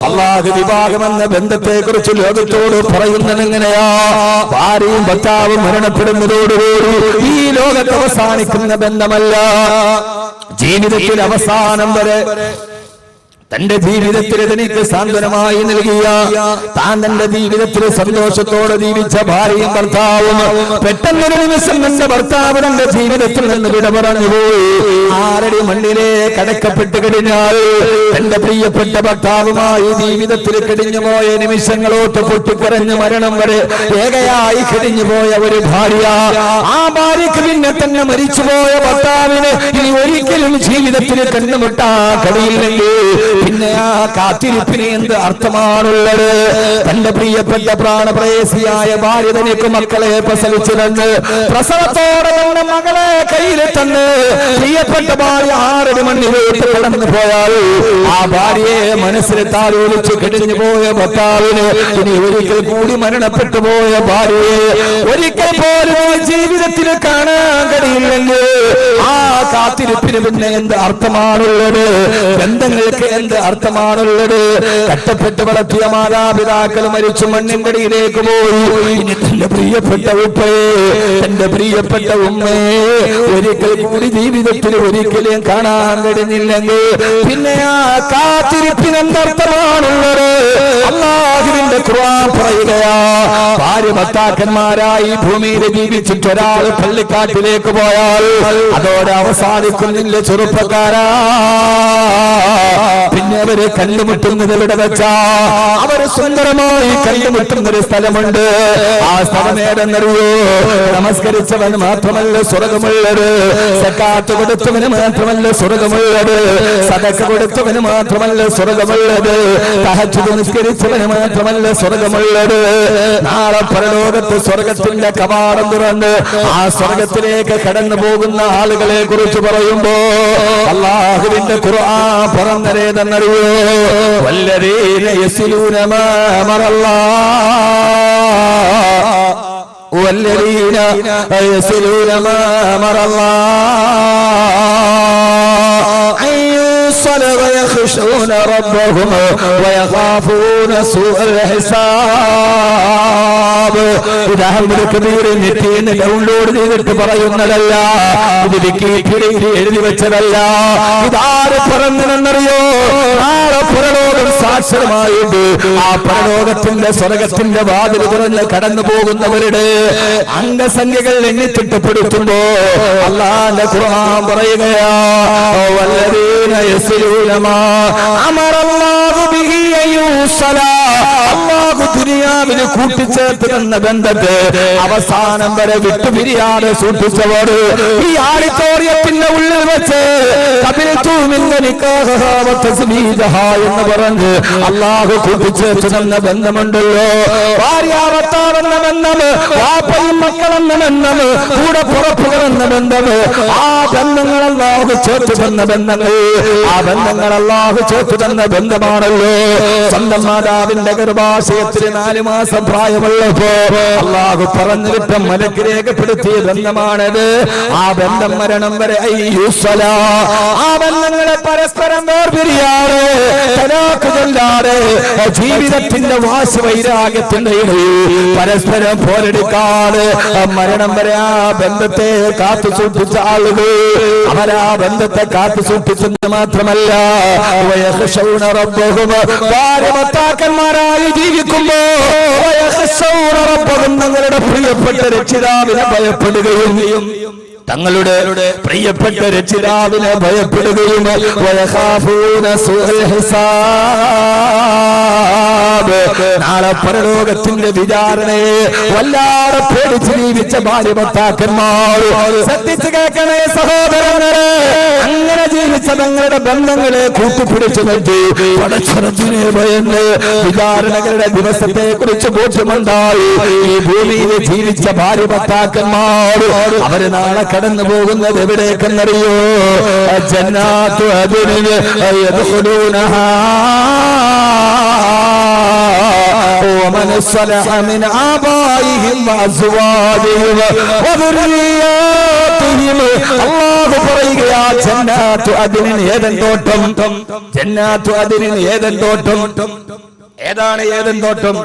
അല്ലാഹു വിവാഹമെന്ന ബന്ധത്തെ കുറിച്ച് ലോകത്തോട് പറയുന്നത് എങ്ങനെയാ? ഭാര്യയും ഭർത്താവും മരണപ്പെടുന്നതോടുകൂടി ഈ ലോകത്ത് അവസാനിക്കുന്ന ബന്ധമല്ല. ജീവിതത്തിൽ അവസാനം വരെ തന്റെ ജീവിതത്തിൽ തനിക്ക് സാന്ത്വനമായി നൽകിയ, താൻ തന്റെ ജീവിതത്തിൽ സന്തോഷത്തോടെ ജീവിച്ച ഭാര്യയും ഭർത്താവും പെട്ടെന്നൊരു നിമിഷം തന്റെ ഭർത്താവ് തന്റെ ജീവിതത്തിൽ നിന്ന് വിട പറഞ്ഞുപോയി. ആരടി മണ്ണിലെ കടക്കപ്പെട്ട് കഴിഞ്ഞാൽ തന്റെ പ്രിയപ്പെട്ട ഭർത്താവുമായി ജീവിതത്തിൽ കഴിഞ്ഞുപോയ നിമിഷങ്ങളോട്ട് പൊട്ടിക്കരഞ്ഞ് മരണം വരെ ഏകയായി കഴിഞ്ഞുപോയ ഒരു ഭാര്യ, ആ ഭാര്യക്ക് പിന്നെ തന്നെ മരിച്ചുപോയ ഭർത്താവിന് ഇനി ഒരിക്കലും ജീവിതത്തിൽ കണ്ടുമുട്ടാൻ കഴിയില്ലെങ്കിൽ പിന്നെ ആ കാത്തിരിപ്പിന് എന്ത് അർത്ഥമാണുള്ളത്? തന്റെ പ്രിയപ്പെട്ട പ്രാണപ്രേയസിയായ ഭാര്യ തനിക്ക് മക്കളെ പ്രസവിച്ചു തന്ന് പ്രസവത്തോടെ തന്റെ മകളെ കയ്യിൽ തന്ന് പ്രിയപ്പെട്ട ഭാര്യ 6 മണിയിലോട്ട് കടന്നു പോയാൽ ആ ഭാര്യയെ മനസ്സിൽ താലോലിച്ച് കഴിഞ്ഞു പോയ ഭർത്താവിന് ഇനി ഒരിക്കൽ കൂടി മരണപ്പെട്ടു പോയ ഭാര്യയെ ഒരിക്കൽ പോലും ജീവിതത്തിൽ കാണാൻ കഴിയില്ലെങ്കിൽ ആ കാത്തിരിപ്പിന് പിന്നെ എന്ത് അർത്ഥമാണുള്ളത്? ബന്ധങ്ങൾക്ക് എന്ത് അർത്ഥമാണുള്ളത്? കഷ്ടപ്പെട്ട് വളർത്തിയ മാതാപിതാക്കൾ മരിച്ചു മണ്ണിൻകടിയിലേക്ക് പോയി. ഇനി തന്റെ പ്രിയപ്പെട്ട ഉപ്പയെ, തന്റെ പ്രിയപ്പെട്ട ഉമ്മയെ ഒരിക്കൽ കൂടി ജീവിതത്തിൽ ഒരിക്കലും കാണാൻ കഴിഞ്ഞില്ലെങ്കിൽ പിന്നെ ആ കാത്തിരിപ്പിന് എന്തർത്ഥമാണുള്ളത്? അല്ലാഹുവിന്റെ ഖുർആൻ പറയുകയാ, ഭാര്യ ഭർത്താക്കന്മാരായി ഭൂമിയിൽ ജീവിച്ചിട്ട് ഒരാൾ പള്ളിക്കാട്ടിലേക്ക് പോയാൽ അതോടെ അവസാനിക്കുന്നില്ല ചെറുപ്പക്കാരാ. പിന്നെ അവര് കണ്ടുമുട്ടുന്നത് എവിടെ വെച്ചാ? അവര് സുന്ദരമായി കണ്ടുമുട്ടുന്ന ഒരു സ്ഥലമുണ്ട്. ആ സ്ഥലം ഏതെന്നറിയോ? നമസ്കരിച്ചവൻ മാത്രമല്ല സ്വർഗമുള്ളത്, സക്കാത്ത് കൊടുത്തവന് മാത്രമല്ല സ്വർഗമുള്ളത്, സദഖ കൊടുത്തവന് മാത്രമല്ല സ്വർഗമുള്ളത്, തഹജ്ജുദ് നിസ്കരിച്ചവന് മാത്രമല്ല സ്വർഗമുള്ളത്. നാളെ പരലോകത്ത് സ്വർഗത്തിന്റെ കവാടം തുറന്ന് ആ സ്വർഗത്തിലേക്ക് കടന്നു പോകുന്ന ആളുകളെ കുറിച്ച് പറയുമ്പോ അല്ലാഹുവിന്റെ ഖുർആൻ പറഞ്ഞതേതെന്നറിയോ? വല്ലദീന യസ്ലൂന മാ അമറല്ലാഹ് വല്ലദീന യസ്ലൂന മാ അമറല്ലാഹ് ويخشون ربهم ويخافون سوء الحساب. നെറ്റിന്ന് ഡൗൺലോഡ് ചെയ്തിട്ട് പറയുന്നതല്ല, ഇത് വിക്കിപീഡിയയിൽ എഴുതി വെച്ചതല്ല. ഇതാര് പറഞ്ഞതെന്നറിയോ? നാളെ പരലോകം സാക്ഷരമായിട്ട് ആ പരലോകത്തിന്റെ സ്വർഗത്തിന്റെ വാതിൽ തുറന്ന് കടന്നു പോകുന്നവരുടെ അംഗസംഖ്യകൾ എണ്ണിത്തിട്ടപ്പെടുത്തുമ്പോ അല്ലാഹുവിന്റെ ഖുർആൻ പറയുകയാ, വല്ലദീന യസ്ലൂന മാ അമറല്ലാഹു ബിഹി അയ്യുസലാ. അല്ലാഹു ദുനിയാവിന് കൂട്ടിച്ചേർത്ത് തന്ന ബന്ധത്തെ അവസാനം വരെ വിട്ടുപിരിയാതെ സൂക്ഷിച്ചവർ ഈ ആഡിറ്റോറിയത്തിന്റെ ഉള്ളിൽ വെച്ച് എന്ന് പറഞ്ഞ് അല്ലാഹു കൂട്ടിച്ചേർത്ത് തന്ന ബന്ധമുണ്ടല്ലോ. ഭാര്യാഭർത്താവെന്ന ബന്ധം, വാപ്പയും മക്കളെന്ന ബന്ധം, കൂടെ പുറപ്പുകളെന്ന ബന്ധം, ആ ബന്ധങ്ങൾ അല്ലാഹു ചേർത്ത് തന്ന ബന്ധങ്ങൾ, ആ ബന്ധങ്ങൾ അല്ലാഹു ചേർത്ത് തന്ന ബന്ധമാണല്ലോ. സ്വന്തം മാതാവിന്റെ ഗർഭാശയത്തിന് 4 മാസം പ്രായമുള്ളപ്പോ അല്ലാഹു പറഞ്ഞു വിട്ട മലക്ക് രേഖപ്പെടുത്തിയ ബന്ധമാണത്. ആ ബന്ധം മരണം വരെ അയ്യുസ്സലാ. ആ ബന്ധങ്ങളെ പരസ്പരം വേർപിരിയാതെ തലാഖുകളില്ലാതെ ജീവിതത്തിന്റെ വാശി വൈരാഗ്യത്തിന്റെ ഇടയിൽ പരസ്പരം പോരെടുക്കാതെ മരണം വരെ ആ ബന്ധത്തെ കാത്തു സൂക്ഷിച്ച ആളുകൾ അവരാ ബന്ധത്തെ കാത്തു സൂക്ഷിച്ചെന്ന് മാത്രമല്ല വയഖ്ശൗന റബ്ബഹും, ഭാര്യഭർത്താക്കന്മാരായി ജീവിക്കുമ്പോ വയഖ്ശൗന റബ്ബഹും, തങ്ങളുടെ പ്രിയപ്പെട്ട രക്ഷിതാവിനെ ഭയപ്പെടുകയും തങ്ങളുടെ പ്രിയപ്പെട്ട രക്ഷിതാവിനെ ഭയപ്പെടുകയും വയഖാഫൂന സൂഅൽ ഹിസാബ്, നാളെ പരലോകത്തിന്റെ വിചാരണയെ വല്ലാതെ പേടിച്ച് ജീവിച്ച ഭാര്യഭർത്താക്കന്മാർ ശ്രദ്ധിച്ചു കേൾക്കണേ സഹോദരങ്ങളെ. അങ്ങനെ ജീവിച്ച തങ്ങളുടെ ബന്ധങ്ങളെ കൂട്ടിപ്പിടിച്ചു നിർത്തി പടച്ചറപ്പിനെ ഭയന്ന് വിചാരണകളുടെ ദിവസത്തെ കുറിച്ച് ബോധ്യമുണ്ടായി ഈ ഭൂമിയിൽ ജീവിച്ച ഭാര്യഭർത്താക്കന്മാർ അവര് നാളെ കടന്നു പോകുന്നത് എവിടേക്കെന്നറിയോ? ജന്നാത്തു അദ്നിൻ യദ്ഖുലൂനഹാ ومن صلح من آبائهم وأزواجهم وذرياتهم. الله അള്ളാഹു പറയുകയാ ജന്നാത്തു അദ്നിൻ ഏദൻ തോട്ടം, ജന്നാത്തു അദ്നിൻ ഏദൻ തോട്ടം. ഏതാണ് ഏദൻ തോട്ടം?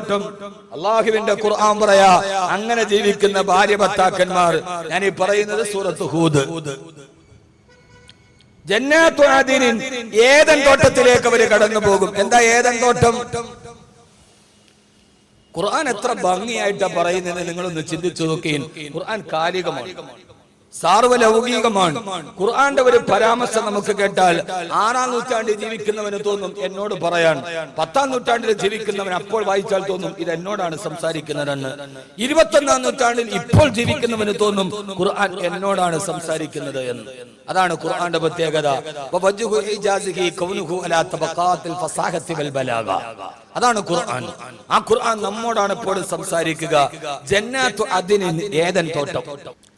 അള്ളാഹുവിന്റെ ഖുർആൻ പറയാ അങ്ങനെ ജീവിക്കുന്ന ഭാര്യ ഭർത്താക്കന്മാർ. ഞാൻ ഈ പറയുന്നത് സൂറത്ത് ഹൂദ്. ജന്നാത്തു അദ്നിൻ ഏദൻ തോട്ടത്തിലേക്ക് അവർ കടന്നു പോകും. എന്താ ഏദൻ തോട്ടം? ഖുർആൻ എത്ര ഭംഗിയായിട്ടാ പറയുന്നത് നിങ്ങളൊന്ന് ചിന്തിച്ചു നോക്കുകയും. ഖുർആൻ കാലികമാണ്, സാർവലൗകികമാണ്. ഖുർആന്റെ ഒരു പരാമർശം നമുക്ക് കേട്ടാൽ 6-ാം നൂറ്റാണ്ടിൽ ജീവിക്കുന്നവന് തോന്നും എന്നോട് പറയാൻ, 10-ാം നൂറ്റാണ്ടിൽ ജീവിക്കുന്നവൻ അപ്പോൾ വായിച്ചാൽ തോന്നും ഇത് എന്നോടാണ് സംസാരിക്കുന്നതെന്ന്. 21-ാം നൂറ്റാണ്ടിൽ ഇപ്പോൾ ജീവിക്കുന്നവന് തോന്നും ഖുർആൻ എന്നോടാണ് സംസാരിക്കുന്നത് എന്ന്. അതാണ് ഖുർആന്റെ പ്രത്യേകത. അതാണ് ഖുർആൻ. ആ ഖുർആൻ നമ്മോടാണ് എപ്പോഴും സംസാരിക്കുക. ജന്നാത്തു അദ്നിൻ ഏദൻ തോട്ടം.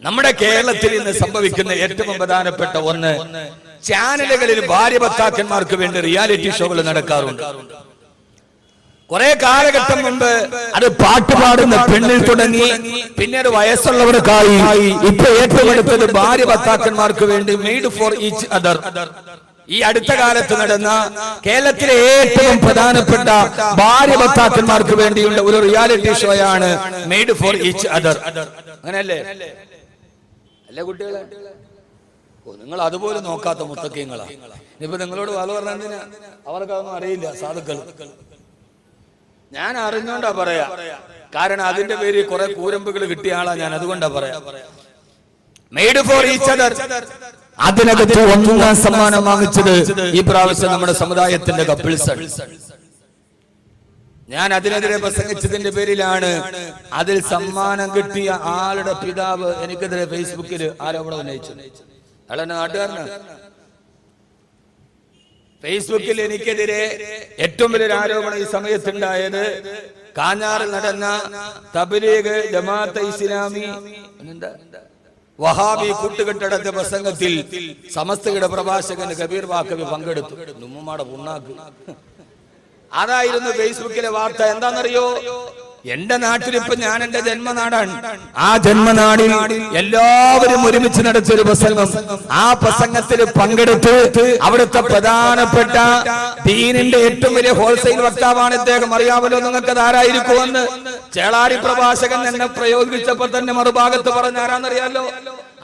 നമ്മുടെ കേരളത്തിൽ ഇന്ന് സംഭവിക്കുന്ന ഏറ്റവും പ്രധാനപ്പെട്ട ഒന്ന്, ചാനലുകളിൽ ഭാര്യ ഭർത്താക്കന്മാർക്ക് വേണ്ടി റിയാലിറ്റി ഷോകൾ നടക്കാറുണ്ട്. കുറെ കാലഘട്ടം മുമ്പ് അത് പാട്ടുപാടുന്ന പെണ്ണിൽ തുടങ്ങി, പിന്നീട് വയസ്സുള്ളവർക്കായി, ഇപ്പൊ ഏറ്റവും അടുത്തത് ഭാര്യ ഭർത്താക്കന്മാർക്ക് വേണ്ടി മെയ്ഡ് ഫോർ ഈച്ച് അതർ. ഈ അടുത്ത കാലത്ത് നടന്ന കേരളത്തിലെ ഏറ്റവും പ്രധാനപ്പെട്ട ഭാര്യ ഭർത്താക്കന്മാർക്ക് വേണ്ടിയുള്ള ഒരു റിയാലിറ്റി ഷോയാണ് മെയ്ഡ് ഫോർ ഈച്ച് അതർ. അങ്ങനെയല്ലേ അല്ലേ കുട്ടികളെ? നിങ്ങൾ അതുപോലെ നോക്കാത്ത മുത്തക്കീങ്ങളാ. ഇപ്പൊ നിങ്ങളോട് വാല പറഞ്ഞതിന് അവർക്കതൊന്നും അറിയില്ല. സാധുക്കൾ ഞാൻ അറിഞ്ഞോണ്ടാ പറയാ, കാരണം അതിന്റെ പേരിൽ കുറെ കൂരമ്പുകൾ കിട്ടിയ ആളാ ഞാൻ, അതുകൊണ്ടാ പറയാ. മെയ്ഡ് ഫോർ ഈച്ച് അതർ, അതിനകത്ത് 1-ാം സമ്മാനം വാങ്ങിച്ചത് ഈ പ്രാവശ്യം നമ്മുടെ സമുദായത്തിന്റെ കപ്പിൾസ്. ഞാൻ അതിനെതിരെ പ്രസംഗിച്ചതിന്റെ പേരിലാണ് അതിൽ സമ്മാനം കിട്ടിയ ആളുടെ പിതാവ് എനിക്കെതിരെ ഫേസ്ബുക്കിൽ ആരോപണം ഉന്നയിച്ചു. അയാളെന്നെ നാട്ടുകാരനാണ്. ഫേസ്ബുക്കിൽ എനിക്കെതിരെ ഏറ്റവും വലിയൊരു ആരോപണം ഈ സമയത്തുണ്ടായത്, കാഞ്ഞാറിൽ നടന്ന തബ്ലീഗ് ജമാഅത്തെ ഇസ്ലാമി വഹാബി കൂട്ടുകെട്ടടച്ച പ്രസംഗത്തിൽ സമസ്തയുടെ പ്രഭാഷകൻ കബീർ വാക്കവി പങ്കെടുത്തു. നുമ്മുമാടെ പുണ്ണാക്ക്. അതായിരുന്നു ഫേസ്ബുക്കിലെ വാർത്ത. എന്താണെന്നറിയോ? എന്റെ നാട്ടിൽ ഇപ്പൊ ഞാൻ എന്റെ ജന്മനാടാണ്. ആ ജന്മനാടിൽ എല്ലാവരും ഒരുമിച്ച് നടത്തിയൊരു പ്രസംഗം. ആ പ്രസംഗത്തിൽ പങ്കെടുത്ത് അവിടുത്തെ പ്രധാനപ്പെട്ട ദീനിന്റെ ഏറ്റവും വലിയ ഹോൾസെയിൽ വക്താവാണ് ഇദ്ദേഹം. അറിയാമല്ലോ നിങ്ങൾക്ക് ആരായിരിക്കുമെന്ന്. ചേളാരി പ്രഭാഷകൻ എന്നെ പ്രയോഗിച്ചപ്പോൾ തന്നെ മറുഭാഗത്ത് പറഞ്ഞ ആരാന്നറിയാലോ?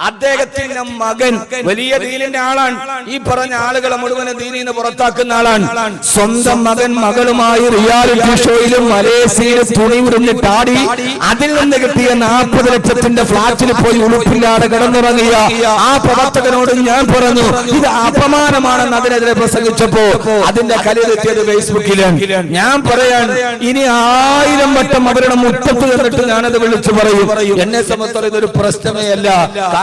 അദ്ദേഹത്തിന്റെ മകൻ വലിയ ദീനിന്റെ ആളാണ്. ഈ പറഞ്ഞ ആളുകളെ മുഴുവൻ ദീനിൽ നിന്ന് പുറത്താക്കുന്ന ആളാണ്. സ്വന്തം മകൻ മകളുമായി റിയാലിറ്റി ഷോയിലും മലേഷ്യയിൽ തുണി ഉരുന്നിട്ടാടി അതിൽ നിന്ന് കിട്ടിയ 40 ലക്ഷത്തിന്റെ ഫ്ലാറ്റിൽ പോയി ഉളുപ്പില്ലാതെ കിടന്നുറങ്ങിയ ആ പ്രവർത്തകനോട് ഞാൻ പറഞ്ഞു, ഇത് അപമാനമാണെന്ന് അതിനെതിരെ പ്രസംഗിച്ചപ്പോ അതിന്റെ കലിതെത്തിയത് ഫേസ്ബുക്കിലാണ്. ഞാൻ പറയാൻ ഇനി 1000 വട്ടം അവരുടെ മുറ്റത്ത് നിന്നിട്ട് ഞാനത് വിളിച്ചു പറയും. എന്നെ സംബന്ധിച്ചിടത്തോളം ഇതൊരു പ്രശ്നമേ അല്ല.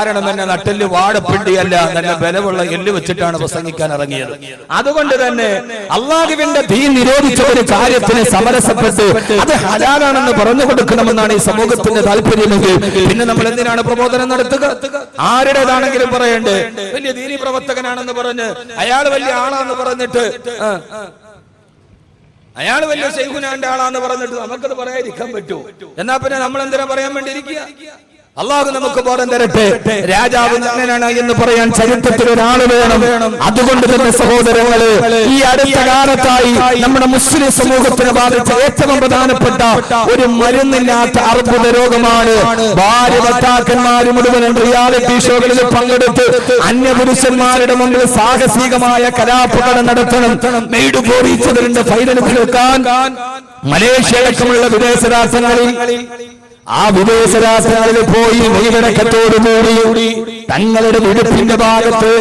കാരണം എന്നെ നട്ടെല്ല് വാടപ്പിണ്ടിയല്ല, നല്ല ബലമുള്ള എല്ല് വെച്ചിട്ടാണ് പ്രസംഗിക്കാൻ ഇറങ്ങിയത്. അതുകൊണ്ട് തന്നെ അള്ളാഹുവിന്റെ ദീൻ നിരോധിച്ച ഒരു കാര്യത്തിന് സമരസപ്പെട്ട് അത് ഹലാലാണെന്ന് പറഞ്ഞു കൊടുക്കണമെന്നാണ് ഈ സമൂഹത്തിന്റെ താല്പര്യമെങ്കിൽ പിന്നെ നമ്മൾ എന്തിനാണ് പ്രബോധനം നടത്തുക? ആരുടേതാണെങ്കിലും പറയണ്ടേ? വലിയ ദീനി പ്രവർത്തകനാണെന്ന് പറഞ്ഞ് അയാൾ വലിയ ആളാന്ന് പറഞ്ഞിട്ട്, അയാൾ വലിയ ശൈഖുനാന്റെ ആളാന്ന് പറഞ്ഞിട്ട് നമുക്കത് പറയാതിരിക്കാൻ പറ്റൂ? എന്നാ പിന്നെ നമ്മൾ എന്തിനാ പറയാൻ വേണ്ടിയിരിക്കുക? അള്ളാഹു നമുക്ക് ബോധം തരട്ടെ. രാജാവ് നഗ്നനാണ് എന്ന് പറയാൻ ചരിത്രത്തിൽ ഒരാൾ വേണം. അതുകൊണ്ട് തന്നെ സഹോദരങ്ങള്, ഈ അടുത്ത കാലത്തായി നമ്മുടെ മുസ്ലിം സമൂഹത്തിന് ബാധിച്ച ഏറ്റവും പ്രധാനപ്പെട്ട ഒരു മരുന്നില്ലാത്ത അർബുദ രോഗമാണ് ഭാര്യ ഭർത്താക്കന്മാർ മുഴുവൻ റിയാലിറ്റി ഷോകളിൽ പങ്കെടുത്ത് അന്യപുരുഷന്മാരുടെ മുമ്പിൽ സാഹസികമായ കലാപകടം നടത്തണം. മെയ്ഡ് ഫോർ ഈച്ച് അതറിന്റെ ഫൈനൽ കേൾക്കാൻ മലേഷ്യ അടക്കമുള്ള വിദേശ രാഷ്ട്രങ്ങളിൽ ആ വിദേശ രാഷ്ട്രങ്ങളിൽ പോയി മെയ്വടക്കത്തോടുകൂടി തങ്ങളുടെ വിടുപ്പിന്റെ ഭാഗത്ത്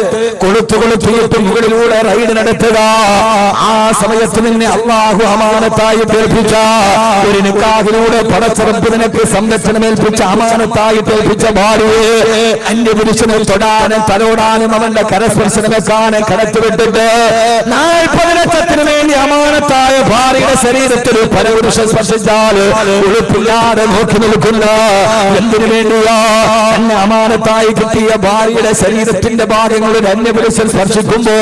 കൊളുത്തുകൊളുത്തിയിട്ട് മുകളിലൂടെ റൈഡ് നടത്തുക. ആ സമയത്ത് നിന്നെ അള്ളാഹു അമാനത്തായി ഏൽപ്പിച്ച ഒരു നിക്കാഹിലൂടെ പടച്ചറപ്പ് നിനക്ക് സംരക്ഷണമേൽപ്പിച്ച അമാനത്തായി ഏൽപ്പിച്ച ഭാര്യയെ അന്യപുരുഷനെ തൊടാനും തലോടാനും അവന്റെ കരസ്പർശനം വെക്കാനും കടത്തിവിട്ടിട്ട് 40 ലക്ഷത്തിന് വേണ്ടി അമാനത്തായ ഭാര്യയുടെ ശരീരത്തിൽ പരപുരുഷൻ സ്പർശിച്ചാൽ ഉളുപ്പില്ലാതെ നോക്കി നിൽക്കുന്ന എന്തിനു വേണ്ടിയാ? എന്നെ അമാനത്തായി കിട്ടിയ തന്റെ ഭാര്യയുടെ ശരീരത്തിന്റെ ഭാഗങ്ങൾ ഒരു അന്യപുരുഷൻ സ്പർശിക്കുമ്പോ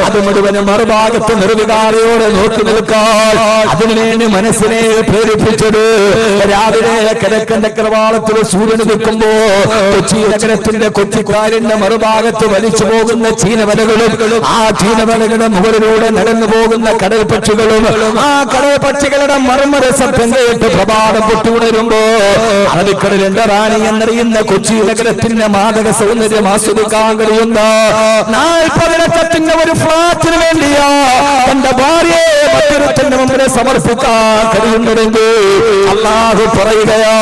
അത് മുഴുവനും മറുഭാഗത്ത് നിർവികാരയോടെ നോക്കി നിൽക്കാൻ അതിനുവേണ്ടി മനസ്സിനെ പ്രേരിപ്പിച്ചത് രാവിലെ കിഴക്കന്റെ കവാടത്തിൽ സൂര്യൻ നിൽക്കുമ്പോ കൊച്ചി നഗരത്തിന്റെ കൊച്ചിക്കാരിന്റെ മറുഭാഗത്ത് വലിച്ചു പോകുന്ന ചീനവലകളും ആ ചീനവലകളുടെ മുകളിലൂടെ നടന്നു പോകുന്ന കടൽ പക്ഷികളും ആ കടൽ പക്ഷികളുടെ മർമ്മരസത്വം കേട്ട് പ്രഭാതം പൊട്ടുണരുമ്പോ അറബിക്കടലിന്റെ റാണി എന്നറിയുന്ന കൊച്ചി നഗരത്തിന്റെ മാദക സൗന്ദര്യം ആസ്വദിക്കാൻ കഴിയുന്ന 40 ലക്ഷത്തിന്റെ ഒരു ഫ്ലാറ്റിന് വേണ്ടിയാ തന്റെ ഭാര്യയെ മറ്റൊരുത്തന്റെ മുമ്പിൽ സമർപ്പിക്കാൻ കഴിയുന്നതെങ്കിൽ അല്ലാഹു പറയുകയാ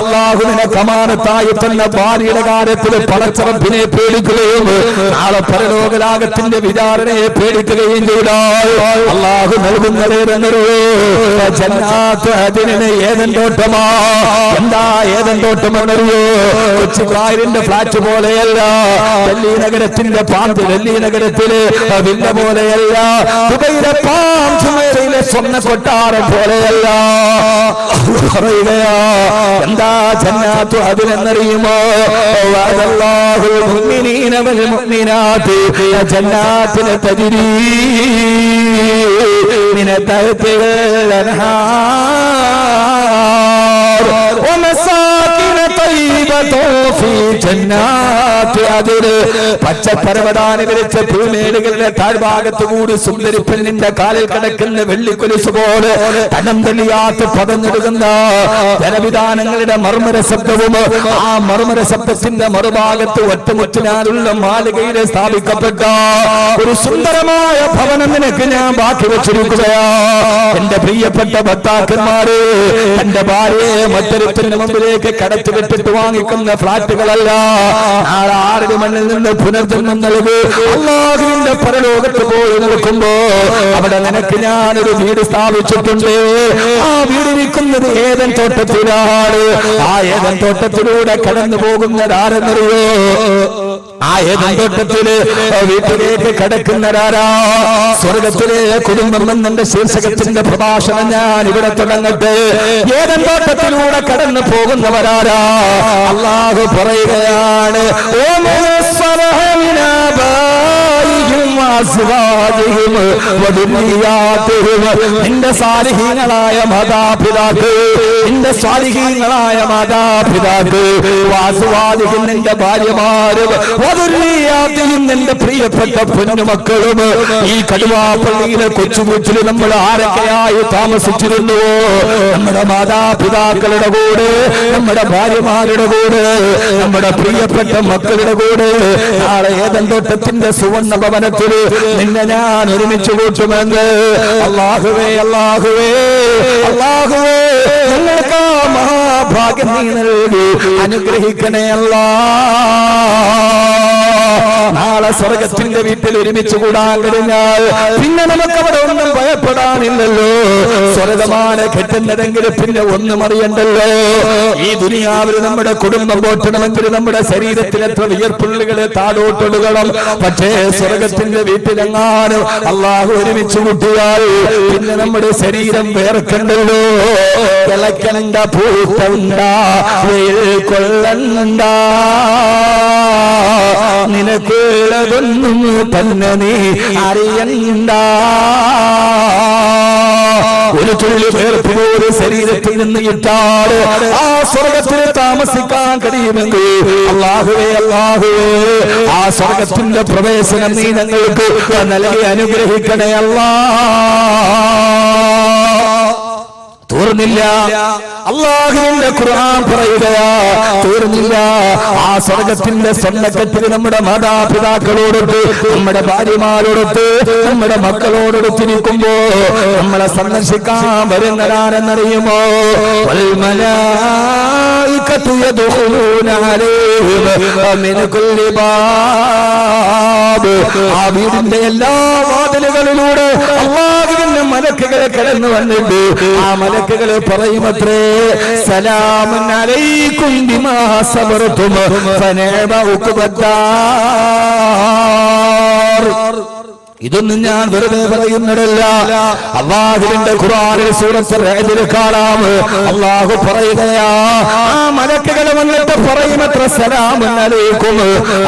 അല്ലാഹുവിനെ കമാനത്തായി തന്ന ഭാര്യയുടെ കാര്യത്തിൽ പടച്ചറപ്പിനെ പേടിക്കുകയും നാളെ പരലോകലാകത്തിന്റെ വിചാരണയെ പേടിക്കുകയും ചെയ്താൽ അല്ലാഹു നൽകുന്നതേതെന്നൊരു ജന്നാത്ത് അതിനെ ഏതൻ തോട്ടമാ എന്താ ഏതൻ തോട്ടമെന്നറിയോ കൊച്ചിക്കാരിന്റെ ഫ്ലാറ്റ് പോലെയല്ല ഡൽഹി നഗരത്തിന്റെ പാന്ത് ഡൽഹി നഗരത്തിലെ വില്ല പോലെയല്ല ദുബൈയിലെ പാം ജുമൈറയിലെ സ്വർണ്ണ കൊട്ടാരം പോലെയല്ല പറയുകയാ എന്താ ജന്നാത്തു അതിനെന്നറിയുമോ വഅദല്ലാഹുൽ മുഅ്മിനീന വൽ മുഅ്മിനാത്തി ജന്നാത്തിൻ തജ്രീ മിന തഹ്തിഹൽ അൻഹാർ വമസാകിന തയ്യിബത്തുൻ ഫീ ജന്നാത്തി അദ്ൻ പച്ചപ്പരവതാനി വിരിച്ച ഭൂമേടുകളുടെ താഴ്ഭാഗത്ത് കൂടി സുന്ദരി പെണ്ണിന്റെ കാലിൽ കിടക്കുന്ന വെള്ളിക്കൊലുസ് പോലെ തടം തെളിയാത്ത പതഞ്ഞെടുക്കുന്ന ജനവിധാനങ്ങളുടെ മർമ്മര ശബ്ദവും ആ മർമ്മര ശബ്ദത്തിന്റെ മറുഭാഗത്ത് ഒറ്റമുറ്റിനാലുള്ള മാളികയിൽ സ്ഥാപിക്കപ്പെട്ട ഒരു സുന്ദരമായ ഭവനം നിനക്ക് ഞാൻ ബാക്കി വെച്ചിരിക്കുകയാ എന്റെ പ്രിയപ്പെട്ട ഭർത്താക്കന്മാരെ എന്റെ ഭാര്യയെ മറ്റൊരുത്തിന്റെ മുമ്പിലേക്ക് കടത്തി വിട്ടിട്ട് വാങ്ങിക്കുന്ന ഫ്ലാറ്റുകളല്ല നാളെ 6 മണ്ണിൽ നിന്ന് പുനർജന്മം നൽകി അല്ലാഹുവിന്റെ പരലോകത്ത് പോയി നിൽക്കുമ്പോ അവിടെ നിനക്ക് ഞാനൊരു വീട് സ്ഥാപിച്ചിട്ടുണ്ട് ആ വീടിരിക്കുന്നത് ഏതൻ തോട്ടത്തിലാണ് ആ ഏതൻ തോട്ടത്തിലൂടെ കടന്നു പോകുന്നതാരെന്നറിയോ ആ ഏതൻ തോട്ടത്തില് വീട്ടിലേക്ക് കടക്കുന്നതാരാ സ്വർഗത്തിലെ കുടുംബം എന്നെ ശീർഷകത്തിന്റെ പ്രഭാഷണം ഞാൻ ഇവിടെ തുടങ്ങട്ടെ ഏതൻ തോട്ടത്തിലൂടെ കടന്നു പോകുന്നവരാരാ അല്ലാഹു പറയുകയാണ് നിന്റെ സാലിഹീങ്ങളായ മാതാപിതാക്കൾ നിന്റെ സ്വാലിഹീങ്ങളായ മാതാപിതാക്കൾ വാസുവാദികൾ നിന്റെ ഭാര്യമാരും വധുരീയാത്തിയും നിന്റെ പ്രിയപ്പെട്ട പൊന്നുമക്കളും ഈ കടുവാപ്പള്ളിയിലെ കൊച്ചുകൂച്ചിൽ നമ്മൾ ആരൊക്കെയായി താമസിച്ചിരുന്നുവോ നമ്മുടെ മാതാപിതാക്കളുടെ കൂടെ നമ്മുടെ ഭാര്യമാരുടെ കൂടെ നമ്മുടെ പ്രിയപ്പെട്ട മക്കളുടെ കൂടെ നാളെ ഏതൻ തോട്ടത്തിന്റെ സുവർണ്ണ ഭവനത്തിൽ നിന്നെ ഞാൻ ഒരുമിച്ച് കൂട്ടുമെന്ന് അല്ലാഹുവേ അല്ലാഹുവേ അല്ലാഹുവേ ഞങ്ങൾക്ക് മഹാഭാഗ്യം നീ നൽകി അനുഗ്രഹിക്കണേ അല്ലാ നാളെ സ്വർഗത്തിന്റെ വീട്ടിൽ ഒരുമിച്ച് കൂടാൻ കഴിഞ്ഞാൽ പിന്നെ നമുക്ക് അവിടെ ഒന്നും ഭയപ്പെടാനില്ലല്ലോ സ്വർഗമാണ് കെട്ടുന്നതെങ്കിൽ പിന്നെ ഒന്നും അറിയണ്ടല്ലോ ഈ ദുനിയാവിൽ നമ്മുടെ കുടുംബം പോറ്റണമെങ്കിൽ നമ്മുടെ ശരീരത്തിൽ എത്ര വിയർപ്പുള്ളികളെ താഴോട്ടൊടുകണം പക്ഷേ സ്വർഗത്തിന്റെ വീട്ടിലെങ്ങാനും അല്ലാഹു ഒരുമിച്ച് കൂട്ടിയാൽ പിന്നെ നമ്മുടെ ശരീരം വേർക്കണ്ടല്ലോ കിളക്കണ്ട പൂത്തണ്ട വെയിൽ കൊള്ളണ്ട നിനക്കുള്ളതൊന്നും തന്നെ നീ അറിയണ്ട ഒരു തുള്ളി വേർപ്പ് പോലും ശരീരത്തിൽ നിന്ന് ഇട്ടാൽ ആ സ്വർഗത്തിൽ താമസിക്കാൻ കഴിയുമെങ്കിൽ അല്ലാഹുവേ അല്ലാഹുവേ ആ സ്വർഗത്തിന്റെ പ്രവേശനം നീ ഞങ്ങൾക്ക് നൽകി അനുഗ്രഹിക്കണേ അല്ലാ തീർന്നില്ല അല്ലാഹുവിന്റെ ഖുർആൻ പറയുകയാ തീർന്നില്ല ആ സ്വർഗത്തിന്റെ സ്വർണ്ണക്കെട്ടിൽ നമ്മുടെ മാതാപിതാക്കളോടൊത്ത് നമ്മുടെ ഭാര്യമാരോടൊത്ത് നമ്മുടെ മക്കളോടൊത്തിരിക്കുമ്പോ നമ്മളെ സന്ദർശിക്കാൻ വരുന്നതാരെന്നറിയുമോ വൽമലായികതു യദ്ഖുലൂന അലൈഹിം മിൻ കുല്ലി ബാബ് ആ വീടിന്റെ എല്ലാ വാതിലുകളിലൂടെ അല്ലാഹുവിന്റെ മലക്കുകളെ കടന്നു വന്നിട്ട് ആ മലക്കുകൾ പറയുമത്രേ സലാമുൻ അലൈക്കും ബിമാ സബർതും ഫനിഅമ ഉഖബദ്ദാർ ഇതൊന്നും ഞാൻ വെറുതെ പറയുന്നതല്ല. അല്ലാഹുവിന്റെ ഖുർആനിൽ സൂറത്തുൽ റഅദിൽ കാണാം, അല്ലാഹു പറയുകയാ, ആ മലക്കുകൾ വന്നിട്ട് പറയുമത്ര സലാമുൻ അലൈക്കും,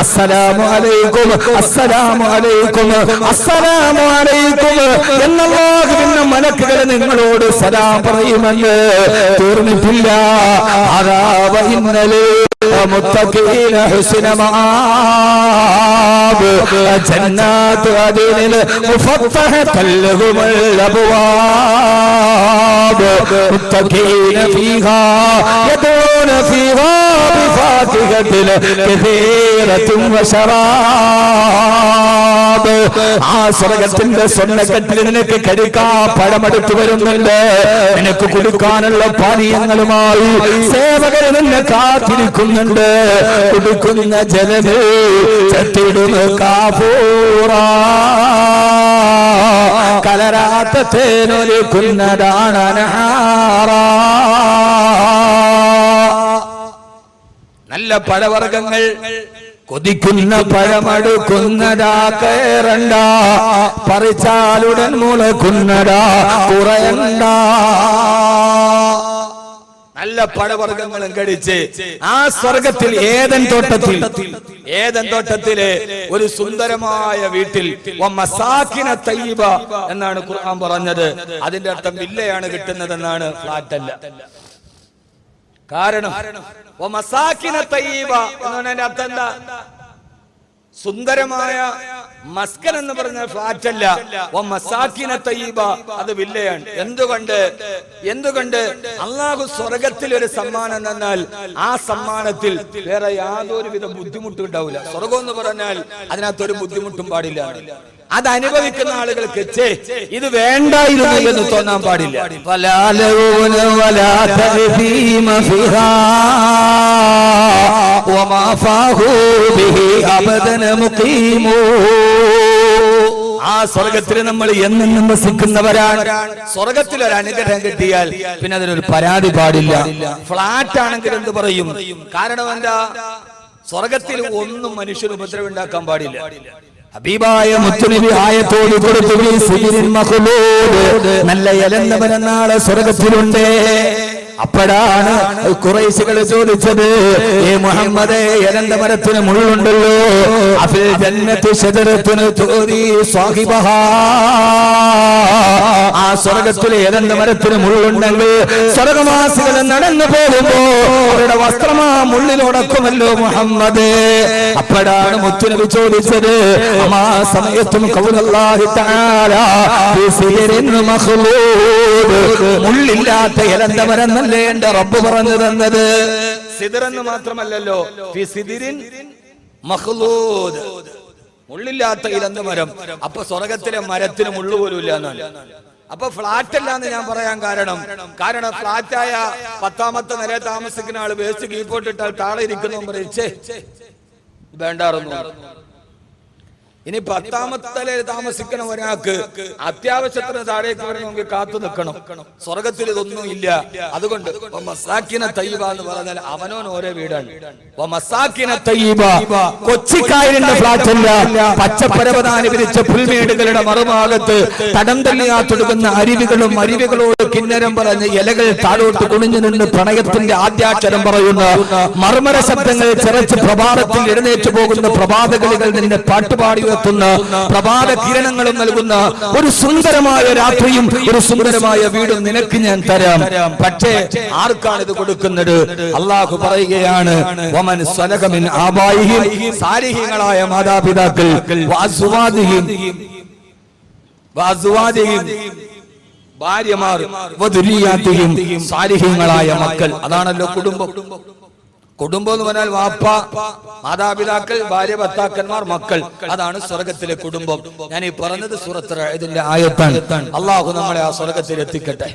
അസ്സലാമു അലൈക്കും, അസ്സലാമു അലൈക്കും, അസ്സലാമു അലൈക്കും എന്ന് അല്ലാഹുവിന്റെ മലക്കുകൾ നിങ്ങളോട് സലാം പറയുമെന്ന് തീർന്നിട്ടില്ല. അറാവ ഇന്നലെ മുത്തഖീന ഹുസ്ന മആബ് ജന്നാത്തു അദ്നിൽ മുഫത്തഹത ലഹുൽ അബ്വാബ് മുത്തഖീന ഫീഹാ യദൂന ഫീഹാ ബിഫാകിഹത്തിൻ കസീറത്തിൻ വശറാബ്. ആ സ്വർഗ്ഗത്തിന്റെ സ്വർണ്ണക്കട്ടിൽ നിനക്ക് കഴിക്കാൻ പഴമെടുത്തു വരുന്നുണ്ട്. നിനക്ക് കുടിക്കാനുള്ള പാനീയങ്ങളുമായി സേവകർ നിന്നെ കാത്തിരിക്കുന്നു. കുടിക്കുന്ന ജലമേ ചത്തിടും കാഫൂറ, കലരാത്ത തേനൊലിക്കുന്നതാണ് അനഹാറ. നല്ല പഴവർഗ്ഗങ്ങൾ കൊതിക്കുന്ന പഴമടുക്കുന്നതാ കയറണ്ട, പറിച്ചാലുടൻ മുളക്കുന്നതാ കുറയണ്ട. നല്ല പഴവർഗ്ഗങ്ങളും കഴിച്ച് ആ സ്വർഗത്തിൽ ഏദൻ തോട്ടത്തിലെ ഒരു സുന്ദരമായ വീട്ടിൽ മസാകിന തയ്യിബ എന്നാണ് ഖുർആൻ പറഞ്ഞത്. അതിന്റെ അർത്ഥം വില്ലയാണ് കിട്ടുന്നതെന്നാണ്, ഫ്ലാറ്റ് അല്ല. കാരണം മസാകിന തയ്യിബ എന്നതിന്റെ അർത്ഥം എന്താ? സുന്ദരമായ മസ്കൻ എന്ന് പറഞ്ഞ ഫ്ലാറ്റ് അല്ല, മസാകിന തയ്യിബ അത് വില്ലയാണ്. എന്തുകൊണ്ട് അല്ലാഹു സ്വർഗത്തിൽ ഒരു സമ്മാനം തന്നാൽ ആ സമ്മാനത്തിൽ വേറെ യാതൊരുവിധ ബുദ്ധിമുട്ടും ഉണ്ടാവില്ല. സ്വർഗം എന്ന് പറഞ്ഞാൽ അതിനകത്തൊരു ബുദ്ധിമുട്ടും പാടില്ല. അത് അനുഭവിക്കുന്ന ആളുകൾക്ക് ഇത് വേണ്ടായിരുന്നു എന്ന് തോന്നാൻ പാടില്ല. ആ സ്വർഗത്തിൽ നമ്മൾ എന്നും വസിക്കുന്നവരാണ്. സ്വർഗത്തിൽ ഒരു അനുഗ്രഹം കിട്ടിയാൽ പിന്നെ അതിനൊരു പരാതി പാടില്ല. ഫ്ലാറ്റ് ആണെങ്കിൽ എന്ത് പറയും? കാരണം എന്താ? സ്വർഗത്തിൽ ഒന്നും മനുഷ്യന് ഉപദ്രവം ഉണ്ടാക്കാൻ പാടില്ല. ഹബീബായ മുത്തുനബി ആയത്തോട് കൊടുത്തു, നല്ല ഇലന്നവനെന്നാളെ സ്വർഗത്തിലുണ്ട്. അപ്പോഴാണ് ഖുറൈശികൾ ചോദിച്ചത്, ഏ മുഹമ്മദേ, ഇലന്ത മരത്തിന് മുള്ളുണ്ടല്ലോ, അഫിൽ ജന്നത്തി ശജറത്തുൻ തുദി സാഹിബഹാ, ആ സ്വർഗത്തിലെ ഇലന്ത മരത്തിന് മുള്ളുണ്ടെങ്കിൽ സ്വർഗവാസികൾ നടന്നു പോകുമ്പോ അവരുടെ വസ്ത്രമാ മുള്ളിലോടക്കുമല്ലോ മുഹമ്മദേ. അപ്പോഴാണ് മുത്തുനബി ചോദിച്ചത്, ആ സമയത്തും ഖൗലല്ലാഹി തആല ഫീ സിദരിൻ മഖ്ലൂദ്, മുള്ളില്ലാത്ത ഇലന്ത മരം എന്റെ റബ്ബ് പറഞ്ഞു തന്നത്. സിദർ എന്ന് മാത്രമല്ലല്ലോ, ഫീ സിദരിൻ മഖ്ലൂദ്, മുള്ളില്ലാത്ത ഇലന്ത മരം. അപ്പൊ സ്വർഗത്തിലെ മരത്തിന് മുള്ളു പോലും ഇല്ല എന്നാണ്. അപ്പൊ ഫ്ലാറ്റ് അല്ല എന്ന് ഞാൻ പറയാൻ കാരണം ഫ്ലാറ്റായ 10ാമത്തെ നില താമസിക്കുന്ന ആള് വേസ്റ്റ് കീപ്പോട്ടിട്ടാൽ താഴെ ഇരിക്കുന്ന പറയിച്ചേ വേണ്ടാറുന്നു. ഇനി 10ാമത്തെ നിലയിൽ താമസിക്കുന്ന ഒരാൾക്ക് അത്യാവശ്യത്തിന് താഴേക്ക് വരണമെങ്കിൽ കാത്തു നിൽക്കണം. സ്വർഗത്തിൽ ഇതൊന്നും ഇല്ല. അതുകൊണ്ട് മസാക്കിന തയ്യിബ എന്ന് പറഞ്ഞാൽ അവനോൻ ഓരോ വീടാണ്. മസാക്കിന തയ്യിബ കൊച്ചിക്കായലിന്റെ ഫ്ലാറ്റ് അല്ല, പച്ചപ്പരവതാനി വിരിച്ച പുൽമേടുകളുടെ മറുഭാഗത്ത് തടം തള്ളിയാത്തൊടുക്കുന്ന അരുവികളോട് കിന്നരം പറഞ്ഞ് ഇലകൾ താഴോട്ട് കുണിഞ്ഞു നിന്ന് പ്രണയത്തിന്റെ ആദ്യാക്ഷരം പറയുന്ന മർമര ശബ്ദങ്ങൾ ചിറച്ച് പ്രഭാതത്തിൽ എഴുന്നേറ്റ് പോകുന്ന പ്രഭാതകളികൾ നിന്നെ പാട്ടുപാടി പ്രഭാത കിരണങ്ങളും നൽകുന്ന ഒരു സുന്ദരമായ രാത്രിയും ഒരു സുന്ദരമായ വീടും നിനക്ക് ഞാൻ തരാം. പക്ഷേ ആർക്കാണ് ഇത് കൊടുക്കുന്നത്? അല്ലാഹു പറയുകയാണ്, വമൻ സലക മിൻ ആബായിഹിം, സാലിഹീങ്ങളായ മാതാപിതാക്കൾ, വഅസ്വാദിഹിം ഭാര്യമാർ, വദുരിയാതിഹിം സാലിഹീങ്ങളായ മക്കൾ. അതാണല്ലോ കുടുംബം. കുടുംബം എന്ന് പറഞ്ഞാൽ വാപ്പ, മാതാപിതാക്കൾ, ഭാര്യ, ഭർത്താക്കന്മാർ, മക്കൾ. അതാണ് സ്വർഗത്തിലെ കുടുംബം. ഞാൻ ഈ പറഞ്ഞത് സൂറത്തുൽ റഅദിന്റെ ആയത്താണ്. അല്ലാഹു നമ്മളെ ആ സ്വർഗത്തിൽ എത്തിക്കട്ടെ.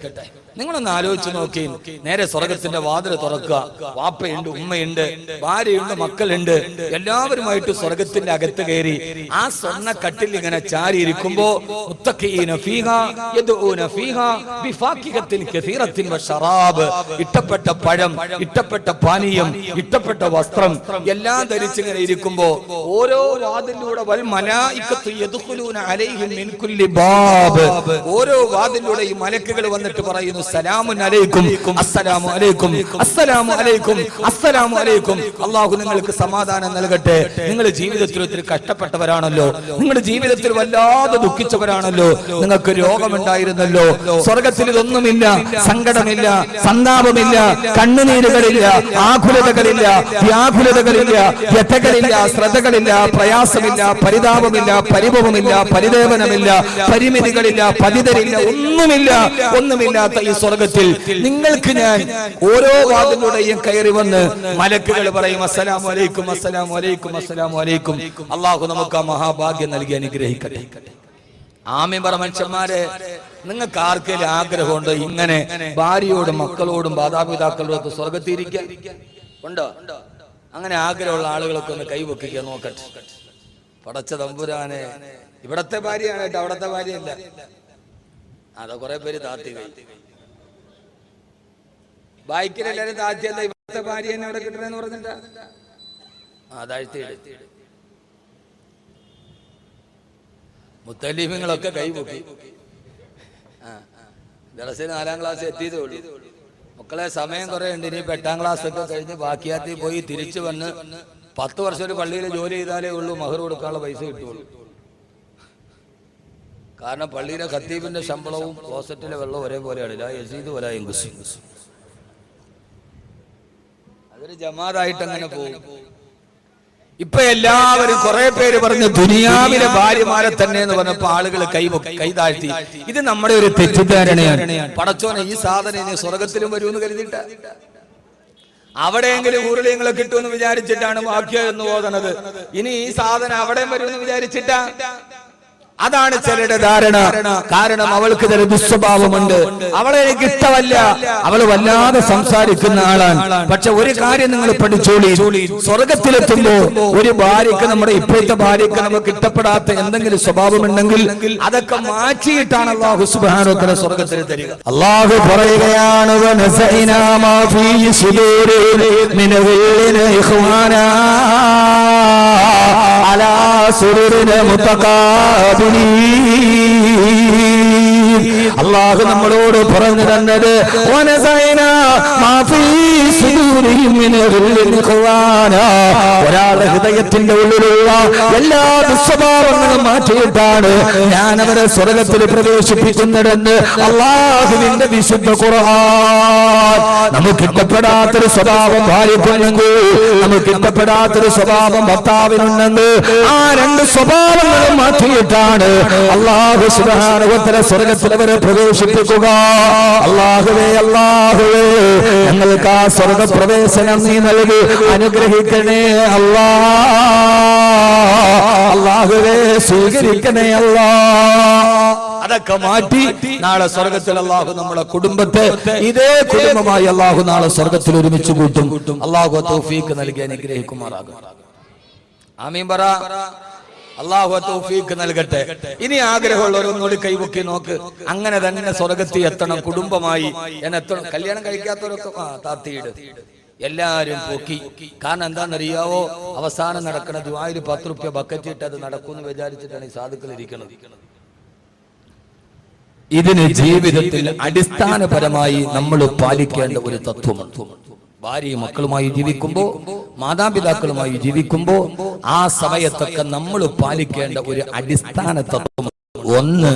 നിങ്ങളൊന്ന് ആലോചിച്ച് നോക്കി, നേരെ സ്വർഗത്തിന്റെ വാതിൽ തുറക്കുക. വാപ്പയുണ്ട്, ഉമ്മയുണ്ട്, ഭാര്യയുണ്ട്, മക്കളുണ്ട്, എല്ലാവരുമായിട്ട് സ്വർഗത്തിന്റെ അകത്ത് കയറി ആ സ്വർണ്ണ കട്ടിൽ ഇങ്ങനെ ചാരി ഇരിക്കുമ്പോ മുത്തഖീന ഫീഹാ യദഊന ഫീഹാ ബിഫാകിഹത്തിൻ കസീറത്തിൻ വശറാബ്, ഇഷ്ടപ്പെട്ട പഴം, ഇഷ്ടപ്പെട്ട പാനീയം, ഇഷ്ടപ്പെട്ട വസ്ത്രം എല്ലാം ധരിച്ചിങ്ങനെ ഇരിക്കുമ്പോ ഓരോ വാതിലൂടെ വൽ മലായികത്തു യദ്ഖുലൂന അലൈഹിം മിൻ കുല്ലി ബാബ്, ഓരോ വാതിലൂടെ ഈ മലക്കുകൾ വന്നിട്ട് പറയുന്നു സലാമുൻ അലൈക്കും, അസ്സലാമു അലൈക്കും, അസ്സലാമു അലൈക്കും, അസ്സലാമു അലൈക്കും. അല്ലാഹു നിങ്ങൾക്ക് സമാധാനം നൽകട്ടെ. നിങ്ങൾ ജീവിതത്തിൽ ഒത്തിരി കഷ്ടപ്പെട്ടവരാണല്ലോ, നിങ്ങളുടെ ജീവിതത്തിൽ വല്ലാതെ ദുഃഖിച്ചവരാണല്ലോ, നിങ്ങൾക്ക് രോഗമുണ്ടായിരുന്നല്ലോ. സ്വർഗത്തിൽ ഇതൊന്നുമില്ല, സങ്കടമില്ല, സന്താപമില്ല, കണ്ണുനീരുകളില്ല, ആകുലതകളില്ല, വ്യാകുലതകളില്ല, വ്യഥകളില്ല, ശ്രദ്ധകളില്ല, പ്രയാസമില്ല, പരിതാപമില്ല, പരിഭവമില്ല, പരിദേവനമില്ല, പരിമിതികളില്ല, പതിതരില്ല, ഒന്നുമില്ലാത്ത ഈ സ്വർഗത്തിൽ നിങ്ങൾക്ക് ഞാൻ ഓരോ വാതിലൂടെയും കയറി വന്ന് മലക്കുകൾ പറയും അസ്സലാമു അലൈക്കും, അസ്സലാമു അലൈക്കും, അസ്സലാമു അലൈക്കും. അല്ലാഹു നമുക്ക് ആ മഹാഭാഗ്യം നൽകി അനുഗ്രഹിക്കട്ടെ. ആമീൻ പറ. മനുഷ്യന്മാരെ, നിങ്ങൾക്ക് ആർക്കെങ്കിലും ആഗ്രഹമുണ്ടോ ഇങ്ങനെ ഭാര്യയോടും മക്കളോടും മാതാപിതാക്കളോടൊക്കെ സ്വർഗത്തിരിക്കാൻ? ഉണ്ടോ? അങ്ങനെ ആഗ്രഹമുള്ള ആളുകളൊക്കെ ഒന്ന് കൈവെക്കുക, നോക്കട്ടെ. പടച്ച തമ്പുരാനെ, ഇവിടത്തെ ഭാര്യയാണ് കേട്ടോ, അവിടത്തെ ഭാര്യയല്ല. അതാ കുറെ പേര് താത്തി കൈ ബൈക്കിലെല്ലാരും താഴ്ത്തിയല്ല, ഇവിടുത്തെ ഭാര്യ തന്നെ അവിടെ കിട്ടണെന്ന് പറഞ്ഞിട്ടാ താഴ്ത്തി. മുത്തലീഫുകളൊക്കെ കൈപൊക്കി. ദർശനം 4ാം ക്ലാസ് എത്തിയതേ ഉള്ളൂ. മക്കളെ, സമയം കുറെ ഉണ്ട്. ഇനി 8ാം ക്ലാസ് ഒക്കെ കഴിഞ്ഞ് ബാക്കിയാത്തി പോയി തിരിച്ചു വന്ന് 10 വർഷം ഒരു പള്ളിയിൽ ജോലി ചെയ്താലേ ഉള്ളൂ മഹർ കൊടുക്കാനുള്ള പൈസ കിട്ടുള്ളൂ. കാരണം പള്ളിയിലെ ഖത്തീബിന്റെ ശമ്പളവും ക്ലോസറ്റിലെ വെള്ളവും ഒരേപോലെയാണ്. യസീദ് വലാ യൻഖുസ്. അതൊരു ജമാഅത്തായിട്ട് അങ്ങനെ പോകും. ഇപ്പൊ എല്ലാവരും കുറെ പേര് പറഞ്ഞു ദുനിയാവിലെ ഭാര്യമാരെ തന്നെ എന്ന് പറഞ്ഞപ്പോ ആളുകൾ കൈതാഴ്ത്തി. ഇത് നമ്മുടെ ഒരു തെറ്റിദ്ധാരണയാണ്. പടച്ചോനെ, ഈ സാധനം ഇനി സ്വർഗത്തിലും വരുമെന്ന് കരുതിയിട്ട, അവിടെയെങ്കിലും ഊരുളിയങ്ങളെ കിട്ടുമെന്ന് വിചാരിച്ചിട്ടാണ് വാക്യം എന്ന് ഓതണത്. ഇനി ഈ സാധനം അവിടെയും വരുമെന്ന് വിചാരിച്ചിട്ടാ? അതാണ് ചിലരുടെ ധാരണ. കാരണം അവൾക്ക് ചില ദുസ്വഭാവമുണ്ട്, അവളെ എനിക്ക് ഇഷ്ടമല്ല, അവള് വല്ലാതെ സംസാരിക്കുന്ന ആളാണ്. പക്ഷെ ഒരു കാര്യം നിങ്ങൾ പഠിച്ചോളി, സ്വർഗത്തിലെത്തുമ്പോ ഒരു ഭാര്യക്ക്, നമ്മുടെ ഇപ്പോഴത്തെ ഭാര്യക്ക് നമുക്ക് ഇഷ്ടപ്പെടാത്ത എന്തെങ്കിലും സ്വഭാവമുണ്ടെങ്കിൽ അതൊക്കെ മാറ്റിയിട്ടാണ് അല്ലാഹു സുബ്ഹാനഹു വ തആല സ്വർഗത്തിൽ തരിക. അല്ലാഹു പറയുകയാണ് വനസൈനാ മാ ഫീ സുദൂരിഹിം മിൻ ഗില്ലിൻ ഇഖ്വാനാ അലാ സുറുരിൻ മുതഖാബിലീൻ. അല്ലാഹു നമ്മളോട് പറഞ്ഞു തന്നത് ഒരാളുടെ ഹൃദയത്തിന്റെ ഉള്ളിലുള്ള എല്ലാ ദുസ്വഭാവങ്ങളും മാറ്റിയിട്ടാണ് ഞാൻ അവരെ സ്വർഗത്തിൽ പ്രവേശിപ്പിക്കുന്നതെന്ന് അല്ലാഹുവിന്റെ വിശുദ്ധ ഖുർആൻ. നമുക്ക് ഇഷ്ടപ്പെടാത്തൊരു സ്വഭാവം ഭാര്യയ്ക്കുണ്ടെങ്കിൽ, നമുക്ക് ഇഷ്ടപ്പെടാത്തൊരു സ്വഭാവം ഭർത്താവിനുണ്ടെങ്കിൽ, ആ 2 സ്വഭാവങ്ങളും മാറ്റിയിട്ടാണ് അല്ലാഹു സുബ്ഹാനഹു വ തആല സ്വർഗത്തിൽ അവരെ പ്രവേശിപ്പിക്കുക. അല്ലാഹുവേ, അല്ലാഹുവേ, ഞങ്ങൾക്ക് ആ സ്വർഗ പ്രവേശനം നീ നൽകി അനുഗ്രഹിക്കണേ അല്ലാ. അല്ലാഹുവേ, സ്വീകരിക്കണേ അല്ലാ. അതൊക്കെ മാറ്റി നാളെ സ്വർഗത്തിൽ അല്ലാഹു നമ്മുടെ കുടുംബത്തെ ഇതേ കുടുംബമായി അല്ലാഹു നാളെ സ്വർഗത്തിൽ ഒരുമിച്ച് കൂട്ടും. അല്ലാഹു തൗഫീഖ് നൽകി അനുഗ്രഹിക്കുമാറാകും. ആമീൻ പറ. അല്ലാഹു തൗഫീഖ് നൽകട്ടെ. ഇനി ആഗ്രഹമുള്ളവരൊന്നുകൂടി കൈവക്കി നോക്ക്. അങ്ങനെ തന്നെ സ്വർഗത്തിൽ എത്തണം കുടുംബമായി എന്നെത്തണം. കല്യാണം കഴിക്കാത്തവരൊക്കെ താത്തിയിട്, എല്ലാരും പൊക്കി. കാരണം എന്താണെന്നറിയാവോ, അവസാനം നടക്കണ ദുആയിൽ 10 റുപ്യ ബക്കറ്റ് ഇട്ട് അത് നടക്കുമെന്ന് വിചാരിച്ചിട്ടാണ് ഈ സാധുക്കൾ ഇരിക്കുന്നത്. ഇതിന് ജീവിതത്തിൽ അടിസ്ഥാനപരമായി നമ്മൾ പാലിക്കേണ്ട ഒരു തത്വമുണ്ട്. ഭാര്യയും മക്കളുമായി ജീവിക്കുമ്പോ, മാതാപിതാക്കളുമായി ജീവിക്കുമ്പോ ആ സമയത്തൊക്കെ നമ്മൾ പാലിക്കേണ്ട ഒരു അടിസ്ഥാന തത്വം ഒന്ന്,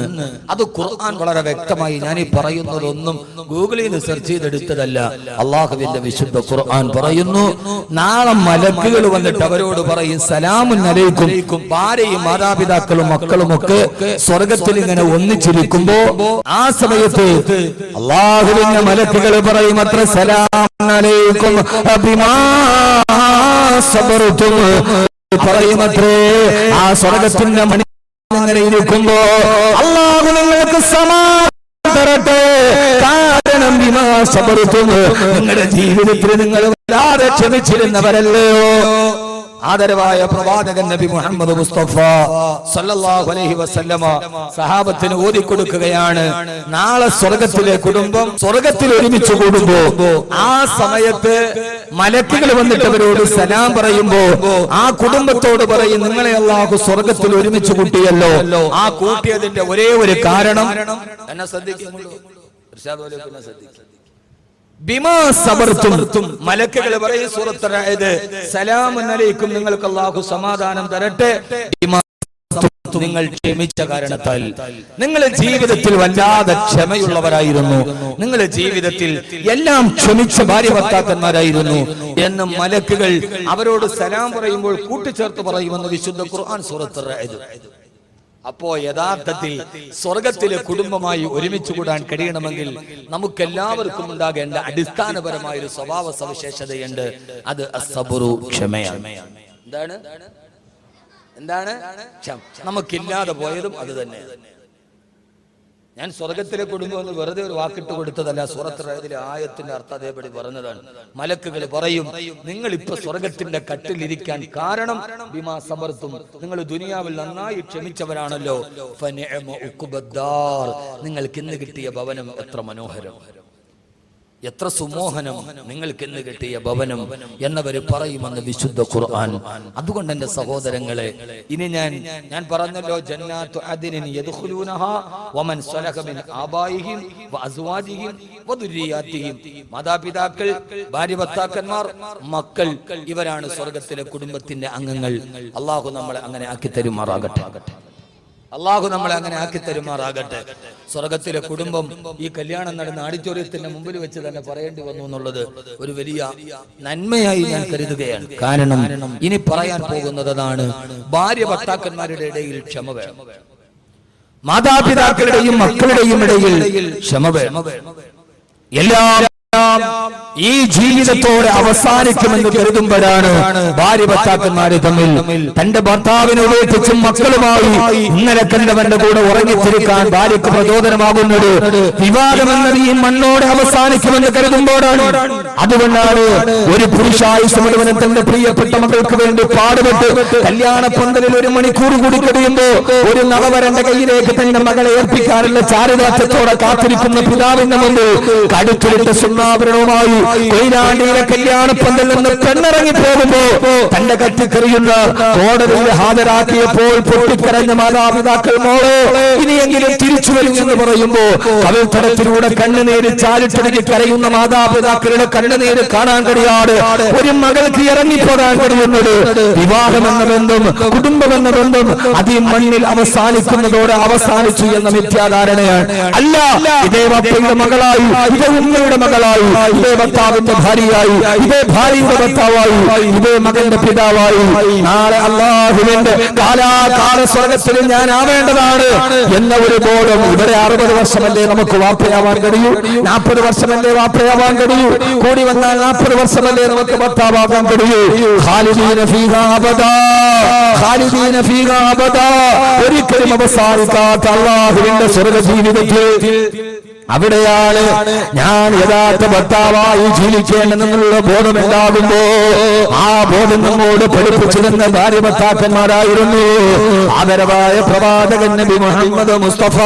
അത് ഖുർആൻ വളരെ വ്യക്തമായി, ഞാൻ ഈ പറയുന്നതൊന്നും ഗൂഗിളിൽ നിന്ന് സെർച്ച് ചെയ്തെടുത്തതല്ല, അള്ളാഹുവിന്റെ വിശുദ്ധ ഖുർആൻ പറയുന്നു, നാളെ മലക്കുകൾ വന്നിട്ട് അവരോട് പറയും സലാമുൻ അലൈക്കും. ഭാര്യയും മാതാപിതാക്കളും മക്കളുമൊക്കെ സ്വർഗത്തിൽ ഇങ്ങനെ ഒന്നിച്ചിരിക്കുമ്പോ ആ സമയത്ത് അള്ളാഹുവിന്റെ മലക്കുകൾ പറയും അത്ര സലാമുൻ അലൈക്കും ബിമാ സബർതും, പറയുമത്രേ ആ സ്വർഗത്തിന്റെ മണി അങ്ങനെ ഇരിക്കുമ്പോ അല്ലാഹു നിങ്ങൾക്ക് സമാധാനം തരട്ടെ. കാരണം ബിമാ സബർതും, നിങ്ങളുടെ ജീവിതത്തിൽ നിങ്ങൾ വല്ലാതെ ക്ഷമിച്ചിരുന്നവരല്ലയോ. ആദരവായ പ്രവാചകൻ നബി മുഹമ്മദ് മുസ്തഫ സല്ലല്ലാഹു അലൈഹി വസല്ലമ സഹാബത്തിന് ഓതിക്കൊടുക്കുകയാണ്, നാളെ സ്വർഗത്തിലെ കുടുംബം സ്വർഗത്തിൽ ഒരുമിച്ച് കൂടുമ്പോ ആ സമയത്ത് മലക്കുകൾ വന്നിട്ട് അവരോട് സലാം പറയുമ്പോ ആ കുടുംബത്തോട് പറയും, നിങ്ങളെ അല്ലാഹു സ്വർഗത്തിൽ ഒരുമിച്ച് കൂട്ടിയല്ലോ. ആ കൂട്ടിയതിന്റെ ഒരേ ഒരു കാരണം എന്നെ ശ്രദ്ധിക്കുന്നുള്ളൂ, ബിമാ സബർതും. മലക്കുകൾ പറയും സൂറത്തുൽ റഅദ്, സലാമുൻ അലൈക്കും, നിങ്ങൾക്ക് അല്ലാഹു സമാധാനം തരട്ടെ, നിങ്ങൾ ക്ഷമിച്ച കാരണത്താൽ. നിങ്ങൾ ജീവിതത്തിൽ വല്ലാതെ ക്ഷമയുള്ളവരായിരുന്നു, നിങ്ങൾ ജീവിതത്തിൽ എല്ലാം ക്ഷമിച്ച ഭാര്യ ഭർത്താക്കന്മാരായിരുന്നു എന്ന് മലക്കുകൾ അവരോട് സലാം പറയുമ്പോൾ കൂട്ടിച്ചേർത്ത് പറയുമെന്ന് വിശുദ്ധ ഖുർആൻ സൂറത്തുൽ റഅദ്. അപ്പോ യഥാർത്ഥത്തിൽ സ്വർഗത്തിലെ കുടുംബമായി ഒരുമിച്ച് കൂടാൻ കഴിയണമെങ്കിൽ നമുക്കെല്ലാവർക്കും ഉണ്ടാകേണ്ട അടിസ്ഥാനപരമായ ഒരു സ്വഭാവ സവിശേഷതയുണ്ട്, അത് അസ്സബ്റു, ക്ഷമയാണ്. എന്താണ് നമുക്കില്ലാതെ പോയതും അത് തന്നെ. ഞാൻ സ്വർഗത്തിലെ കുടുംബം എന്ന് വെറുതെ ഒരു വാക്കിട്ട് കൊടുത്തതല്ല, സൂറത്തുൽ റഅദിലെ ആയത്തിന്റെ അർത്ഥം അതേപടി പറഞ്ഞതാണ്. മലക്കുകൾ പറയും, നിങ്ങൾ ഇപ്പൊ സ്വർഗത്തിന്റെ കട്ടിലിരിക്കാൻ കാരണം ബിമാ സബർതും, നിങ്ങൾ ദുനിയാവിൽ നന്നായി ക്ഷമിച്ചവരാണല്ലോ. ഫനിഅമ ഉഖ്ബദ്ദാർ, നിങ്ങൾക്ക് ഇന്ന് കിട്ടിയ ഭവനം എത്ര മനോഹരം, എത്ര സുമോഹനം, നിങ്ങൾക്ക് ഇന്ന് കിട്ടിയ ഭവനം എന്നവര് പറയുമെന്ന് വിശുദ്ധ ഖുർആൻ. അതുകൊണ്ട് എന്റെ സഹോദരങ്ങളെ, ഇനി ഞാൻ പറഞ്ഞല്ലോ, ജന്നാത്തു അദ്നിൻ യദ്ഖുലൂനഹാ വമൻ സലഹ മിൻ ആബായിഹിം വഅസ്വാജിഹിം വദുരിയാതിഹിം. മാതാപിതാക്കൾ, ഭാര്യ ഭർത്താക്കന്മാർ, മക്കൾ, ഇവരാണ് സ്വർഗത്തിലെ കുടുംബത്തിന്റെ അംഗങ്ങൾ. അല്ലാഹു നമ്മളെ അങ്ങനെ ആക്കി തരുമാറാകട്ടെ, അള്ളാഹു നമ്മളെ അങ്ങനെ ആക്കി തരുമാറാകട്ടെ. സ്വർഗത്തിലെ കുടുംബം ഈ കല്യാണം നടന്ന ഓഡിറ്റോറിയത്തിന്റെ മുമ്പിൽ വെച്ച് തന്നെ പറയേണ്ടി വന്നു എന്നുള്ളത് ഒരു വലിയ നന്മയായി ഞാൻ കരുതുകയാണ്. കാരണം ഇനി പറയാൻ പോകുന്നതാണ്, ഭാര്യ ഭർത്താക്കന്മാരുടെ ഇടയിൽ ക്ഷമ വേണം, മാതാപിതാക്കളുടെയും മക്കളുടെയും ഇടയിൽ ക്ഷമ വേണം. എല്ലാം ഈ ജീവിതത്തോടെ അവസാനിക്കുമെന്ന് കരുതുമ്പോഴാണ് ഭാര്യ ഭർത്താക്കന്മാരെ തമ്മിൽ തന്റെ ഭർത്താവിനെ ഉപേക്ഷിച്ചും മക്കളുമായി ഇന്നലെ കണ്ടവന്റെ കൂടെ ഉറങ്ങിത്തിരിക്കാൻ ഭാര്യക്ക് പ്രചോദനമാകുന്നത് വിവാദമെന്നത് ഈ മണ്ണോടെ അവസാനിക്കുമെന്ന് കരുതുമ്പോഴാണ്. അതുകൊണ്ടാണ് ഒരു പുരുഷായുസ് മുഴുവനും തന്റെ പ്രിയപ്പെട്ട മക്കൾക്ക് വേണ്ടി പാടുപെട്ട് കല്യാണ പന്തലിൽ 1 മണിക്കൂർ കൂടി കഴിയുമ്പോ ഒരു നവവരന്റെ കയ്യിലേക്ക് തന്റെ മകളെ ഏൽപ്പിക്കാനുള്ള ചാരിതാർത്ഥ്യത്തോടെ കാത്തിരിക്കുന്ന പിതാവിന്റെ മുമ്പിൽ കടുത്തുരുട്ട സുണ്ണാഭരണവുമായി കൊയിലാണ്ടിയിലെ കല്യാണപ്പന്തൽ നിന്ന് പെണ്ണിറങ്ങി പോകുമ്പോ തന്റെ കത്തിക്കറിയുന്ന കോടതിയിൽ ഹാജരാക്കിയപ്പോൾ പൊട്ടിക്കരഞ്ഞ മാതാപിതാക്കൾ, മോളെ ഇനിയെങ്കിലും തിരിച്ചു വരും എന്ന് പറയുമ്പോ കവിൾത്തടത്തിലൂടെ കണ്ണുനീര് ചാലിട്ടൊഴുകി കരയുന്ന മാതാപിതാക്കളുടെ കണ്ണുനീര് കാണാൻ കഴിയാതെ ഒരു മകൾക്ക് ഇറങ്ങിപ്പോകാൻ കഴിയുന്നത് വിവാഹമെന്ന ബന്ധം, കുടുംബമെന്ന ബന്ധം അത് ഈ മണ്ണിൽ അവസാനിക്കുന്നതോടെ അവസാനിച്ചു എന്ന മിഥ്യാധാരണയാണ്. അല്ല, ഇതേ വാപ്പയുടെ മകളായി, ഇതേ ഉമ്മയുടെ മകളായി, ഇതേ ഭർത്താവിന്റെ ഭാര്യയായി, ഇതേ ഭാര്യയുടെ ഭർത്താവായി, ഇതേ മകന്റെ പിതാവായി നാളെ അല്ലാഹുവിന്റെ കാലാകാല സ്വർഗത്തിൽ ഞാൻ ആവേണ്ടതാണ് എന്ന ഒരു ബോധം. ഇവിടെ 60 വർഷമല്ലേ നമുക്ക് വാപ്പയാവാൻ കഴിയൂ, 40 വർഷമല്ലേ വാപ്പയാവാൻ കഴിയൂ, കൂടി വന്നാൽ 40 വർഷമല്ലേ നമുക്ക് ഭർത്താവാകാൻ കഴിയൂ. ഖാലിദീന ഫീഹാ അബദാ, ഖാലിദീന ഫീഹാ അബദാ, ഒരിക്കലും അവസാനിക്കാത്ത അല്ലാഹുവിന്റെ സ്വർഗ ജീവിതത്തിൽ അവിടെയാണ് ഞാൻ യഥാർത്ഥ ഭർത്താവായി ജീവിക്കേണ്ടെന്നുള്ള ബോധമുണ്ടാകുമ്പോ ആ ബോധം നമ്മോട് പഠിപ്പിച്ചിരുന്ന ഭാര്യ ഭർത്താക്കന്മാരായിരുന്നു ആദരവായ പ്രവാചകൻ നബി മുഹമ്മദ് മുസ്തഫ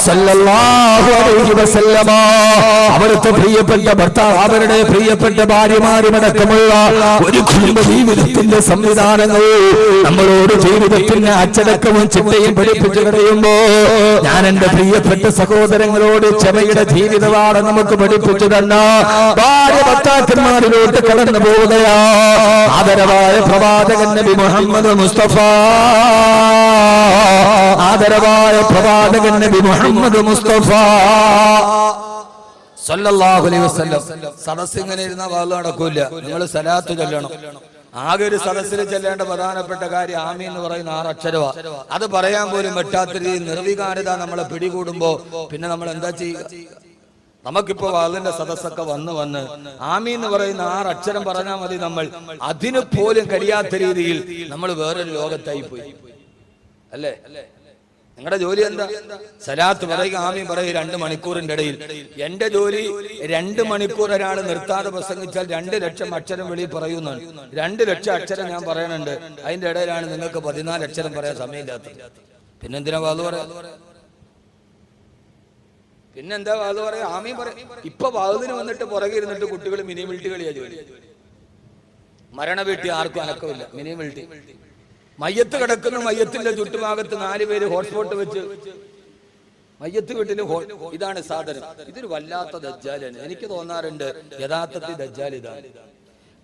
സല്ലല്ലാഹു അലൈഹി വസല്ലമ. അവിടുത്തെ പ്രിയപ്പെട്ട ഭർത്താവ്, അവരുടെ പ്രിയപ്പെട്ട ഭാര്യമാരുമടക്കമുള്ള ഒരു കുടുംബ ജീവിതത്തിന്റെ സംവിധാനങ്ങൾ നമ്മളോട് ജീവിതത്തിന്റെ അച്ചടക്കവും ചിട്ടയും പഠിപ്പിച്ചു കഴിയുമ്പോ ഞാൻ എന്റെ പ്രിയപ്പെട്ട സഹോദരങ്ങളോട് ക്ഷമയുടെ ജീവിതമാണ് നമുക്ക് പഠിപ്പിച്ചു തന്ന ഭാര്യ ഭർത്താക്കന്മാരിലോട്ട് കടന്നു പോവുകയാ ആദരവായ പ്രവാചകൻ നബി മുഹമ്മദ് മുസ്തഫ. ആദരവായ പ്രവാചകൻ നബി മുഹമ്മദ് മുസ്തഫ സല്ലല്ലാഹു അലൈഹി വസല്ലം. സദസ് ഇങ്ങനെ ഇരുന്ന വാള് നടക്കൂല, നിങ്ങൾ സലാത്ത് ചൊല്ലണം. ആകെ ഒരു സദസ്സിൽ ചെല്ലേണ്ട പ്രധാനപ്പെട്ട കാര്യം ആമീൻ എന്ന് പറയുന്ന 6 അക്ഷരവാ. അത് പറയാൻ പോലും പറ്റാത്ത രീതിയിൽ നിർവികാരത നമ്മളെ പിടികൂടുമ്പോ പിന്നെ നമ്മൾ എന്താ ചെയ്യുക? നമുക്കിപ്പോ വാളിന്റെ സദസ്സൊക്കെ വന്ന് ആമീൻ എന്ന് പറയുന്ന 6 അക്ഷരം പറഞ്ഞാൽ മതി. നമ്മൾ അതിന് പോലും കഴിയാത്ത രീതിയിൽ നമ്മൾ വേറൊരു ലോകത്തായി പോയി, അല്ലേ? നിങ്ങളുടെ ജോലി എന്താ? സലാത്ത് പറയുക, ആമീൻ പറയുക 2 മണിക്കൂറിന്റെ ഇടയിൽ. എന്റെ ജോലി 2 മണിക്കൂർ ഒരാൾ നിർത്താതെ പ്രസംഗിച്ചാൽ 2 ലക്ഷം അക്ഷരം വെളിയിൽ പറയുന്നതാണ്. 2 ലക്ഷം അക്ഷരം ഞാൻ പറയണുണ്ട്. അതിന്റെ ഇടയിലാണ് നിങ്ങൾക്ക് 14 അക്ഷരം പറയാൻ സമയമില്ലാത്തത്. പിന്നെന്തിനാ വാത് പറയാ? പിന്നെന്താ വാത് പറയാ? ആമീൻ പറയാം. ഇപ്പൊ വാതിന് വന്നിട്ട് പുറകെ ഇരുന്നിട്ട് കുട്ടികൾ മിനി മിൽട്ടി കളിയാ ജോലി. മരണ വീട്ടിൽ ആർക്കും അനക്കമില്ല, മിനി മിൽട്ടി. മയ്യത്ത് കിടക്കുന്ന മയ്യത്തിന്റെ ചുറ്റുഭാഗത്ത് 4 പേര് ഹോട്ട്സ്പോട്ട് വെച്ച് മയ്യത്ത് വീട്ടില് ഇതാണ് സാധനം. ഇതൊരു വല്ലാത്ത ദജ്ജാലാണ്. എനിക്ക് തോന്നാറുണ്ട് യഥാർത്ഥത്തിൽ ദജ്ജാൽ ഇതാണ്.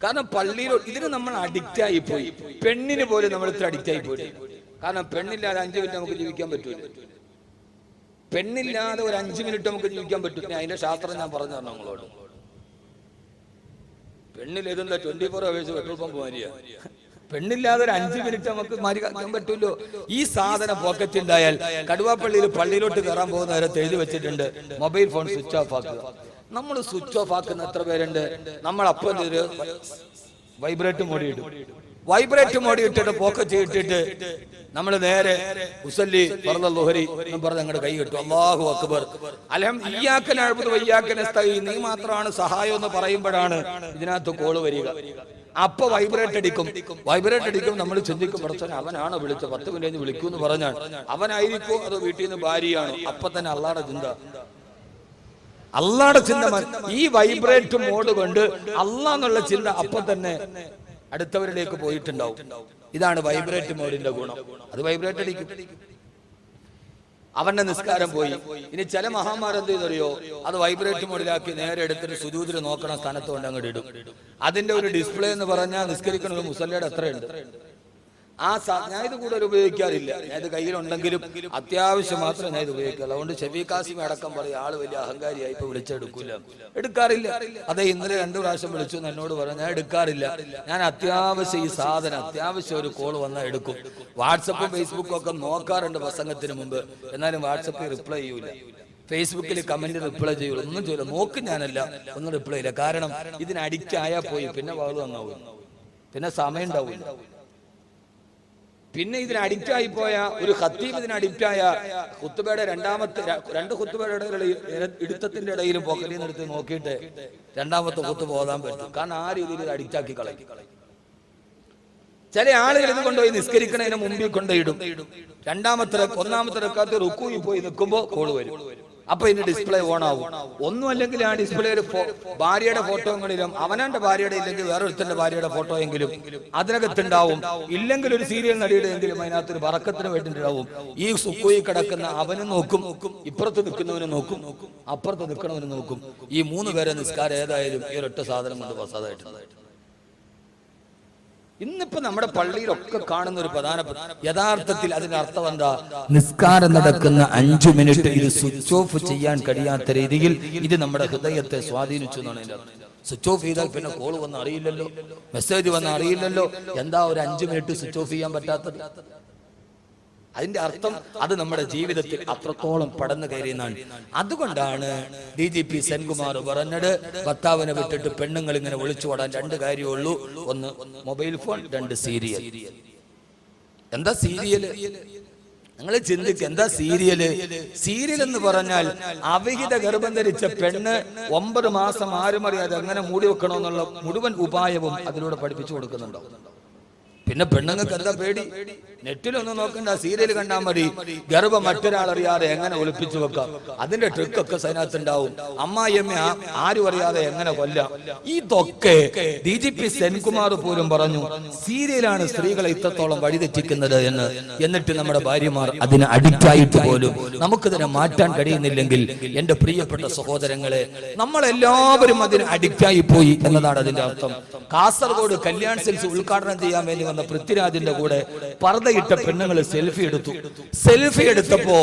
കാരണം പള്ളിയിൽ ഇതിന് നമ്മൾ അഡിക്റ്റ് ആയി പോയി. പെണ്ണിന് പോലും നമ്മൾ ഇത്ര അഡിക്റ്റ് ആയി പോയി. കാരണം പെണ്ണില്ലാതെ 5 മിനിറ്റ് നമുക്ക് ജീവിക്കാൻ പറ്റൂല. പെണ്ണില്ലാതെ ഒരു 5 മിനിറ്റ് നമുക്ക് ജീവിക്കാൻ പറ്റില്ല. അതിന്റെ ശാസ്ത്രം ഞാൻ പറഞ്ഞു തരണം നിങ്ങളോട്. പെണ്ണിലെതുള്ള 24 hours പെട്രോൾ പമ്പ് മാറിയ പെണ്ണില്ലാതെ ഒരു 5 മിനിറ്റ് നമുക്ക് മാറിക്കാൻ പറ്റൂല്ലോ. ഈ സാധനം പോക്കറ്റ് ഉണ്ടായാൽ കടുവാപ്പള്ളിയിൽ പള്ളിയിലോട്ട് കയറാൻ പോകുന്ന നേരത്തെ എഴുതി വെച്ചിട്ടുണ്ട്, മൊബൈൽ ഫോൺ സ്വിച്ച് ഓഫ് ആക്കുക. നമ്മൾ സ്വിച്ച് ഓഫ് ആക്കുന്ന എത്ര പേരുണ്ട്? നമ്മൾ അപ്പം ഒരു വൈബ്രേറ്റ് മോഡി ഇടും. വൈബ്രേറ്റ് മോഡി ഇട്ടിട്ട് പോക്കറ്റ് ഇട്ടിട്ട് നമ്മൾ നേരെ ഉസല്ലി ഫർദുൽ-ളുഹ്രി എന്ന് പറഞ്ഞ് അങ്ങോട്ട് കൈ കിട്ടും. അല്ലാഹു അക്ബർ, അൽഹംദുലില്ലാഹ്, ഇയ്യാക നഅ്ബുദു വഇയ്യാക നസ്തഈൻ, നീ മാത്രമാണ് സഹായം എന്ന് പറയുമ്പോഴാണ് ഇതിനകത്ത് കോള് വരിക. അപ്പൊ വൈബ്രേറ്റ് അടിക്കും. വൈബ്രേറ്റ് അടിക്കും. നമ്മൾ ചിന്തിക്കും, പടച്ചോനെ അവനാണ് വിളിച്ചത്, 10 മിനിറ്റ് വിളിക്കൂ എന്ന് പറഞ്ഞാൽ അവനായിരിക്കും അതോ വീട്ടിൽ നിന്ന് ഭാര്യയാണോ? അപ്പൊ തന്നെ അള്ളാഹുടെ ചിന്ത, അള്ളാഹുടെ ചിന്ത. ഈ വൈബ്രേറ്റ് മോഡ് കൊണ്ട് അള്ളാഹ് എന്നുള്ള ചിന്ത അപ്പൊ തന്നെ അടുത്തവരിലേക്ക് പോയിട്ടുണ്ടാവും. ഇതാണ് വൈബ്രേറ്റ് മോഡിന്റെ ഗുണം. അത് വൈബ്രേറ്റ് അടിക്കും. അവന്റെ നിസ്കാരം പോയി. ഇനി ചില മഹാന്മാരെന്ത് ചെയ്തറിയോ? അത് വൈബ്രേറ്റ് മോഡിലാക്കി നേരെ എടുത്തിട്ട് സുജൂദിൽ നോക്കണ സ്ഥാനത്ത് കൊണ്ട് അങ്ങോട്ട് ഇടും. അതിന്റെ ഒരു ഡിസ്പ്ലേ എന്ന് പറഞ്ഞാൽ നിസ്കരിക്കണ ഒരു മുസല്ലയുടെ എത്രയുണ്ട്. ഞാൻ ഇത് കൂടുതൽ ഉപയോഗിക്കാറില്ല. ഞാൻ ഇത് കയ്യിലുണ്ടെങ്കിലും അത്യാവശ്യം മാത്രമേ ഞാൻ ഇത് ഉപയോഗിക്കാറുള്ളൂ. അതുകൊണ്ട് ഷെഫീ കാസിം അടക്കം പറയും ആള് വലിയ അഹങ്കാരിയായി ഇപ്പൊ വിളിച്ചെടുക്കൂല, എടുക്കാറില്ല. അതേ ഇന്നലെ 2 പ്രാവശ്യം വിളിച്ചു എന്നോട് പറഞ്ഞു, ഞാൻ എടുക്കാറില്ല. ഞാൻ അത്യാവശ്യം ഈ സാധനം അത്യാവശ്യം ഒരു കോള് വന്നാൽ എടുക്കും. വാട്സപ്പും ഫേസ്ബുക്കും ഒക്കെ നോക്കാറുണ്ട് പ്രസംഗത്തിന് മുമ്പ്. എന്നാലും വാട്സപ്പിൽ റിപ്ലൈ ചെയ്യൂല, ഫേസ്ബുക്കിൽ കമന്റ് റിപ്ലൈ ചെയ്യൂല, ഒന്നും ചെയ്യൂല. നോക്കും ഞാനല്ല, ഒന്നും റിപ്ലൈ ഇല്ല. കാരണം ഇതിന് അഡിക്റ്റ് ആയാൽ പോയി, പിന്നെ വാത് വന്നാവും, പിന്നെ സമയം ഉണ്ടാവില്ല. പിന്നെ ഇതിന് അഡിക്റ്റ് ആയി പോയ ഒരു ഖത്തീബ്, ഇതിന് അഡിക്റ്റ് ആയ ഖുത്ബയുടെ 2 ഖുത്ബയുടെ ഇടുത്തത്തിന്റെ ഇടയിലും പോക്കലിൽ നിന്ന് എടുത്ത് നോക്കിയിട്ട് 2ാമത്തെ ഖുത്ബ ഓതാൻ പറ്റും. കാരണം ആ രീതിയിൽ ഇത് അഡിക്റ്റ് ആക്കി കളയും. ചില ആളുകൾ ഇത് കൊണ്ടുപോയി നിസ്കരിക്കണതിന് മുമ്പിൽ കൊണ്ടിടും. 1ാമത്തെ റക്അത്ത് റുക്കൂയിൽ പോയി നിൽക്കുമ്പോൾ കോള് വരും. അപ്പൊ ഇതിന്റെ ഡിസ്പ്ലേ ഓൺ ആവും. ഒന്നും അല്ലെങ്കിൽ ആ ഡിസ്പ്ലേ ഒരു ഭാര്യയുടെ ഫോട്ടോയെങ്കിലും, അവനാന്റെ ഭാര്യയുടെ ഇല്ലെങ്കിൽ വേറൊരുത്തന്റെ ഭാര്യയുടെ ഫോട്ടോ എങ്കിലും അതിനകത്തുണ്ടാവും. ഇല്ലെങ്കിൽ ഒരു സീരിയൽ നടിയുടെ എങ്കിലും അതിനകത്തൊരു ബറക്കത്തിന് വേണ്ടിണ്ടാവും. ഈ സുക്കൂയി കിടക്കുന്ന അവനും നോക്കും, ഇപ്പുറത്ത് നിൽക്കുന്നവന് നോക്കും, അപ്പുറത്ത് നിൽക്കണവന് നോക്കും. ഈ 3 പേരെ നിസ്കാരം ഏതായാലും ഈ ഒരൊറ്റ സാധനം കൊണ്ട് വസാതായിട്ടുണ്ട്. ഇന്നിപ്പോ നമ്മുടെ പള്ളിയിലൊക്കെ കാണുന്ന ഒരു പ്രധാനപ്പെട്ട, യഥാർത്ഥത്തിൽ അതിന്റെ അർത്ഥം എന്താ? നിസ്കാരം നടക്കുന്ന 5 മിനിറ്റ് ഇത് സ്വിച്ച് ഓഫ് ചെയ്യാൻ കഴിയാത്ത രീതിയിൽ ഇത് നമ്മുടെ ഹൃദയത്തെ സ്വാധീനിച്ചു എന്നാണ് അതിന്റെ അർത്ഥം. സ്വിച്ച് ഓഫ് ചെയ്താൽ പിന്നെ കോള് വന്ന് അറിയില്ലല്ലോ, മെസ്സേജ് വന്ന് അറിയില്ലല്ലോ. എന്താ ഒരു 5 മിനിറ്റ് സ്വിച്ച് ഓഫ് ചെയ്യാൻ പറ്റാത്തത്? അതിന്റെ അർത്ഥം അത് നമ്മുടെ ജീവിതത്തിൽ അത്രത്തോളം പടന്നു കയറിയെന്നാണ്. അതുകൊണ്ടാണ് DGP സെൻകുമാർ പറഞ്ഞത്, ഭർത്താവിനെ വിട്ടിട്ട് പെണ്ണുങ്ങൾ ഇങ്ങനെ ഒളിച്ചോടാൻ 2 കാര്യമുള്ളൂ. 1 മൊബൈൽ ഫോൺ, 2 സീരിയൽ. എന്താ സീരിയല്? നിങ്ങൾ ചിന്തിക്കുക, എന്താ സീരിയല്? സീരിയൽ എന്ന് പറഞ്ഞാൽ അവിഹിത ഗർഭം ധരിച്ച പെണ്ണ് 9 മാസം ആരും അറിയാതെ എങ്ങനെ മൂടി വെക്കണമെന്നുള്ള മുഴുവൻ ഉപായവും അതിലൂടെ പഠിപ്പിച്ചു കൊടുക്കുന്നുണ്ടോ? പിന്നെ പെണ്ണുങ്ങൾക്ക് എന്താ പേടി? നെറ്റിലൊന്നും നോക്കണ്ട, സീരിയൽ കണ്ടാൽ മതി. ഗർഭം മറ്റൊരാളറിയാതെ എങ്ങനെ ഒളിപ്പിച്ചു വെക്കാം, അതിന്റെ ട്രിക്കൊക്കെ അതിനകത്തുണ്ടാവും. അമ്മായിയമ്മ ആരും അറിയാതെ എങ്ങനെ കൊല്ലാം. ഇതൊക്കെ DGP സെൻകുമാർ പോലും പറഞ്ഞു സീരിയലാണ് സ്ത്രീകളെ ഇത്രത്തോളം വഴിതെറ്റിക്കുന്നത് എന്ന്. എന്നിട്ട് നമ്മുടെ ഭാര്യമാർ അതിന് അഡിക്റ്റ് ആയിട്ട് പോലും നമുക്കിതിനെ മാറ്റാൻ കഴിയുന്നില്ലെങ്കിൽ എന്റെ പ്രിയപ്പെട്ട സഹോദരങ്ങളെ, നമ്മളെല്ലാവരും അതിന് അഡിക്റ്റ് ആയി പോയി എന്നതാണ് അതിന്റെ അർത്ഥം. കാസർഗോഡ് കല്യാൺ സിൽക്സ് ഉദ്ഘാടനം ചെയ്യാൻ വേണ്ടി വന്ന പൃഥ്വിരാജിന്റെ കൂടെ പർദ്ദയിട്ട പെണ്ണുങ്ങൾ സെൽഫി എടുത്തു. സെൽഫി എടുത്തപ്പോ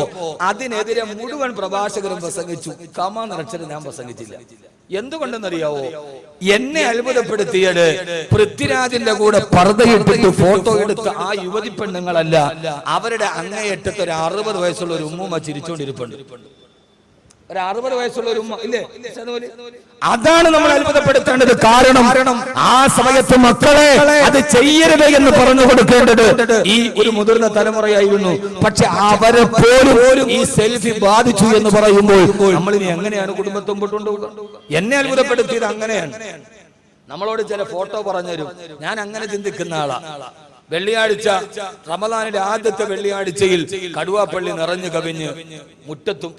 അതിനെതിരെ മുഴുവൻ പ്രഭാഷകരും പ്രസംഗിച്ചു. കമാന്നക്ഷരം ഞാൻ പ്രസംഗിച്ചില്ല. എന്തുകൊണ്ടെന്നറിയാവോ? എന്നെ അത്ഭുതപ്പെടുത്തിയത് പൃഥ്വിരാജിന്റെ കൂടെ പർദ്ദയിട്ടിട്ട് ഫോട്ടോ എടുത്ത ആ യുവതി പെണ്ണുങ്ങളല്ല, അവരുടെ അങ്ങേയറ്റത്ത് ഒരു 60 വയസ്സുള്ള ഒരു ഉമ്മൂമ്മ ചിരിച്ചോണ്ടിരിപ്പുണ്ട്. ഒരു 60 വയസ്സുള്ള ഒരു ഉമ്മ ഇല്ലേ? അതാണ് നമ്മൾ അത്ഭുതപ്പെടുത്തേണ്ടത്. കാരണം ആ സമയത്ത് മക്കളെ അത് ചെയ്യരുത് എന്ന് പറഞ്ഞു കൊടുക്കേണ്ടത് ഈ ഒരു മുതിർന്ന തലമുറയായിരുന്നു. പക്ഷെ അവരെ പോലും ഈ സെൽഫി ബാധിച്ചു എന്ന് പറയുമ്പോൾ നമ്മളിനി എങ്ങനെയാണ് കുടുംബത്തെ മുമ്പോട്ട് കൊണ്ടുപോകുക? എന്നെ അത്ഭുതപ്പെടുത്തിയത് അങ്ങനെയാണ്. നമ്മളോട് ചില ഫോട്ടോ പറഞ്ഞുതരും. ഞാൻ അങ്ങനെ ചിന്തിക്കുന്ന ആളാ. വെള്ളിയാഴ്ച, റമദാനിലെ ആദ്യത്തെ വെള്ളിയാഴ്ചയിൽ കടുവാപ്പള്ളി നിറഞ്ഞു കവിഞ്ഞ് മുറ്റത്തും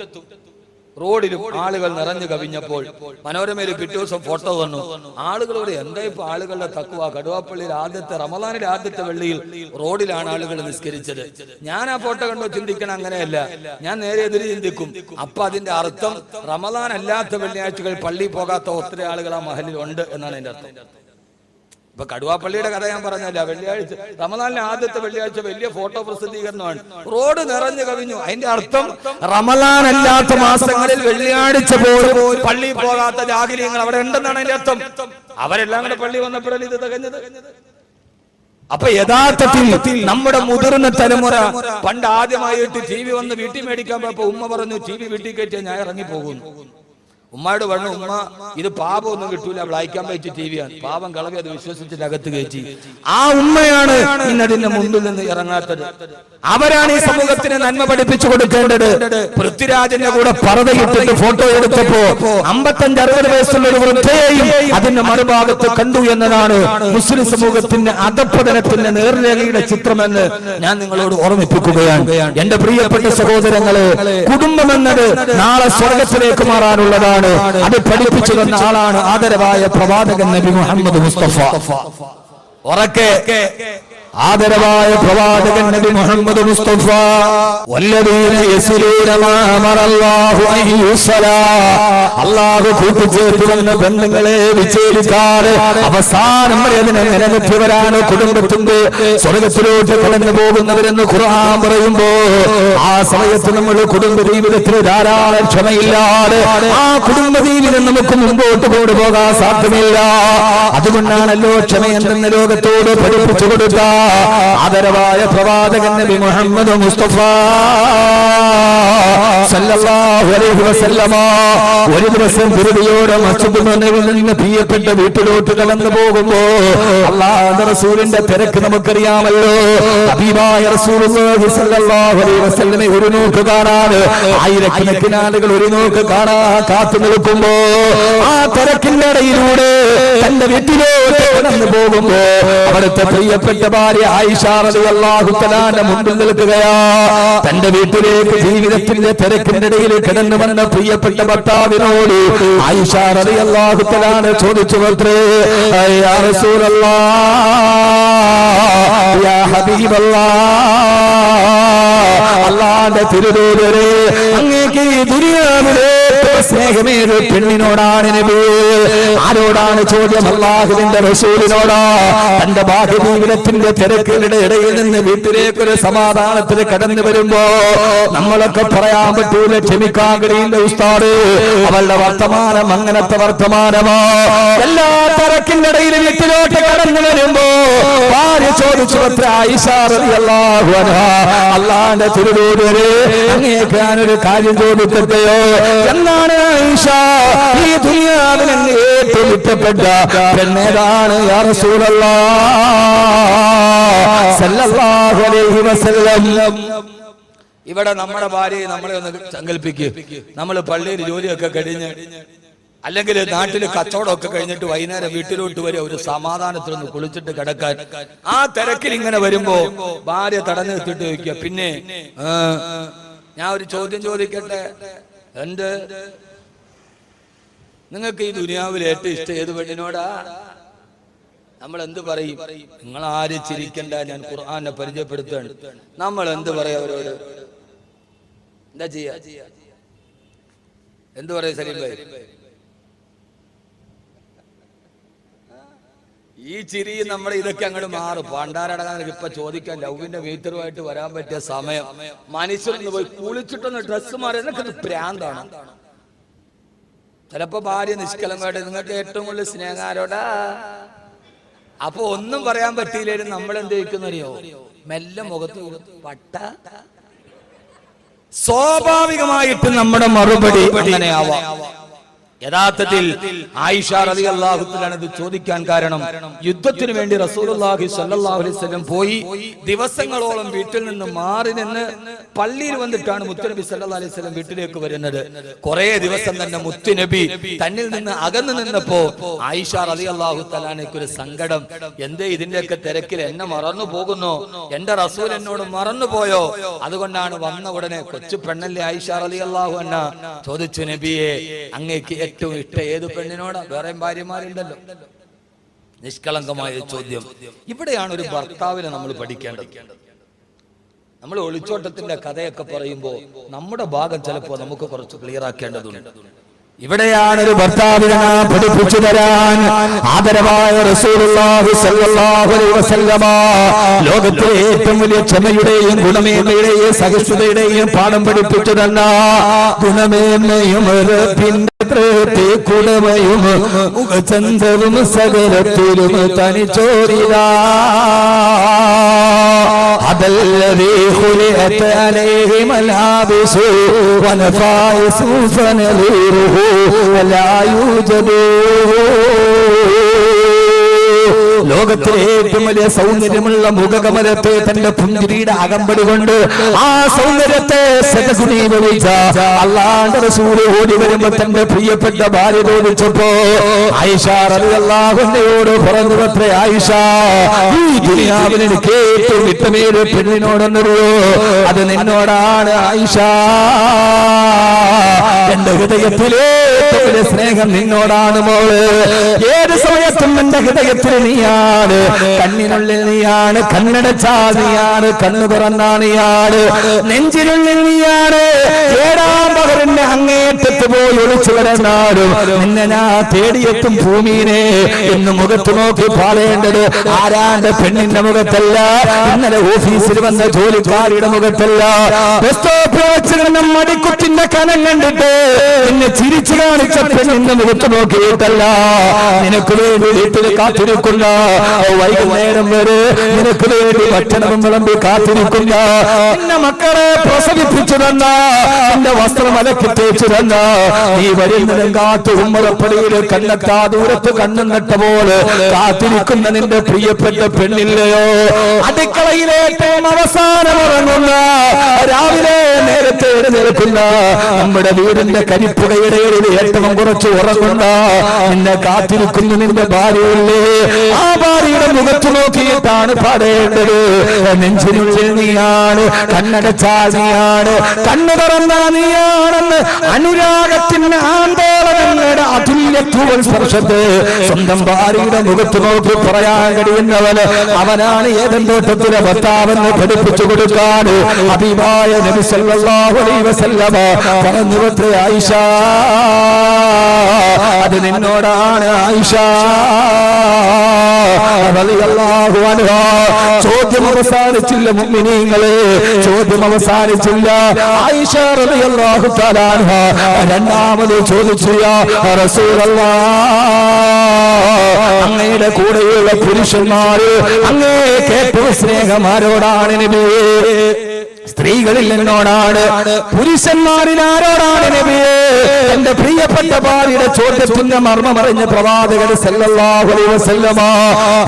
റോഡിലും ആളുകൾ നിറഞ്ഞു കവിഞ്ഞപ്പോൾ മനോരമയിൽ പിറ്റേ ദിവസം ഫോട്ടോ വന്നു. ആളുകളോട് എന്താ ഇപ്പൊ ആളുകളുടെ തക്കുവ? കടുവാപ്പള്ളിയിൽ റമദാനിലെ ആദ്യത്തെ വെള്ളിയിൽ റോഡിലാണ് ആളുകൾ നിസ്കരിച്ചത്. ഞാൻ ആ ഫോട്ടോ കണ്ടോ ചിന്തിക്കണം അങ്ങനെയല്ല, ഞാൻ നേരെ എതിര് ചിന്തിക്കും. അപ്പൊ അതിന്റെ അർത്ഥം റമദാൻ അല്ലാത്ത വെള്ളിയാഴ്ചകൾ പള്ളി പോകാത്ത ഒത്തിരി ആളുകൾ ആ മഹലിൽ ഉണ്ട് എന്നാണ് എന്റെ അർത്ഥം. ഇപ്പൊ കടുവാപ്പള്ളിയുടെ കഥ ഞാൻ പറഞ്ഞല്ല. വെള്ളിയാഴ്ച, റമദാനിലെ ആദ്യത്തെ വെള്ളിയാഴ്ച വലിയ ഫോട്ടോ പ്രസിദ്ധീകരണമാണ്. റോഡ് നിറഞ്ഞു കവിഞ്ഞു. അതിന്റെ അർത്ഥം റമദാൻ അല്ലാത്ത മാസങ്ങളിൽ വെള്ളിയാഴ്ച പോലും പള്ളി പോകാത്ത ജാഹിലിയങ്ങൾ അവിടെ ഉണ്ടെന്നാണ് അതിന്റെ അർത്ഥം. അവരെല്ലാം കൂടെ പള്ളി വന്നപ്പോഴല്ലേ ഇത് തികഞ്ഞത്. അപ്പൊ യഥാർത്ഥത്തിൽ നമ്മുടെ മുതിർന്ന തലമുറ പണ്ട് ആദ്യമായിട്ട് ടി വി വന്ന് വീട്ടിൽ മേടിക്കാൻ പോയപ്പോ ഉമ്മ പറഞ്ഞു ടി വി വീട്ടിൽ കയറ്റിയാൽ ഞാൻ ഇറങ്ങി പോകുന്നു. ഉമ്മയോട് പറഞ്ഞു, ഉമ്മ ഇത് പാപം ഒന്നും കിട്ടൂല, ബ്ലാക്ക് ആൻഡ് വൈറ്റ് ടി വിയാണ്. പാപം കളവി അത് വിശ്വസിച്ചിട്ട് അകത്ത് കയറ്റി. ആ ഉമ്മയാണ് ഇന്നതിന്റെ മുമ്പിൽ നിന്ന് ഇറങ്ങാത്തത്. അവരാണ് ഈ സമൂഹത്തിന് നന്മ പഠിപ്പിച്ചു കൊടുക്കേണ്ടത്. പൃഥ്വിരാജിന്റെ കൂടെ പർദ്ദയിട്ടിട്ട് ഫോട്ടോ എടുത്തപ്പോ 55-60 വയസ്സുള്ള ഒരു വൃദ്ധയെയും അതിന്റെ മറുഭാഗത്ത് കണ്ടു എന്നതാണ് മുസ്ലിം സമൂഹത്തിന്റെ അധപ്പതനത്തിന്റെ നേർരേഖയുടെ ചിത്രമെന്ന് ഞാൻ നിങ്ങളോട് ഓർമ്മിപ്പിക്കുകയാണ്. എന്റെ പ്രിയപ്പെട്ട സഹോദരങ്ങളെ, കുടുംബം എന്നത് നാളെ സ്വർഗത്തിലേക്ക് മാറാനുള്ളതാണ്. അത് പഠിപ്പിച്ചു തന്ന ആളാണ് ആദരവായ പ്രവാചകൻ നബി മുഹമ്മദ് മുസ്തഫ. ഉറക്കെ ആദരവായ പ്രവാചകൻ നബി മുഹമ്മദ് മുസ്തഫ, വല്ലദീന യസ്ലൂന മാ അമറല്ലാഹു അൻ യുസ്സലാ, അല്ലാഹു കൂട്ടിച്ചേർത്തുവന്ന ബന്ധങ്ങളെ വിച്ഛേദിക്കാതെ അവസാനം വരെ അതിനെ നിലനിർത്തിയവരാണ് കുടുംബത്തിന്റെ സ്വർഗത്തിലോട്ട് കടന്നു പോകുന്നവരെന്ന് ഖുർആൻ പറയുമ്പോ, ആ സമയത്ത് നമ്മൾ കുടുംബ ജീവിതത്തിന് ധാരാളം ക്ഷമയില്ലാതെ ആ കുടുംബ ജീവിതം നമുക്ക് മുമ്പോട്ട് കൊണ്ടുപോകാൻ സാധ്യമല്ല. അതുകൊണ്ടാണല്ലോ ക്ഷമയെന്ന ലോകത്തോട് പഠിപ്പിച്ചു കൊടുത്ത ആദരവായ പ്രവാചകൻ നബി മുഹമ്മദ് മുസ്തഫ സല്ലല്ലാഹു അലൈഹി വസല്ലമ ഒരു ദിവസം ധൃതിയോടെ മസ്ജിദ് നബവിയിൽ നിന്ന് പ്രിയപ്പെട്ട വീട്ടിലോട്ട് കടന്നു പോകുമ്പോ അല്ലാഹുവിന്റെ റസൂലിന്റെ തിരക്ക് നമുക്കറിയാമല്ലോ. ഹബീബായ റസൂലുള്ളാഹി സല്ലല്ലാഹു അലൈഹി വസല്ലമയെ ഒരു നോക്ക് കാണാൻ ആയിരക്കണക്കിന് ആളുകൾ ഒരു നോക്ക് കാണാൻ കാത്തു നിൽക്കുമ്പോ ആ തിരക്കിന്റെ ഇടയിലൂടെ തന്റെ വീട്ടിലോട്ട് കടന്നു പോകുമ്പോ അവിടുത്തെ പ്രിയപ്പെട്ട ഭാര്യ ആയിഷ റളിയല്ലാഹു തആലയുടെ മുമ്പിൽ നിൽക്കുകയാ. തന്റെ വീട്ടിലേക്ക് ജീവിതത്തിന്റെ തിരക്കിന്റെ ഇടയിൽ കടന്നു വന്ന പ്രിയപ്പെട്ട ഭർത്താവിനോട് ആയിഷ റളിയല്ലാഹു തആല ചോദിച്ചു, യാ റസൂലല്ലാഹ്, യാ ഹബീബല്ലാഹ്, അല്ലാഹുവിന്റെ തിരുദൂതരേ, അങ്ങേക്ക് ഈ ദുനിയാവിലെ സ്നേഹമേത് പെണ്ണിനോടാണ് നബി? ആരോടാണ് ചോദ്യം? അല്ലാഹുവിന്റെ റസൂലിനോടാ. തന്റെ ബാഹ്യ ജീവിതത്തിന്റെ തിരക്കുകളുടെ ഇടയിൽ നിന്ന് വീട്ടിലേക്കൊരു സമാധാനത്തിൽ കടന്നു വരുമ്പോ നമ്മളൊക്കെ പറയാൻ പറ്റൂല, ക്ഷമിക്കാൻ കഴിയില്ല ഉസ്താദ്, അവളുടെ വർത്തമാനം അങ്ങനത്തെ വർത്തമാനമോ. എല്ലാ തിരക്കിന്റെ ഇടയിൽ വീട്ടിലോട്ട് കടന്നു വരുമ്പോ ഭാര്യ ചോദിച്ചു, ആയിഷ റളിയല്ലാഹു അൻഹാ, അല്ലാഹുവിന്റെ തിരുദൂതരേ, അങ്ങേക്ക് ഞാനൊരു കാര്യം ചോദിക്കട്ടെയോ? എന്നാണ് ആയിഷ, ഈ ദുനിയാവിൽ ഏറ്റവും ഇഷ്ടപ്പെട്ട പെണ്ണേതാണ്? യാ റസൂലല്ലാഹ് സല്ലല്ലാഹു അലൈഹി വസല്ലം. ഇവിടെ നമ്മുടെ ഭാര്യയെ നമ്മളെ ഒന്ന് സങ്കല്പിക്കുക. നമ്മൾ പള്ളിയിൽ ജോലിയൊക്കെ കഴിഞ്ഞ് അല്ലെങ്കിൽ നാട്ടിൽ കച്ചവടമൊക്കെ കഴിഞ്ഞിട്ട് വൈകുന്നേരം വീട്ടിലോട്ട് വരെ ഒരു സമാധാനത്തിലൊന്ന് കുളിച്ചിട്ട് കിടക്കാൻ ആ തിരക്കിൽ ഇങ്ങനെ വരുമ്പോ ഭാര്യ തടഞ്ഞു നിർത്തിട്ട് ചോദിക്കുക, പിന്നെ ഞാൻ ഒരു ചോദ്യം ചോദിക്കട്ടെ, നിങ്ങൾക്ക് ഈ ദുനിയാവിൽ ഏറ്റവും ഇഷ്ടം ഏത് പെണ്ണിനോടാ? നമ്മൾ എന്ത് പറയും? നിങ്ങൾ ആരും ചിരിക്കണ്ട, ഞാൻ ഖുർആനെ പരിചയപ്പെടുത്തുകയാണ്. നമ്മൾ എന്ത് പറയാ അവരോട്? എന്താ ചെയ്യാ? എന്ത് പറയാ സലീം ഭായി? ഈ ചിരി നമ്മുടെ ഇതൊക്കെ അങ്ങോട്ട് മാറും. പണ്ടാരടങ്ങാൻ ഇപ്പൊ ചോദിക്കാൻ ലവിന്റെ മീറ്ററുമായിട്ട് വരാൻ പറ്റിയ സമയം. മനുഷ്യരൊന്ന് പോയി കുളിച്ചിട്ടൊന്ന് ഡ്രസ്സ് മാറി, എന്നൊക്കെ പ്രാന്താണ്. ചിലപ്പോ ഭാര്യ നിഷ്കളങ്കമായിട്ട്, നിങ്ങൾക്ക് ഏറ്റവും കൂടുതൽ സ്നേഹാരോടാ. അപ്പൊ ഒന്നും പറയാൻ പറ്റിയില്ലേലും നമ്മൾ എന്ത് ചോദിക്കുന്നറിയോ? മെല്ലെ മുഖത്ത് പട്ട സ്വാഭാവികമായിട്ട് നമ്മുടെ മറുപടി അങ്ങനെയാവാം. യഥാർത്ഥത്തിൽ ആയിഷ റളിയല്ലാഹു തആല ഇത് ചോദിക്കാൻ കാരണം, യുദ്ധത്തിന് വേണ്ടി റസൂലുള്ളാഹി സ്വല്ലല്ലാഹു അലൈഹി വസല്ലം പോയി ദിവസങ്ങളോളം വീട്ടിൽ നിന്ന് മാറി നിന്ന് പള്ളിയിൽ വന്നിട്ടാണ് മുത്തുനബി സല്ലല്ലാഹു അലൈഹി വസല്ലം വീട്ടിലേക്ക് വരുന്നത്. കുറെ ദിവസം തന്നെ മുത്തുനബി തന്നിൽ നിന്ന് അകന്നു നിന്നപ്പോ ആയിഷ റളിയല്ലാഹു തആലയ്ക്ക് ഒരു സങ്കടം. എന്തേ ഇതിന്റെയൊക്കെ തിരക്കിൽ എന്നെ മറന്നു പോകുന്നു, എന്റെ റസൂൽ എന്നോട് മറന്നു പോയോ? അതുകൊണ്ടാണ് വന്ന ഉടനെ കൊച്ചു പെണ്ണല്ലേ ആയിഷ റളിയല്ലാഹു അൻഹ ചോദിച്ചു, നബിയെ അങ്ങേക്ക് ഏറ്റവും ഇഷ്ട ഏത് പെണ്ണിനോടാ? വേറെ ഭാര്യമാരുണ്ടല്ലോ. നിഷ്കളങ്കമായ ചോദ്യം. ഇവിടെയാണ് ഒരു ഭർത്താവിനെ നമ്മൾ പഠിക്കേണ്ടത്. നമ്മൾ ഒളിച്ചോട്ടത്തിന്റെ കഥയൊക്കെ പറയുമ്പോൾ നമ്മുടെ ഭാഗം ചിലപ്പോൾ നമുക്ക് കുറച്ച് ക്ലിയർ ആക്കേണ്ടതുണ്ട്. ഇവിടെയാണ് ഒരു ഭർത്താവിനെ പഠിപ്പിച്ചു തരാൻ ആദരവായ റസൂലുള്ളാഹി സ്വല്ലല്ലാഹു അലൈഹി വസല്ലമ ലോകത്തിലെ ഏറ്റവും വലിയ ക്ഷമയുടെയും ഗുണമേന്മയുടെയും സഹിഷ്ണുതയുടെയും പാഠം പഠിപ്പിച്ചു തന്ന ഗുണമേന്മയും കുടമയും മുഖചന്ദ്രവും സകലത്തിലും തനിച്ചോരിത അതല്ലദീ ഖുലിഅത അലൈഹി മലാബിസു വനഫായിസു ഫനലീറുഹു വലാ യൂജദു. ലോകത്തിലെ ഏറ്റവും വലിയ സൗന്ദര്യമുള്ള മുഖകമലത്തെ തന്റെ പുഞ്ചിരിയുടെ അകമ്പടി കൊണ്ട് ആ സൗന്ദര്യത്തെ സദഗുണീകരിച്ച അല്ലാഹുവിന്റെ റസൂൽ ഓടി വരുമ്പോൾ തന്റെ പ്രിയപ്പെട്ട ഭാര്യ ചോദിച്ചപ്പോ ആയിഷ റളിയല്ലാഹു അൻഹയോട് പറഞ്ഞു, അത്രേ ആയിഷ, ഈ ദുനിയാവിൽ എനിക്ക് ഏറ്റവും ഇഷ്ടമേറിയ പെണ്ണിനോടൊന്നറിയോ? അത് നിന്നോടാണ് ആയിഷ. എന്റെ ഹൃദയത്തിലെ ഏറ്റവും വലിയ സ്നേഹം നിന്നോടാണ് മോള്. ഏത് സമയത്തും എന്റെ ഹൃദയത്തിൽ നീയാണ്, കണ്ണിനുള്ളിൽ നീയാണ്, കണ്ണടച്ചാൽ നീയാണ്, കണ്ണു തുറന്നാ നീയാണ്, നെഞ്ചിനുള്ളിൽ നീയാണ്. ഏഴാം പകലിന്റെ അങ്ങേറ്റത്ത് പോയി ഒളിച്ചു കിടന്നാലും നിന്നെ ഞാൻ തേടിയെത്തും ഭൂമിയെ എന്ന് മുഖത്ത് നോക്കി പാടേണ്ടത് ആരാന്റെ പെണ്ണിന്റെ മുഖത്തല്ല, ഇന്നലെ ഓഫീസിൽ വന്ന ജോലിക്കാരിയുടെ മുഖത്തല്ല, ബസ് സ്റ്റോപ്പിൽ വെച്ച് കിടന്ന മടിക്കുത്തിന്റെ കനം കണ്ടിട്ട് എന്നെ ചിരിച്ചു കാണിച്ച പെണ്ണിന്റെ മുഖത്ത് നോക്കിയിട്ടല്ല. നിനക്ക് വേണ്ടി വീട്ടിൽ കാത്തിരിക്കുന്ന വൈകുന്നേരം വരെ നിനക്ക് വേണ്ടി ഭക്ഷണം വിളമ്പി കാത്തിരിക്കുന്ന നിന്നെ മക്കളെ പ്രസവിപ്പിച്ചു തന്ന, നിന്റെ വസ്ത്രം അലക്കി തേച്ചു തന്ന, നീ വരുന്നതും കാത്തു ഉമ്മറപ്പടിയിൽ കണ്ണെത്താ ദൂരത്ത് കണ്ണും നട്ട പോലെ കാത്തിരിക്കുന്ന നിന്റെ പ്രിയപ്പെട്ട പെണ്ണില്ലയോ? അടുക്കളയിൽ ഏറ്റവും അവസാനം ഉറങ്ങുന്ന, രാവിലെ നേരത്തെ എഴുന്നേൽക്കുന്ന, നമ്മുടെ വീടിന്റെ കരിപ്പുകയുടെ ഏറ്റവും കുറച്ച് ഉറങ്ങുന്ന നിന്നെ കാത്തിരിക്കുന്ന നിന്റെ ഭാര്യയില്ലേ? ആ ഭാര്യയുടെ മുഖത്ത് നോക്കിയിട്ടാണ് പാടേണ്ടത്. നെഞ്ചിനുള്ളിൽ നീയാണ്, കണ്ണടച്ചാൽ നീയാണ്, കണ്ണു തുറന്ന നീയാണെന്ന് അനുരാഗത്തിന്റെ ആന്തോളനങ്ങളുടെ അതുല്യത്വ സ്പർശത്തെ സ്വന്തം ഭാര്യയുടെ മുഖത്ത് നോക്കി പറയാൻ കഴിയുന്നവന് അവനാണ് ഏദൻ തോട്ടത്തിലെ ഭർത്താവെന്ന് പഠിപ്പിച്ചു കൊടുക്കാൻ ഹബീബായ നബി സല്ലല്ലാഹു അലൈഹി വസല്ലമ പറഞ്ഞു, അത്രേ ആയിഷ, അത് നിന്നോടാണ് ആയിഷ റളിയല്ലാഹു അൻഹാ. ചോദ്യം അവസാനിച്ചില്ല മുഅ്മിനീങ്ങളെ, ചോദ്യം അവസാനിച്ചില്ല. ആയിഷ റളിയല്ലാഹു തആല അൻഹാ രണ്ടാമത് ചോദിച്ചു, യാ റസൂലല്ലാഹ്, അങ്ങയുടെ കൂടെയുള്ള പുരുഷന്മാര് അങ്ങേക്ക് ഏറ്റവും സ്നേഹമാരോടാണ് നബിയേ? സ്ത്രീകളിൽ എന്നോടാണ്, പുരുഷന്മാരിൽ ആരോടാണ് നബിയേ? എന്റെ പ്രിയപ്പെട്ട ഭാര്യയുടെ ചോദ്യത്തിന്റെ മർമ്മമറിഞ്ഞ പ്രവാചകൻ സല്ലല്ലാഹു അലൈഹി വസല്ലമ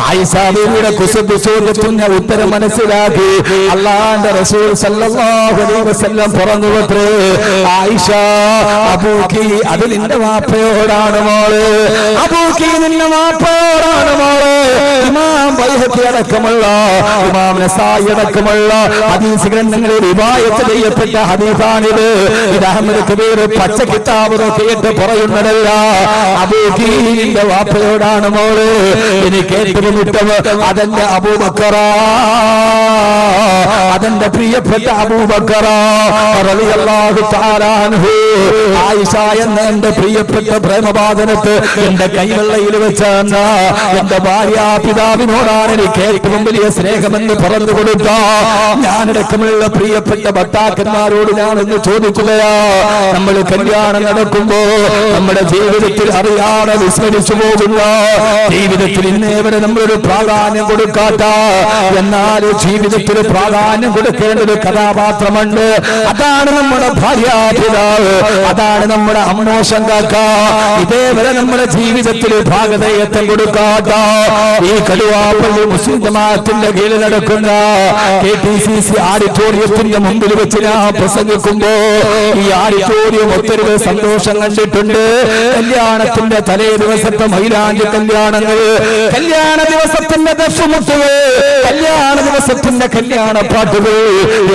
ആയിഷ ബീവിയുടെ കുസൃതി ചോദ്യത്തിന്റെ ഉത്തരം മനസ്സിലാക്കി അല്ലാഹുവിന്റെ റസൂൽ സല്ലല്ലാഹു അലൈഹി വസല്ലം പറഞ്ഞു, അത്രേ ആയിഷ, അബൂക്കി അത് നിന്റെ വാപ്പയോടാണ് മോള്, അബൂക്കി നിന്റെ വാപ്പയോടാണ് മോള്. ഇമാം ബൈഹഖി അടക്കമുള്ള, ഇമാം നസായി അടക്കമുള്ള ഹദീസ് ഗ്രന്ഥങ്ങളിൽ റിവായത്ത് ചെയ്യപ്പെട്ട ഹദീസാണിത്. ഇത് അഹ്മദ് കബീർ പച്ച കിതാബ് നോക്കിയിട്ട് പറയുന്നതല്ല. അബൂബക്കറിന്റെ വാപ്പയോടാണ് മോള്. എനിക്ക് ഏറ്റവും ഇഷ്ടം അതെന്റെ അബൂബക്കർ, അതെന്റെ പ്രിയപ്പെട്ട അബൂബക്കർ റളിയല്ലാഹു തആല അൻഹു. ആയിഷ എന്ന എന്റെ പ്രിയപ്പെട്ട പ്രേമബാധനത്ത് എന്റെ കൈവെള്ളയിൽ വെച്ച എന്റെ ഭാര്യ ഭാര്യാപിതാവിനോടാണ് എനിക്ക് ഏറ്റവും വലിയ സ്നേഹമെന്ന് പറഞ്ഞു കൊടുത്ത ഞാനടക്കമുള്ള പ്രിയപ്പെട്ട ഭർത്താക്കന്മാരോട് ഞാനൊന്ന് ചോദിക്കുകയാ, നമ്മൾ കല്യാണം നടക്കുമ്പോ നമ്മുടെ ജീവിതത്തിൽ അറിയാതെ വിസ്മരിച്ചു പോകുന്ന, ജീവിതത്തിൽ ഇന്നേ വരെ നമ്മളൊരു പ്രാധാന്യം കൊടുക്കാത്ത, എന്നാൽ ജീവിതത്തിൽ പ്രാധാന്യം കൊടുക്കേണ്ട ഒരു കഥാപാത്രമുണ്ട്. അതാണ് നമ്മുടെ ഭാര്യാപിതാവ്, അതാണ് നമ്മുടെ അമ്മോശം കാക്ക. ഇതേവരെ നമ്മുടെ ജീവിതത്തിൽ ഭാഗതയത്വം കൊടുക്കാത്ത ഈ കടുവാപ്പള്ളി മുസ്ലിം ജമാഅത്തിന്റെ കീഴിൽ നടക്കുന്ന KTCC ഓഡിറ്റോറിയത്തിന്റെ മുമ്പിൽ വെച്ച് ഞാൻ പ്രസംഗിക്കുമ്പോ ഈ ഓഡിറ്റോറിയം ഒത്തിരി സന്തോഷം കണ്ടിട്ടുണ്ട്. കല്യാണത്തിന്റെ തലേ ദിവസത്തെ മൈലാഞ്ചി കല്യാണങ്ങൾ, കല്യാണ ദിവസത്തിന്റെ ദഫ്മുട്ടുകൾ, കല്യാണ ദിവസത്തിന്റെ കല്യാണ പാട്ടുകൾ,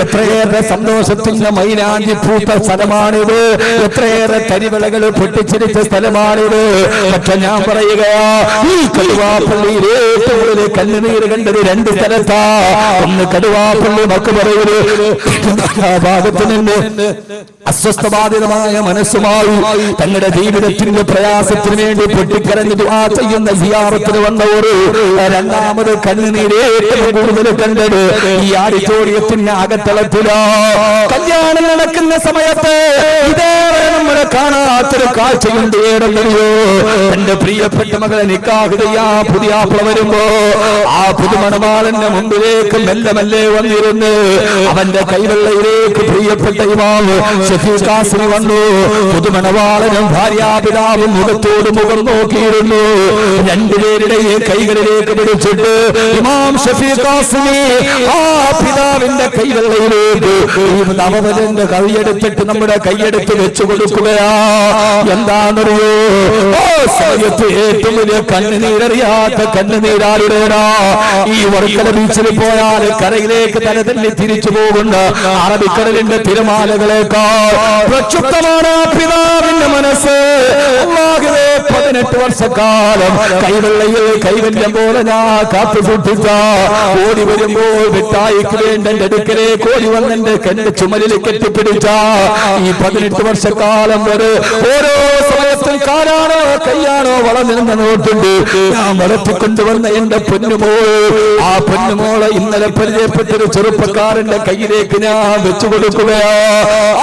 എത്രയേറെ സന്തോഷത്തിന്റെ മൈലാഞ്ചി പൂത്ത സ്ഥലമാണിത്, എത്രയേറെ കരിവിളകൾ പൊട്ടിച്ചിരിച്ച സ്ഥലമാണിത്. പക്ഷെ ഞാൻ പറയുകയാ, ഈ കടുവാപ്പള്ളിയിൽ ഏറ്റവും കൂടുതൽ കണ്ണുനീര് കണ്ടത് രണ്ട് സ്ഥലത്താ. ഒന്ന് കടുവാപ്പള്ളി മക്കുപറയില് ഭാഗത്ത് നിന്ന് അസ്വസ്ഥബാധിതമായ മനസ്സുമായി തങ്ങളുടെ ജീവിതത്തിന്റെ പ്രയാസത്തിന് വേണ്ടി പൊട്ടിക്കരഞ്ഞ് ദുആ ചെയ്യുന്ന സിയാറത്തിന് വന്നവർ. രണ്ടാമത് കണ്ണുനീര് ഏറ്റവും കൂടുതൽ കണ്ടത് ഈ ഓഡിറ്റോറിയത്തിന്റെ അകത്തളത്തിലാ. കല്യാണം നടക്കുന്ന സമയത്ത് ഇതേവരെ നമ്മൾ കാണാത്തൊരു കാഴ്ചയുണ്ട്. ഏറെയോ എന്റെ പ്രിയപ്പെട്ട മകളെ നിക്കാഹ് ചെയ്യാ പുതിയാപ്ല വരുമ്പോ ആ പുതുമണവാളന്റെ മുമ്പിലേക്ക് മെല്ലെ മെല്ലെ വന്നിരുന്ന് അവന്റെ കൈവെള്ളയിലേക്ക് പ്രിയപ്പെട്ട ഇമാം ഷഫീഖ് ഖാസിമി വന്നു. പുതുമണവാളനും ഭാര്യാപിതാവും മുഖത്തോട് മുഖം നോക്കിയിരുന്നു. രണ്ടുപേരുടെയും കൈകളിലേക്ക് പിടിച്ചിട്ട് ഇമാം ഷഫീഖ് ഖാസിമി ആ പിതാവിന്റെ കൈവെള്ളയിലേക്ക് നവവരന്റെ കൈയെടുത്തിട്ട് നമ്മുടെ കൈയെടുത്ത് വെച്ചു കൊടുക്കുകയാ. എന്താണെന്നറിയോ, സമയത്ത് ഏറ്റവും വലിയ കണ്ണുനീരറിയാത്ത കണ്ണുനീരാരുടേടാ. ഈ വർക്കല ബീച്ചിൽ പോയാൽ കരയിലേക്ക് തല തന്നെ തിരിച്ചു പോകുന്ന അറബിക്കടലിന്റെ തിരമാലകളേക്കാൾ പ്രക്ഷുബ്ധമാണ് പിതാവിന്റെ മനസ്സ്. 18 വർഷക്കാലം കൈവെള്ളയിൽ കൈവല്യം പോലെ ഞാൻ കാത്തു സൂക്ഷിച്ച, ഓടി വരുമ്പോൾ മിഠായിക്ക് വേണ്ട എന്റെ അടുക്കലേക്ക് ഓടി വന്നെന്റെ കന്റെ ചുമലിൽ കെട്ടിപ്പിടിച്ച ഈ 18 വർഷക്കാലം വരെ ഓരോ സമയത്തും കാലാണോ കയ്യാണോ വളർന്നിരുന്ന നോട്ടുണ്ട്. ഞാൻ വളർത്തിക്കൊണ്ടുവന്ന എന്റെ പൊന്നുമോൾ, ആ പൊന്നുമോളെ ഇന്നലെ പരിചയപ്പെട്ടൊരു ചെറുപ്പക്കാരന്റെ കയ്യിലേക്ക് ഞാൻ വെച്ചു കൊടുക്കുകയാ.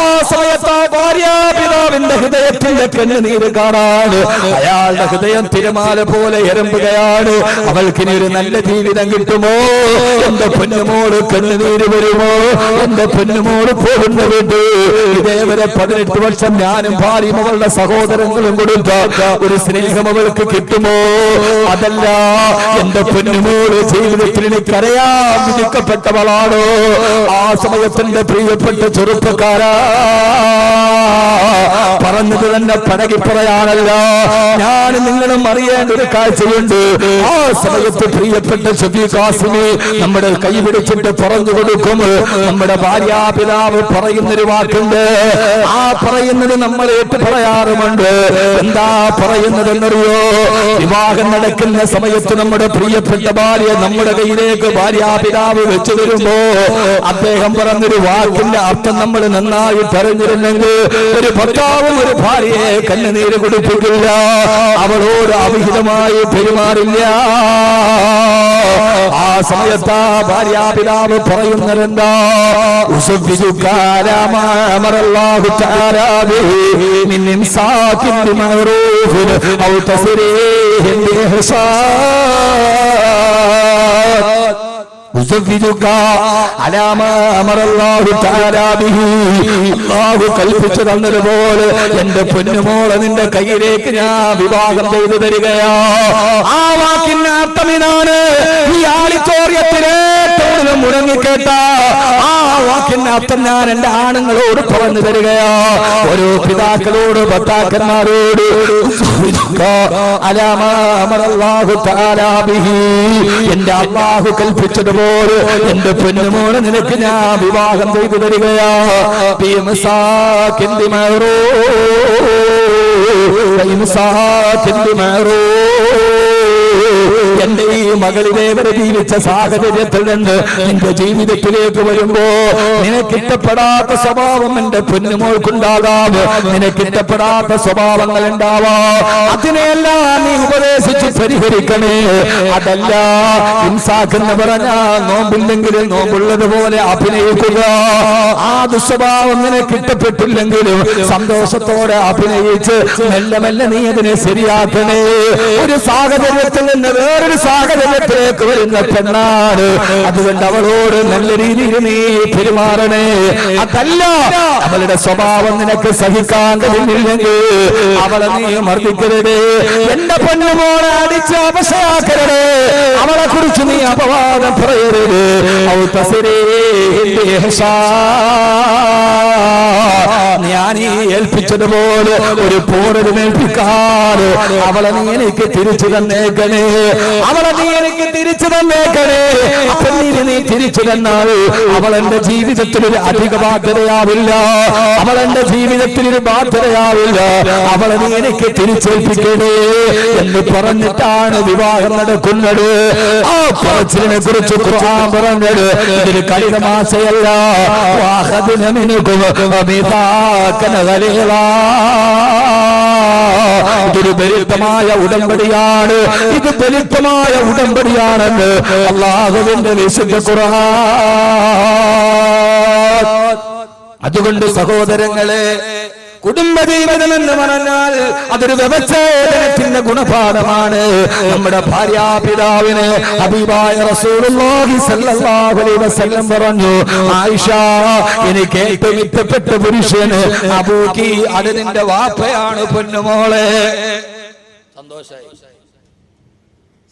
ആ സമയത്ത് ആ ഭാര്യാപിതാവിന്റെ ഹൃദയത്തിന്റെ കണ്ണുനീര് കാണാൻ അയാളുടെ ഹൃദയം തിരമാല പോലെ എരമ്പുകയാണ്. അവൾക്കിനി ഒരു നല്ല ജീവിതം കിട്ടുമോ? എന്റെ പൊന്നുമോള് കണ്ണുനീര് വരുമോ? എന്റെ പൊന്നുമോള് പോകുന്ന വീട്ട് ഇതേവരെ 18 വർഷം ഞാനും ഭാര്യയും അവളുടെ സഹോദരങ്ങളും കൊടുത്ത ഒരു സ്നേഹം അവൾക്ക് കിട്ടുമോ? അതല്ല, എന്റെ പൊന്നുമോള് ജീവിതത്തിൽ എനിക്കറിയാൻ വിധിക്കപ്പെട്ടവളാണോ? ആ സമയത്തിന്റെ പ്രിയപ്പെട്ട ചെറുപ്പക്കാരാ പറഞ്ഞത് തന്നെ പടകി പറയാനല്ല, ഞാൻ നിങ്ങളും അറിയേണ്ട ഒരു കാഴ്ചയുണ്ട്. ആ സമയത്ത് പ്രിയപ്പെട്ട ഷഫീഖ് ഖാസിമി നമ്മുടെ കൈ പിടിച്ചിട്ട് പറഞ്ഞു കൊടുക്കും. നമ്മുടെ ഭാര്യാപിതാവ് പറയുന്നൊരു വാക്കുണ്ട്, ആ പറയുന്നത് നമ്മൾ ഏറ്റു പറയാറുമുണ്ട്. എന്താ പറയുന്നതെന്നറിയോ? വിവാഹം നടക്കുന്ന സമയത്ത് നമ്മുടെ പ്രിയപ്പെട്ട ഭാര്യ നമ്മുടെ കയ്യിലേക്ക് ഭാര്യാപിതാവ് വെച്ചു തരുമ്പോ അദ്ദേഹം പറഞ്ഞൊരു വാക്കിന്റെ അർത്ഥം നമ്മൾ നന്നായിട്ട് അറിഞ്ഞിരുന്നെങ്കിൽ ഒരു ഭർത്താവും ഒരു ഭാര്യയെ കണ്ണുനീര് കുടിപ്പിക്കില്ല, അവളോട് അവിഹിതമായി പെരുമാറില്ല. ആ സമയത്ത് ഭാര്യാപിതാവ് പറയുന്നതെന്താ? അല്ലാഹു കൽപ്പിച്ചു തന്നതുപോലെ എന്റെ പൊന്നുമോളെ നിന്റെ കയ്യിലേക്ക് ഞാൻ വിവാഹം ചെയ്തു തരികയാ. ആ വാക്കിന്റെ അർത്ഥം ഇതാണ്. ഈ ഓഡിറ്റോറിയത്തിലെ മുടങ്ങിക്കേട്ട ആ വാക്കിന്റെ അർത്ഥം ഞാൻ എന്റെ ആണുങ്ങളോട് പറഞ്ഞു തരികയാ. ഓരോ പിതാക്കളോട് ഭർത്താക്കന്മാരോട് എന്റെ അല്ലാഹു കൽപ്പിച്ചതുപോലെ എന്റെ പൊന്നുമോളെ നിനക്ക് ഞാൻ വിവാഹം ചെയ്തു തരികയാ. എന്റെ ഈ മകളിലേവരെ ജീവിച്ച സാഹചര്യത്തിൽ നിന്ന് നിന്റെ ജീവിതത്തിലേക്ക് വരുമ്പോ നിനക്കിഷ്ടപ്പെടാത്ത സ്വഭാവം എന്റെ പൊന്നുമോൾക്കുണ്ടാകാം, നിനക്കിഷ്ടപ്പെടാത്ത സ്വഭാവങ്ങൾ ഉണ്ടാവാം. അതിനെല്ലാം നീ ഉപദേശിച്ച് പരിഹരിക്കണേ. അതല്ല ഇൻസാഖെന്ന് പറഞ്ഞാ നോമ്പില്ലെങ്കിലും നോമ്പുള്ളതുപോലെ അഭിനയിക്കുക. ആ ദുസ്വഭാവം നിനക്ക് ഇഷ്ടപ്പെട്ടില്ലെങ്കിലും സന്തോഷത്തോടെ അഭിനയിച്ച് മെല്ലെ മെല്ലെ നീ അതിനെ ശരിയാക്കണേ. ഒരു സാഹചര്യത്തിൽ നിന്ന് വേറൊരു സാഹചര്യത്തിലേക്ക് വരുന്ന പെണ്ണാണ്, അതുകൊണ്ട് അവളോട് നല്ല രീതിയിൽ നീ പെരുമാറണേ. അതല്ല അവളുടെ സ്വഭാവം നിനക്ക് സഹിക്കാൻ കഴിയുന്നില്ലെങ്കിൽ അവളെ നീ മർദ്ദിക്കരുത്. എന്റെ പൊന്നുമോളെ അടിച്ച് അവശയാക്കരുത്. അവളെ കുറിച്ച് നീ അപവാദം പറയരുത്. ഞാൻ ഈ ഏൽപ്പിച്ചതുപോലെ ഒരു പോരേൽപ്പിക്കാതെ അവളെ നീ എനിക്ക് തിരിച്ചു തന്നേക്കണേ. അവളെ നീ എനിക്ക് തിരിച്ചു തന്നേക്കണേ. അപ്പൊ നീ തിരിച്ചു തന്നാൽ അവൾ എന്റെ ജീവിതത്തിൽ ഒരു അധിക ബാധ്യതയാവില്ല. അവൾ എന്റെ ജീവിതത്തിൽ ഒരു ബാധ്യതയാവില്ല. അവളെ നീ എനിക്ക് തിരിച്ചേൽപ്പിക്കണേ എന്ന് പറഞ്ഞിട്ടാണ് വിവാഹം നടക്കുന്നത്. ആ പറച്ചിലിനെ കുറിച്ച് ഖുർആൻ പറഞ്ഞത് ഇതൊരു കളിതമാശയല്ല. ഇതൊരു ബലിതമായ ഉടമ്പടിയാണ്. ഇത് ബലിതമായ ഉടമ്പടിയാണെന്ന് അല്ലാഹുവിന്റെ വിശുദ്ധ ഖുർആൻ. അതുകൊണ്ട് സഹോദരങ്ങളെ, കുടുംബജീവിതം എന്ന് പറഞ്ഞാൽ അതൊരു വ്യവച്ഛേദനത്തിന്റെ ഗുണപാഠമാണ്. നമ്മുടെ ഭാര്യാപിതാവിന് ഹബീബായ റസൂലുള്ളാഹി സ്വല്ലല്ലാഹു അലൈഹി വസല്ലം പറഞ്ഞു, ആയിഷ, എനിക്ക് ഏറ്റവും ഇഷ്ടപ്പെട്ട പുരുഷൻ അബൂക്കി, അത് നിന്റെ വാപ്പയാണ് പൊന്നുമോളെ.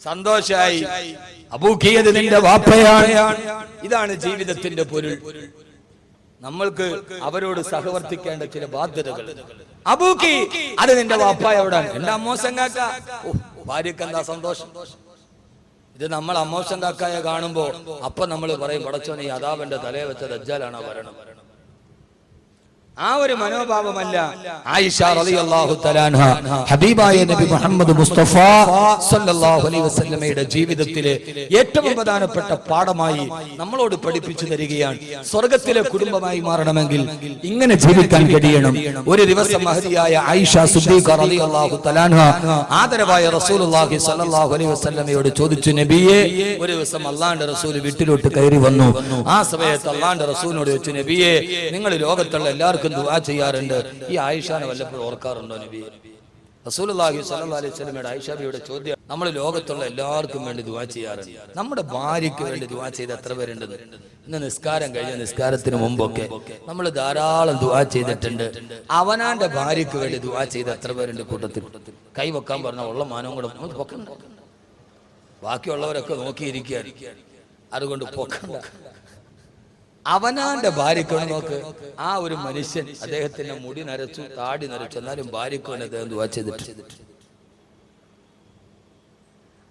സന്തോഷായി. അബൂക്കി അത് നിന്റെ വാപ്പയാണ്. ഇതാണ് ജീവിതത്തിന്റെ പൊരുൾ. നമ്മൾക്ക് അവരോട് സഹവർത്തിക്കേണ്ട ചില ബാധ്യതകൾ. അബൂക്കി അത് നിന്റെ വാപ്പായ എവിടാണ്? എന്റെ അമ്മോശൻ കാക്ക. ഭാര്യക്ക് എന്താ സന്തോഷം? ഇത് നമ്മൾ അമ്മോശൻ കാക്കായ കാണുമ്പോ അപ്പൊ നമ്മൾ പറയും, പടച്ചോനെ അദാബന്റെ തലയെ വെച്ച ദജ്ജാലാണോ വരണം. ആ ഒരു മനോഭാവമല്ല ആയിഷ റളിയല്ലാഹു തആല അൻഹ ഹബീബായ നബി മുഹമ്മദ് മുസ്തഫ സല്ലല്ലാഹു അലൈഹി വസല്ലമയുടെ ജീവിതത്തിലെ ഏറ്റവും പ്രധാനപ്പെട്ട പാഠമായി നമ്മളോട് പഠിപ്പിച്ചു തരികയാണ്. സ്വർഗ്ഗത്തിലെ കുടുംബമായി മാറണമെങ്കിൽ ഇങ്ങനെ ജീവിക്കാൻ കഴിയണം. ഒരു ദിവസം മഹദിയായ ആയിഷ സിദ്ദീഖ റളിയല്ലാഹു തആല അൻഹ ആദരവായ റസൂലുള്ളാഹി സല്ലല്ലാഹു അലൈഹി വസല്ലമയോട് ചോദിച്ചു, നബിയേ, ഒരു ദിവസം അല്ലാഹുവിന്റെ റസൂൽ വീട്ടിലോട്ട് കയറി വന്നു. ആ സമയത്ത് അല്ലാഹുവിന്റെ റസൂലിനോട് ചോദിച്ചു, നബിയേ, നിങ്ങൾ ലോകത്തുള്ള എല്ലാവർക്കും ദുആ ചെയ്യാറുണ്ട്, ഈ ആയിഷാനെ വല്ലപ്പോഴും ഓർക്കാറുണ്ടോ നബി? റസൂലുള്ളാഹി സ്വല്ലല്ലാഹു അലൈഹി വസല്ലമയുടെ ആയിഷ ബിയുടെ ചോദ്യം, നമ്മൾ ലോകത്തുള്ള എല്ലാവർക്കും വേണ്ടി ദുആ ചെയ്യാറുണ്ട്, നമ്മുടെ ഭാര്യയ്ക്ക് വേണ്ടി ദുആ ചെയ്ത് എത്ര പേരുണ്ടെന്ന്. ഇന്ന് നിസ്കാരം കഴിഞ്ഞ നിസ്കാരത്തിന് മുമ്പൊക്കെ നമ്മൾ ധാരാളം ദുആ ചെയ്തിട്ടുണ്ട്. അവനാന്റെ ഭാര്യയ്ക്ക് വേണ്ടി ദുആ ചെയ്ത് എത്ര പേരുണ്ട് കൂട്ടത്തിൽ? കൈവെക്കാൻ പറഞ്ഞ ഉള്ള മാനവും കൂടെ പൊക്കണ്ട. ബാക്കിയുള്ളവരൊക്കെ നോക്കിയിരിക്കുകയാണ്. അതുകൊണ്ട് പൊക്കണ്ട. അവനാന്റെ ഭാര്യയ്ക്ക് നോക്ക്. ആ ഒരു മനുഷ്യൻ അദ്ദേഹത്തിന്റെ മുടി നരച്ചു, താടി നരച്ചു, എന്നാലും ഭാര്യയ്ക്ക് വേണ്ടി അദ്ദേഹം ദുആ ചെയ്തിട്ട്.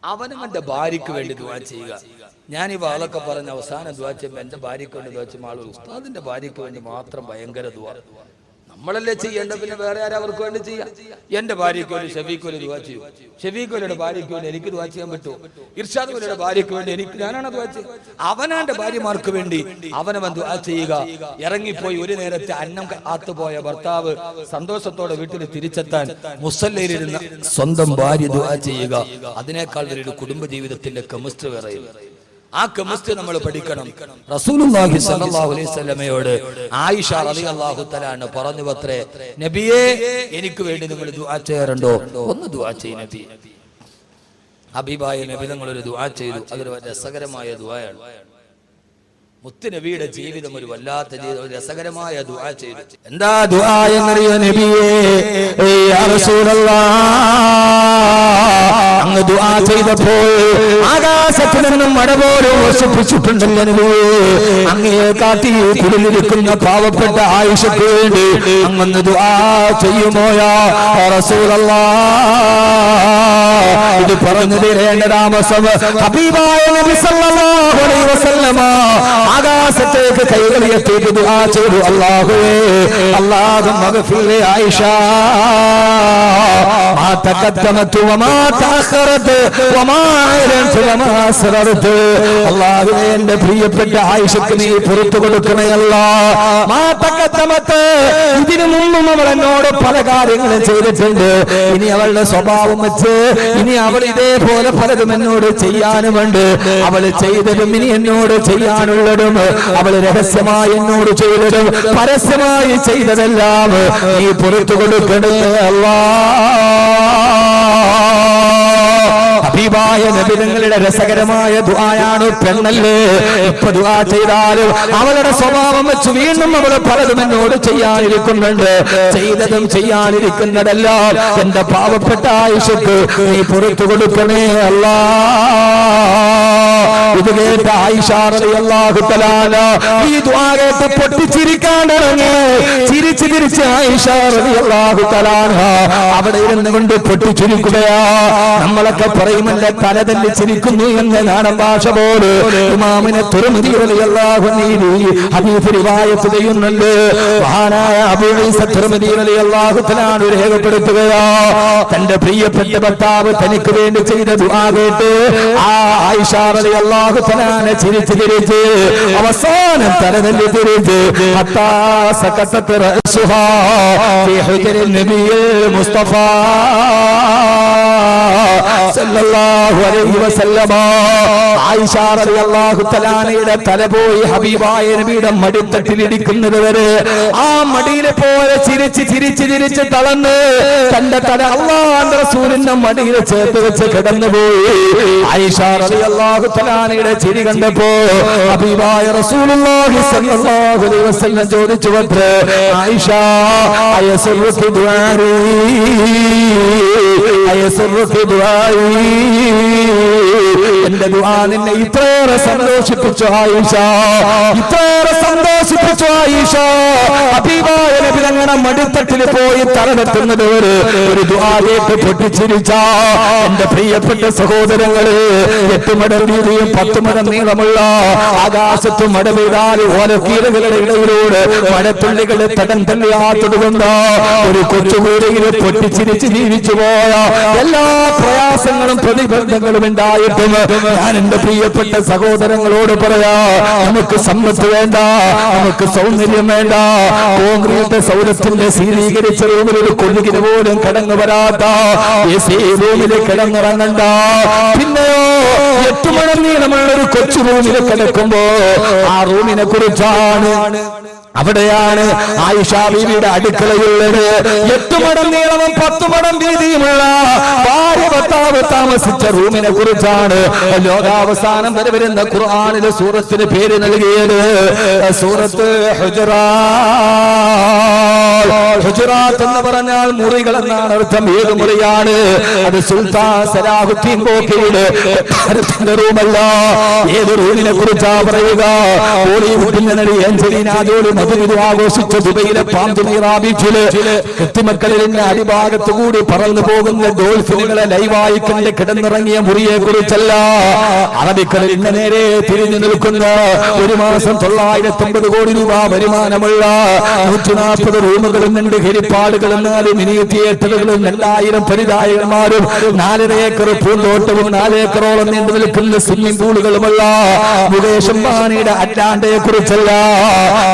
അവനവന്റെ ഭാര്യയ്ക്ക് വേണ്ടി ദുആ ചെയ്യുക. ഞാൻ ഈ വാളൊക്കെ പറഞ്ഞ അവസാനം ദുആ ചെയ്യുമ്പോൾ എന്റെ ഭാര്യയ്ക്ക് വേണ്ടി ദുആ ചെയ്യുമ്പോൾ ആളുകൾ ഉസ്താദിന്റെ ഭാര്യയ്ക്ക് വേണ്ടി മാത്രം ഭയങ്കര ദുആ. നമ്മളല്ലേ ചെയ്യേണ്ട, പിന്നെ വേറെ ആരും അവർക്ക് വേണ്ടി ചെയ്യാം. എന്റെ ഭാര്യയ്ക്ക് വേണ്ടി ഷഫീഖ് വലി ദുആ ചെയ്യും. ഷഫീഖ് വലിയുടെ ഭാര്യയ്ക്ക് വേണ്ടി എനിക്ക് ദുആ ചെയ്യാൻ പറ്റുമോ? ഇർഷാദ് വലിയുടെ ഭാര്യയ്ക്ക് വേണ്ടി ഞാനാണ് ദുആ ചെയ്യുക. അവനാന്റെ ഭാര്യമാർക്ക് വേണ്ടി അവനവൻ ദുആ ചെയ്യുക. ഇറങ്ങിപ്പോയി ഒരു നേരത്തെ അന്നം കാത്തുപോയ ഭർത്താവ് സന്തോഷത്തോടെ വീട്ടിൽ തിരിച്ചെത്താൻ മുസല്ലയിലിരുന്ന സ്വന്തം ഭാര്യ ദുആ ചെയ്യുക. അതിനേക്കാൾ വലിയൊരു കുടുംബ ജീവിതത്തിന്റെ കെമിസ്ട്രി വേറെയില്ല. ആ കെമിസ്ട്രി നമ്മൾ പഠിക്കണം. റസൂലുള്ളാഹി സ്വല്ലല്ലാഹു അലൈഹി വസല്ലമയോട് ആയിഷ റളിയല്ലാഹു തആല അൻഹ പറഞ്ഞു അത്രേ, നബിയേ, എനിക്ക് വേണ്ടി നിങ്ങൾ ദുആ ചെയ്യാറുണ്ടോ? ഒന്ന് ദുആ ചെയ്യ് നബി. ഹബീബായ നബി തങ്ങൾ ഒരു ദുആ ചെയ്തു. അതൊരു രസകരമായ ദുആയാണ്. മുത്ത് നബിയുടെ ജീവിതം ഒരു വല്ലാത്ത ജീവിതം, ഒരു രസകരമായ ദുആ ചെയ്തു. എന്താ ദുആ എന്നറിയോ നബിയേ? യാ റസൂലല്ലാഹ്, അങ്ങ് ദുആ ചെയ്തപ്പോൾ ആകാശത്തിൽ നിന്നും മഴ പോലും വർഷിപ്പിച്ചിട്ടുണ്ടല്ലോ നബിയേ. അങ്ങയെ കാട്ടി കുടിലിരിക്കുന്ന പാവപ്പെട്ട ആയിഷയ്ക്ക് വേണ്ടി അങ്ങൊന്ന് ദുആ ചെയ്യുമോ യാ റസൂലല്ലാഹ്? ഇത് പറഞ്ഞു തീരേണ്ട താമസം ഹബീബായ നബി സല്ലല്ലാഹു അലൈഹി വസല്ലമ ആകാശത്തേക്ക് കൈകൾ ഉയർത്തി ദുആ ചെയ്തു അല്ലാഹുവേ അല്ലാഹുമ്മ ഗഫിർ ലി ആയിഷ മാ തഖദ്ദമതു വമാ തഅഖറതു വമാ അഅലൻതു വമാ അസ്ററതു അല്ലാഹുവേ എന്റെ പ്രിയപ്പെട്ട ആയിഷക്ക് നീ പുറത്തു കൊടുക്കണേ അല്ലാഹ് മാ തഖദ്ദമതു ഇതിനു മുമ്പും അവൾ എന്നോട് പല കാര്യങ്ങളും ചെയ്തിട്ടുണ്ട് ഇനി അവളുടെ സ്വഭാവം വെച്ച് ഇനി അവൾ ഇതേപോലെ പലതും എന്നോട് ചെയ്യാനുമുണ്ട് അവൾ ചെയ്തതും ഇനി എന്നോട് ചെയ്യാനുള്ളതും അവൾ രഹസ്യമായി എന്നോട് ചെയ്തതും പരസ്യമായി ചെയ്തതെല്ലാം നീ പുറത്തു കൊടുക്കണേ ഹബീബായ നബി തങ്ങളുടെ രസകരമായ ദുആയാണ് പെണ്ണല്ലേ ഇപ്പൊ ദുആ ചെയ്താലും അവളുടെ സ്വഭാവം വെച്ച് വീണ്ടും അവൾ പലതും എന്നോട് ചെയ്യാനിരിക്കുന്നുണ്ട് ചെയ്തതും ചെയ്യാനിരിക്കുന്നതെല്ലാം എന്റെ പാവപ്പെട്ട ആയിഷക്ക് നീ പുറത്തു കൊടുക്കണേ അല്ലാഹ് ഇത് കേട്ട ആയിഷ റളിയല്ലാഹു തആല ഈ ദുആ കേട്ട് പൊട്ടിച്ചിരിക്കാൻ തുടങ്ങി ചിരിച്ച് ചിരിച്ച് ആയിഷ റളിയല്ലാഹു തആല അവിടെ ഇരുന്നുകൊണ്ട് പൊട്ടിച്ചിരിക്കുകയാ നമ്മളൊക്കെ പറയുമല്ല തലതല്ലി ചിരിക്കുന്നു എന്ന നാടൻ ഭാഷ പോലെ ഇമാമിനെ തുറമുദി റളിയല്ലാഹു അൻഹു ഹദീസ് റിവായത്ത് ചെയ്യുന്നുണ്ട് മഹാനായ അബൂ ഈസ തുറമുദി റളിയല്ലാഹു തആല രേഖപ്പെടുത്തുകയാ തന്റെ പ്രിയപ്പെട്ട ഭർത്താവ് തനിക്ക് വേണ്ടി ചെയ്ത ദുആ കേട്ട് ആ ആയിഷ റളിയല്ലാഹു തആല ചിരിച്ച് ചിരിച്ച് അവസാനം തലതല്ലി ചിരിച്ച് ഹത്താ സകതത് റഅസുഹാ ഫീ ഹുജ്റിൻ നബിയിൽ മുസ്തഫ സല്ലല്ലാഹു അലൈഹി വസല്ലമ ആയിഷ റളിയല്ലാഹു തആലയുടെ തല പോയി ഹബീബായ നബിയുടെ മടിത്തട്ടിൽ ഇടിക്കുന്നത് വരെ ആ മടിയിലെ പോലെ ചിരിച്ച് ചിരിച്ച് ചിരിച്ച് തളർന്ന് തന്റെ തല അല്ലാഹുവിന്റെ റസൂലിന്റെ മടിയിൽ ചേർത്ത് വെച്ച് കിടന്നുപോയി ആയിഷ റളിയല്ലാഹു തആലയുടെ ചിരി കണ്ടപ്പോ ഹബീബായ റസൂലുള്ളാഹി സ്വല്ലല്ലാഹു അലൈഹി വസല്ലം ചോദിച്ചു ആയിഷ അയസറുകി ദുആരി അയസറുകി ദുആയി എന്റെ ദുആ നിന്നെ ഇത്രയേറെ സന്തോഷിപ്പിച്ചു ആയിഷ ഇത്രയേറെ സന്തോഷിപ്പിച്ചു ആയിഷ ഹബീബായ നബി തങ്ങളുടെ മടിത്തട്ടിൽ പോയി തലതെത്തുന്നത് ഒരു ദുആ കേട്ട് പൊട്ടിച്ചിരിച്ച എന്റെ പ്രിയപ്പെട്ട സഹോദരങ്ങളെ 8 മടം വീതിയും 10 മടം നീളമുള്ള ആകാശത്ത് മഴ പെയ്താൽ ഓലക്കീലുകളുടെ ഇടയിലൂടെ മഴത്തുള്ളികളെ തടം തള്ളിയാത്തൊടുക്കുന്ന ഒരു കൊച്ചുകൂടിയിൽ പൊട്ടിച്ചിരിച്ച് ജീവിച്ചു പോയ എല്ലാ പ്രയാസങ്ങളും പ്രതിബന്ധങ്ങളും ഉണ്ടായിട്ടും ഞാൻ എന്റെ പ്രിയപ്പെട്ട സഹോദരങ്ങളോട് പറയാ നമുക്ക് സമ്പത്ത് വേണ്ട നമുക്ക് സൗന്ദര്യം വേണ്ട കോൺക്രീറ്റ് സൗരത്തിന്റെ ശീതീകരിച്ച റൂമിൽ ഒരു കൊതുകിന് പോലും കിടന്നു വരാത്ത റൂമിൽ കിടന്നിറങ്ങണ്ട പിന്നെയോ 8 മടം നീളമുള്ള ഒരു കൊച്ചു റൂമിൽ കിടക്കുമ്പോ ആ റൂമിനെ കുറിച്ചാണ് അവിടെയാണ് ആയിഷ ബീവിയുടെ അടുക്കളയുള്ളത് 8 മടം നീളവും 10 മടം വീതിയുമുള്ള ഭാര്യ ഭർത്താവ് താമസിച്ച റൂമിനെ കുറിച്ചാണ് ലോകാവസാനം വരെ വരുന്ന ഖുർആനിലെ സൂറത്തിന് പേര് നൽകിയത് സൂറത്ത് ഹുജറാത്ത് എന്ന് പറഞ്ഞാൽ മുറികൾ എന്നാണ് അർത്ഥം ഏത് മുറിയാണ് അത് സുൽത്താൻ സലാഹുദ്ദീൻ ബോക്കിയുടെ റൂമല്ല ഏത് റൂമിനെ കുറിച്ചാ പറയുക ബോളിവുഡിന്റെ നടി ആഞ്ചലീന ജോളി മധുവിധു ആഘോഷിച്ച ദുബൈയിലെ പാന്തുമീറ ബീച്ചില് കുട്ടിമക്കളിന്റെ അടിഭാഗത്തു കൂടി പറന്നു പോകുന്ന ഡോൾഫിനുകളെ ലൈവായി കണ്ട് കിടന്നിറങ്ങിയ മുറിയെ കുറിച്ചല്ല അറബിക്കടലിൽ നേരെ തിരിഞ്ഞു നിൽക്കുന്ന ഒരു മാസം 950 കോടി രൂപ വരുമാനമുള്ള 140 റൂമുകളും 2 ഹെലിപ്പാഡുകളും 4 മിനി തിയേറ്ററുകളും 2000 പരിചായകന്മാരും 4.5 ഏക്കർ പൂന്തോട്ടവും 4 ഏക്കറോളം നീണ്ടു നിൽക്കുന്ന സ്വിമ്മിംഗ് പൂളുകളുമുള്ള മുകേഷ് അംബാനിയുടെ അറ്റ്ലാന്റയെ കുറിച്ചല്ല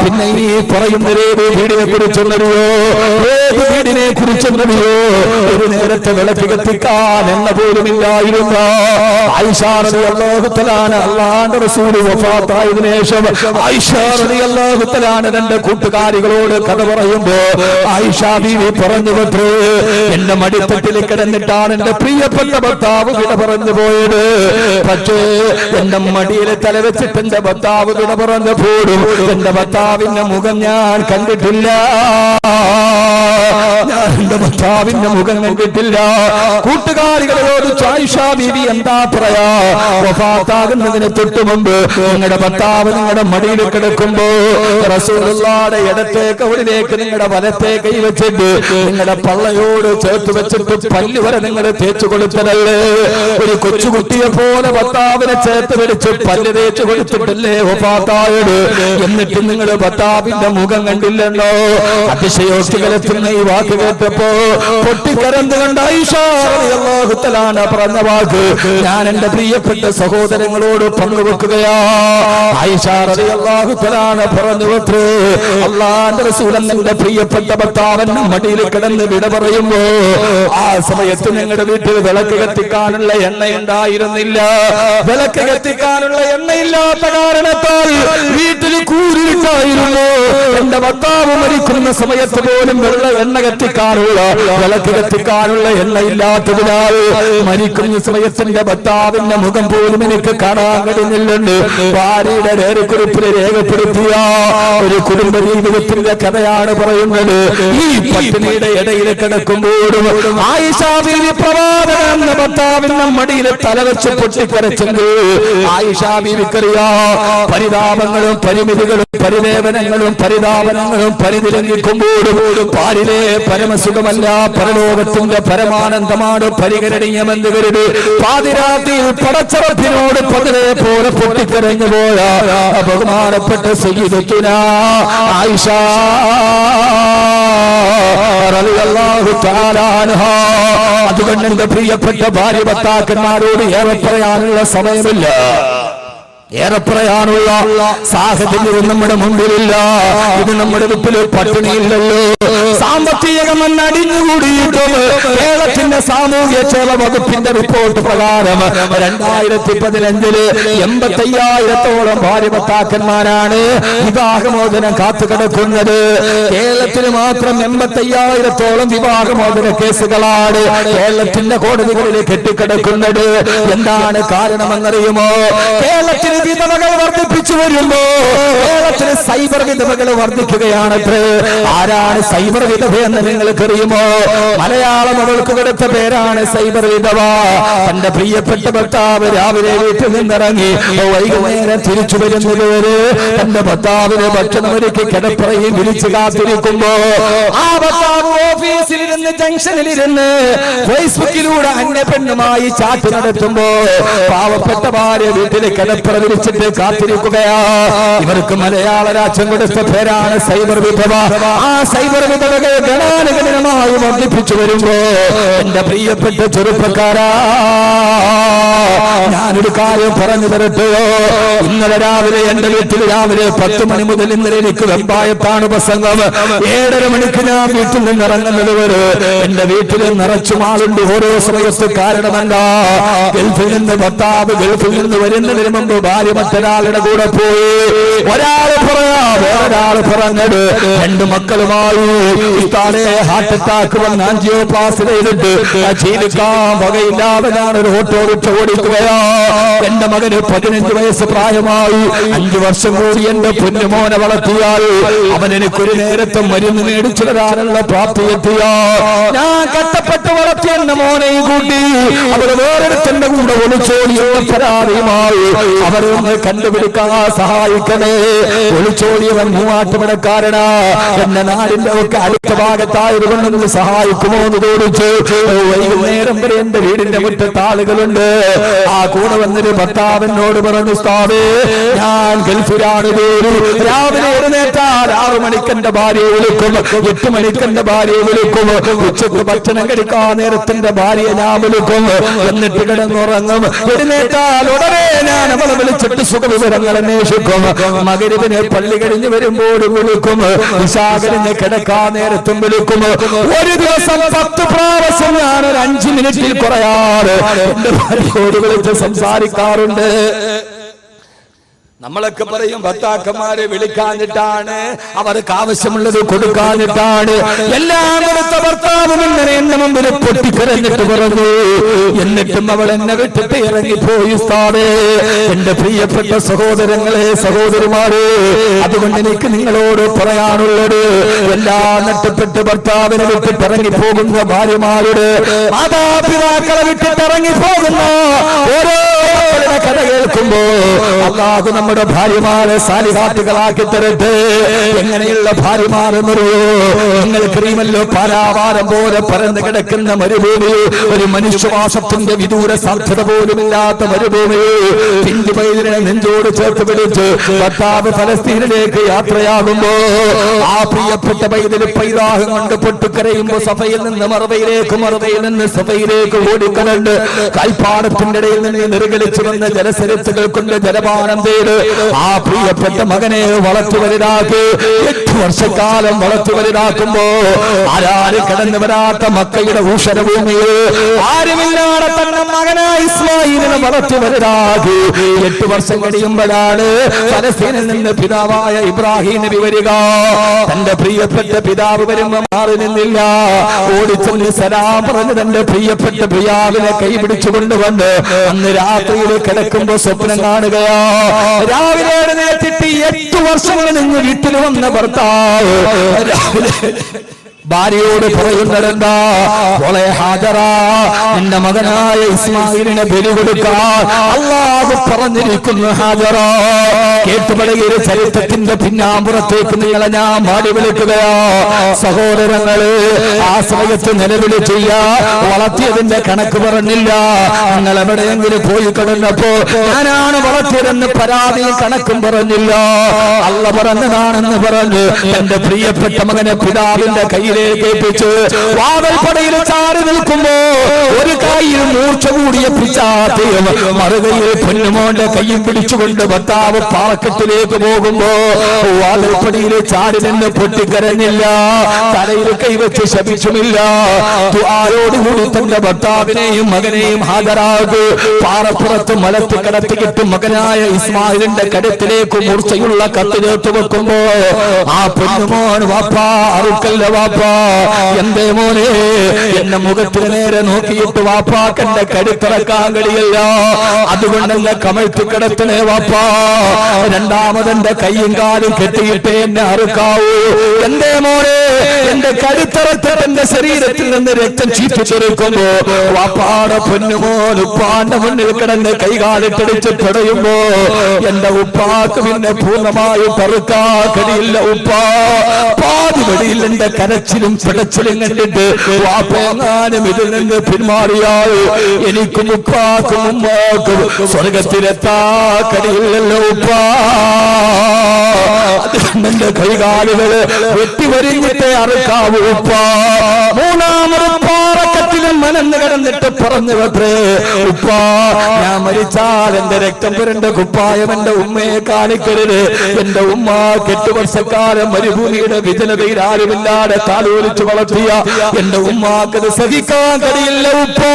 പിന്നെ ഈ പറയുന്ന വീടിനെ കുറിച്ചൊന്നറിയോ ഏത് വീടിനെ കുറിച്ചൊന്നറിയോ ഒരു നേരത്തെ വിളക്ക് കത്തിക്കാൻ എന്ന പോലുമില്ലായിരുന്ന ആയിഷ റളിയല്ലാഹു തആല അല്ലാഹുവിന്റെ റസൂൽ വഫാത്തായതിനു ശേഷം ആയിഷ റളിയല്ലാഹു തആല തന്റെ കൂട്ടുകാരികളോട് കഥ പറയുമ്പോ ആയിഷ ബീവി പറഞ്ഞു പത്രേ എന്റെ മടിത്തട്ടിൽ കിടന്നിട്ടാണ് എന്റെ പ്രിയപ്പെട്ട ഭർത്താവ് വിട പറഞ്ഞു പോയത് പക്ഷേ എന്റെ മടിയിൽ തലവെച്ചിട്ട് എന്റെ ഭർത്താവ് വിട പറഞ്ഞപ്പോഴും എന്റെ ഭർത്താവിന്റെ മുഖം ഞാൻ കണ്ടിട്ടില്ല ഞാൻ എന്റെ ഭർത്താവിന്റെ മുഖം കണ്ടിട്ടില്ല കൂട്ടുകാരികളോ ചോദിച്ചു, ആയിഷ ബീവി എന്താ പറയാ? വഫാത്താകുന്നതിന് തൊട്ട് മുമ്പ് നിങ്ങളുടെ ഭർത്താവ് നിങ്ങളുടെ മടിയിൽ കിടക്കുമ്പോ റസൂലുള്ളാഹിയുടെ ഇടത്തെ കവിളിലേക്ക് നിങ്ങളുടെ വലത്തെ കൈ വെച്ചിട്ട് നിങ്ങളുടെ പള്ളയോട് ചേർത്ത് വെച്ചിട്ട് പല്ല് വരെ നിങ്ങൾ തേച്ചു കൊടുത്തതല്ലേ? ഒരു കൊച്ചുകുട്ടിയെ പോലെ ഭർത്താവിനെ ചേർത്ത് പിടിച്ച് പല്ല് തേച്ചു കൊടുത്തിട്ടല്ലേ വഫാത്തായത്? എന്നിട്ട് നിങ്ങൾ ഭർത്താവിന്റെ മുഖം കണ്ടില്ലെന്നോ? അതിശയോക്തി കലർത്തുന്ന ഈ വാക്ക് കേട്ടപ്പോ പൊട്ടിക്കരന്നുകൊണ്ട് ആയിഷ റളിയല്ലാഹു തആല പറഞ്ഞ വാക്ക് ഞാൻ എന്റെ പ്രിയപ്പെട്ട സഹോദരങ്ങളോട് പങ്കുവെക്കുകയാ. ആയിഷ റളിയല്ലാഹു തആല പറഞ്ഞു, അല്ലാഹുവിന്റെ റസൂൽ എന്റെ പ്രിയപ്പെട്ട ഭർത്താവിന്റെ മടിയിൽ കിടന്ന് വിട പറയുമ്പോ ആ സമയത്ത് ഞങ്ങളുടെ വീട്ടിൽ വിളക്ക് കത്തിക്കാനുള്ള എണ്ണയുണ്ടായിരുന്നില്ല. വിളക്ക് കത്തിക്കാനുള്ള എണ്ണയില്ലാത്ത കാരണത്താൽ വീട്ടിൽ കൂരിട്ടായിരുന്നു. എന്റെ ഭർത്താവ് മരിക്കുന്ന സമയത്ത് പോലും എണ്ണ കത്തിക്കാനുള്ള വിളക്ക് കത്തിക്കാനുള്ള എണ്ണയില്ലാത്തതിനാൽ മരിക്കുന്ന സമയത്ത് എന്റെ ഭർത്താവിന്റെ മുഖം പോലും എനിക്ക് കാണാൻ കഴിഞ്ഞില്ലെന്ന് ഭാര്യയുടെ രേഖക്കുറിപ്പിൽ രേഖപ്പെടുത്തിയ ഒരു കുടുംബ ജീവിതത്തിന്റെ കഥയാണ് പറയുന്നത്. ഈ പട്ടിണിയുടെ ഇടയിൽ കിടക്കുമ്പോഴും ആയിഷ ബീവി പ്രവാചകൻ എന്ന ഭർത്താവിന്റെ മടിയിൽ തലവെച്ച് പൊട്ടിക്കരച്ചെങ്കിൽ ആയിഷ ബീവിക്കറിയാ പരിതാപങ്ങളും പരിമിതികളും പരിവേദനങ്ങളും പരിതാപനങ്ങളും പരിനിരങ്ങിക്കുമ്പോഴും പാരിലെ പരമസുഖമല്ല പരലോകത്തിന്റെ പരമാനന്ദമാണ് പരിഗണനീയമെന്ന് കരുതി പാതിരാത്രിയിൽ പടച്ചറപ്പിനോട് പതിരെ പോലെ പൊട്ടിക്കരഞ്ഞു പോയ ബഹുമാനപ്പെട്ട സയ്യിദത്തുനാ ആയിഷ റളിയല്ലാഹു തആല അൻഹാ. അതുകൊണ്ട് എന്റെ പ്രിയപ്പെട്ട ഭാര്യ ഭർത്താക്കന്മാരോട് ഏറെ പറയാനുള്ള സമയമില്ല, ഏറെ പറയാനുള്ള സാഹചര്യം നമ്മുടെ മുമ്പിലില്ല. ഇത് നമ്മുടെ വീട്ടിൽ പട്ടിണിയില്ലല്ലോ. സാമ്പത്തികമെന്ന് അടിഞ്ഞുകൂടിയിട്ടും കേരളത്തിന്റെ സാമൂഹ്യ ക്ഷേമ വകുപ്പിന്റെ റിപ്പോർട്ട് പ്രകാരം 2015 85,000-ഓളം ഭാര്യ ഭർത്താക്കന്മാരാണ് വിവാഹമോചനം കാത്തുകിടക്കുന്നത്. കേരളത്തിൽ മാത്രം 85,000-ഓളം വിവാഹമോചന കേസുകളാണ് കേരളത്തിന്റെ കോടതികളിൽ കെട്ടിക്കിടക്കുന്നത്. എന്താണ് കാരണമെന്നറിയുമോ? കേരളത്തിൽ വിധവകൾ വർദ്ധിപ്പിച്ചു വരുമ്പോ കേരളത്തിൽ സൈബർ വിധവകൾ വർദ്ധിക്കുകയാണത്രേ. ആരാണ് സൈബർ വിധവ എന്ന് നിങ്ങൾക്കറിയുമോ? മലയാളം അവൾക്ക് കൊടുത്ത പേരാണ് സൈബർ വിധവ. തന്റെ പ്രിയപ്പെട്ട ഭർത്താവ് രാവിലെ വീട്ടിൽ നിന്നിറങ്ങി വൈകുന്നേരം തിരിച്ചു വരുന്നതുവരെ തന്റെ ഭർത്താവിന് ഭക്ഷണം ഒരുക്കി കിടപ്പറയിൽ വിളിച്ചു കാത്തിരിക്കുമ്പോ ആ ഭർത്താവ് ഓഫീസിലിരുന്ന് ജംഗ്ഷനിലിരുന്ന് ഫേസ്ബുക്കിലൂടെ അന്യ പെണ്ണുമായി ചാറ്റ് നടത്തുമ്പോ പാവപ്പെട്ട ഭാര്യ വീട്ടിലെ കിടപ്പറ വിളിച്ചിട്ട് കാത്തിരിക്കുകയാ. ഇവർക്ക് മലയാള രാജ്യം കൊടുത്ത പേരാണ് സൈബർ വിധവ. ആ സൈബർ വിധവകൾ ഗണാനുഗണനമായി വർദ്ധിപ്പിച്ചു വരുമ്പോ എന്റെ പ്രിയപ്പെട്ട ചെറുപ്പക്കാരാ, ഞാനൊരു കാര്യം പറഞ്ഞു തരട്ടെയോ? ഇന്നലെ രാവിലെ എന്റെ വീട്ടിൽ രാവിലെ 10 മണി മുതൽ ഇന്നലെ എനിക്ക് വെമ്പായത്താണ് പ്രസംഗം. 7:30 മണിക്ക് ഞാൻ വീട്ടിൽ നിന്ന് ഇറങ്ങുന്നത് വരെ എന്റെ വീട്ടിൽ നിറച്ചും ആളുണ്ട് ഓരോ സമയത്ത്. കാരണമെന്താ? ഗൾഫിൽ നിന്ന് ഭർത്താവ് ഗൾഫിൽ നിന്ന് വരുന്നതിന് മുമ്പ് ഭാര്യ മറ്റൊരാളുടെ കൂടെ പോയി. ഒരാൾ പറയാ, വേറൊരാൾ പറഞ്ഞത് 2 മക്കളുമായി ഹാർട്ട് അറ്റാക്ക് വന്ന് ആൻജിയോപ്ലാസ്റ്റി ചെയ്തിട്ട് ജീവിക്കാൻ വകയില്ലാതെ ഞാനൊരു ഓട്ടോറിക്ഷ ഓടിക്കുകയാ. എന്റെ മകന് 15 വയസ്സ് പ്രായമായി. 5 വർഷം കൂടി എന്റെ പൊന്നുമോനെ വളർത്തിയാൽ അവൻ എനിക്കൊരു നേരത്തെ മരുന്ന് മേടിച്ചു തരാനുള്ള പ്രാപ്തി എത്തിയ ഞാൻ കഷ്ടപ്പെട്ട് വളർത്തിയ എന്റെ മോനെയും കൂട്ടി അവർ വേറൊരുത്തന്റെ കൂടെ ഒളിച്ചോടിയുള്ള പരാതിയുമായി അവരെ ഒന്ന് കണ്ടുപിടിക്കാൻ സഹായിക്കണേ. ഒളിച്ചോടിയവൻ മൂവാട്ടുപടക്കാരനാ. എന്റെ നാടിന്റെ ഒക്കെ അടുത്ത ഭാഗത്തായതുകൊണ്ടൊന്ന് സഹായിക്കുമോ എന്ന് ചോദിച്ചു. വൈകുന്നേരം വരെ എന്റെ വീടിന്റെ മുറ്റത്ത് ആളുകളുണ്ട്. ആ കൂടെ വന്നൊരു ഭർത്താവിനോട് പറഞ്ഞു, ഉസ്താദേ ഞാൻ ഗൾഫിലാണ്. രാവിലെ എഴുന്നേറ്റാൽ 6 മണിക്ക് എന്റെ ഭാര്യയെ വിളിക്കും, 8 മണിക്ക് എന്റെ ഭാര്യയെ വിളിക്കും, ഉച്ചക്ക് ഭക്ഷണം കഴിക്കാൻ നേരത്തിന്റെ ഭാര്യയെ ഞാൻ വിളിക്കും, എന്നിട്ട് കിടന്നുറങ്ങും. എഴുന്നേറ്റാൽ ഉടനെ ഞാൻ അവളെ വിളിച്ചിട്ട് സുഖവിവരങ്ങൾ അന്വേഷിക്കും. മഗ്‌രിബിനെ പള്ളി കഴിഞ്ഞ് വരുമ്പോൾ വിളിക്കും, ഇശാ കഴിഞ്ഞ് കിടക്കാൻ നേരത്തും വിളിക്കും. ഒരു ദിവസം 10 പ്രാവശ്യം ഞാൻ ഒരു 5 മിനിറ്റിൽ കുറയാറ് എന്റെ ഭാര്യയോട് വിളിച്ച് സംസാരിക്കാറുണ്ട്. നമ്മളൊക്കെ പറയും ഭർത്താക്കന്മാരെ വിളിക്കാഞ്ഞിട്ടാണ്, അവർക്ക് ആവശ്യമുള്ളത് കൊടുക്കാഞ്ഞിട്ടാണ്. എല്ലാം കൊടുത്ത ഭർത്താവും ഇങ്ങനെ എന്റെ മുമ്പിൽ പൊട്ടിക്കരഞ്ഞിട്ട് പറഞ്ഞു, എന്നിട്ടും അവൾ എന്നെ വിട്ടിട്ട് ഇറങ്ങിപ്പോയി ഉസ്താദേ. എന്റെ പ്രിയപ്പെട്ട സഹോദരങ്ങളെ, സഹോദരിമാരെ, അതുകൊണ്ട് എനിക്ക് നിങ്ങളോട് പറയാനുള്ളത്, എല്ലാം നഷ്ടപ്പെട്ട് ഭർത്താവിനെ വിട്ടിട്ട് ഇറങ്ങിപ്പോകുന്ന ഭാര്യമാരുടെ, മാതാപിതാക്കളെ വിട്ടിട്ട് ഇറങ്ങിപ്പോകുന്ന ഓരോ കഥ കേൾക്കുമ്പോ അല്ലാഹു നമ്മുടെ ഭാര്യമാരെ സാലിഹാത്തുകളാക്കി തരട്ടെ. എങ്ങനെയുള്ള ഭാര്യമാരെന്നറിയോ? നിങ്ങൾക്കറിയുമല്ലോ, പാരാവാരം പോലെ പരന്നു കിടക്കുന്ന മരുഭൂമി, ഒരു മനുഷ്യവാസത്തിന്റെ വിദൂര സാധ്യത പോലുമില്ലാത്ത മരുഭൂമി, പിഞ്ചു പൈതലിനെ നെഞ്ചോട് ചേർത്ത് പിടിച്ച് ഭർത്താവ് ഫലസ്തീനിലേക്ക് യാത്രയാകുമ്പോ ആ പ്രിയപ്പെട്ട പൈതല് പൈതാഹം കൊണ്ട് പൊട്ടിക്കരയുമ്പോ സഫയിൽ നിന്ന് മറുവയിലേക്ക്, മറുവയിൽ നിന്ന് സഫയിലേക്ക് ഓടിക്കലണ്ട്. കൽപ്പാടത്തിന്റെ ഇടയിൽ നിന്ന് നിർഗലിച്ചു വന്ന ജലസരത്തുകൾ കൊണ്ട് ജലപാനം ചെയ്ത് ആ പ്രിയപ്പെട്ട മകനെ വളർത്തു വലുതാക്കി 8 വർഷക്കാലം വളർത്തു വലുതാക്കുമ്പോ ആരാരും കടന്നു വരാത്ത മക്കയുടെ ഊഷരഭൂമിയിൽ ആരുമില്ലാതെ തന്നെ മകനായ ഇസ്മായിലിനെ വളർത്തു വലുതാക്കി 8 വർഷം കഴിയുമ്പോഴാണ് ഫലസ്തീനിൽ നിന്ന് പിതാവായ ഇബ്രാഹിം നബി വരിക. തന്റെ പ്രിയപ്പെട്ട പിതാവ് വരുമ്പോ മാറി നിന്നില്ല, ഓടിച്ചെന്ന് സലാം പറഞ്ഞ് തന്റെ പ്രിയപ്പെട്ട പിതാവിനെ കൈപിടിച്ചു കൊണ്ടുവന്ന് അന്ന് രാത്രിയിൽ കിടക്കുമ്പോ സ്വപ്നം കാണുകയാ. രാവിലെ എഴുന്നേറ്റിട്ട് 8 വർഷം കഴിഞ്ഞ് വീട്ടിൽ വന്ന ഭർത്താവ് രാവിലെ ഭാര്യയോട് പറയുന്നതെന്താ? മോളെ ഹാജറ, നിന്റെ മകനായ ഇസ്മായിലിനെ ബലി കൊടുക്കാൻ അല്ലാഹു പറഞ്ഞിരിക്കുന്നു. ഹാജറ, കേട്ടുപഴകിയ ചരിത്രത്തിന്റെ പിന്നാമ്പുറത്തേക്ക് നിങ്ങളെ ഞാൻ മാടി വിളിക്കുകയാ. സഹോദരങ്ങള്, ആ സമയത്ത് നിലവിളിച്ചില്ല, വളർത്തിയതിന്റെ കണക്ക് പറഞ്ഞില്ല. നിങ്ങൾ എവിടെയെങ്കിലും പോയി കിടന്നപ്പോ ഞാനാണ് വളർത്തിയതെന്ന് പരാതിയും കണക്കും പറഞ്ഞില്ല. അള്ള പറഞ്ഞതാണെന്ന് പറഞ്ഞ് എന്റെ പ്രിയപ്പെട്ട മകനെ പിതാവിന്റെ കയ്യിൽ കേൾപ്പിച്ച് വാവൽപ്പടയിൽ ചാടി നിൽക്കുമ്പോ ഒരു കൈയിൽ മൂർച്ച കൂടിയ പിച്ചാത്തിയും മറുകയിൽ പൊന്നുമോന്റെ കയ്യും പിടിച്ചുകൊണ്ട് ഭർത്താവ് പാറക്കെട്ടിലേക്ക് പോകുമ്പോ വാവൽപ്പടിയിൽ ചാടി നിന്ന് പൊട്ടിക്കരഞ്ഞില്ല, തലയിൽ കൈവച്ച് ശപിച്ചുമില്ല. ആരോടുകൂടി തന്റെ ഭർത്താവിനെയും മകനെയും ഹാജരാകു പാറപ്പുറത്ത് മലത്ത് കിടത്തിയിട്ട് മകനായ ഇസ്മായിലിന്റെ കടുത്തിലേക്ക് മൂർച്ചയുള്ള കത്ത് ചേർത്ത് വെക്കുമ്പോ ആ പൊന്നുമോൻ വാപ്പാ അറുക്കല്ല വാപ്പ, എന്തേ മോനെ എന്നെ മുഖത്തിന് നേരെ നോക്കിയിട്ട് വാപ്പാക്കന്റെ കടുത്തിറക്കാൻ കഴിയില്ല, അതുകൊണ്ടെന്നെ കമഴ്ത്തി കിടത്തണേ വാപ്പാ. രണ്ടാമതെന്റെ കയ്യും കാലും കെട്ടിയിട്ട് എന്നെ അറുക്കാവൂ. എന്തേ മോനെ എന്റെ കടുത്തിറത്ത് എന്റെ ശരീരത്തിൽ നിന്ന് രക്തം ചീറ്റിച്ചെടുക്കുമ്പോ വാപ്പാടെ പൊന്നുമോൻ ഉപ്പാന്റെ മുന്നിൽ കിടന്ന് കൈകാലിട്ടടിച്ച് പിടയുമ്പോ എന്റെ ഉപ്പാക്ക് പിന്നെ പൂർണ്ണമായും പെറുക്കാ കഴിയില്ല ഉപ്പാ. പാതി വഴിയിൽ എന്റെ കരച്ചിലും പിടച്ചിലും കണ്ടിട്ട് വാപ്പയെങ്ങാനും ഇതിൽ നിന്ന് പിന്മാറിയാൽ എനിക്കും ഉപ്പാക്കും ഉമ്മാക്കും സ്വർഗത്തിലെത്താ കഴിയില്ലല്ലോ ഉപ്പാ. എന്റെ കൈകാലുകള് വെട്ടിവരിഞ്ഞിട്ടേ അറുക്കാവൂ ഉപ്പാ. മൂന്നാമത് പാറക്കത്തിലും മനന്ന് കിടന്നിട്ട് പറഞ്ഞു വെത്രേ ഉപ്പാ, ഞാൻ മരിച്ചാൽ എന്റെ രക്തം പുരണ്ട കുപ്പായം എന്റെ ഉമ്മയെ കാണിക്കരുത്. എന്റെ ഉമ്മ 8 വർഷക്കാലം മരുഭൂമിയുടെ വിജനതയിൽ ആരുമില്ലാതെ താലോലിച്ചു വളർത്തിയ എന്റെ ഉമ്മാക്കത് സഹിക്കാൻ കഴിയില്ല ഉപ്പോ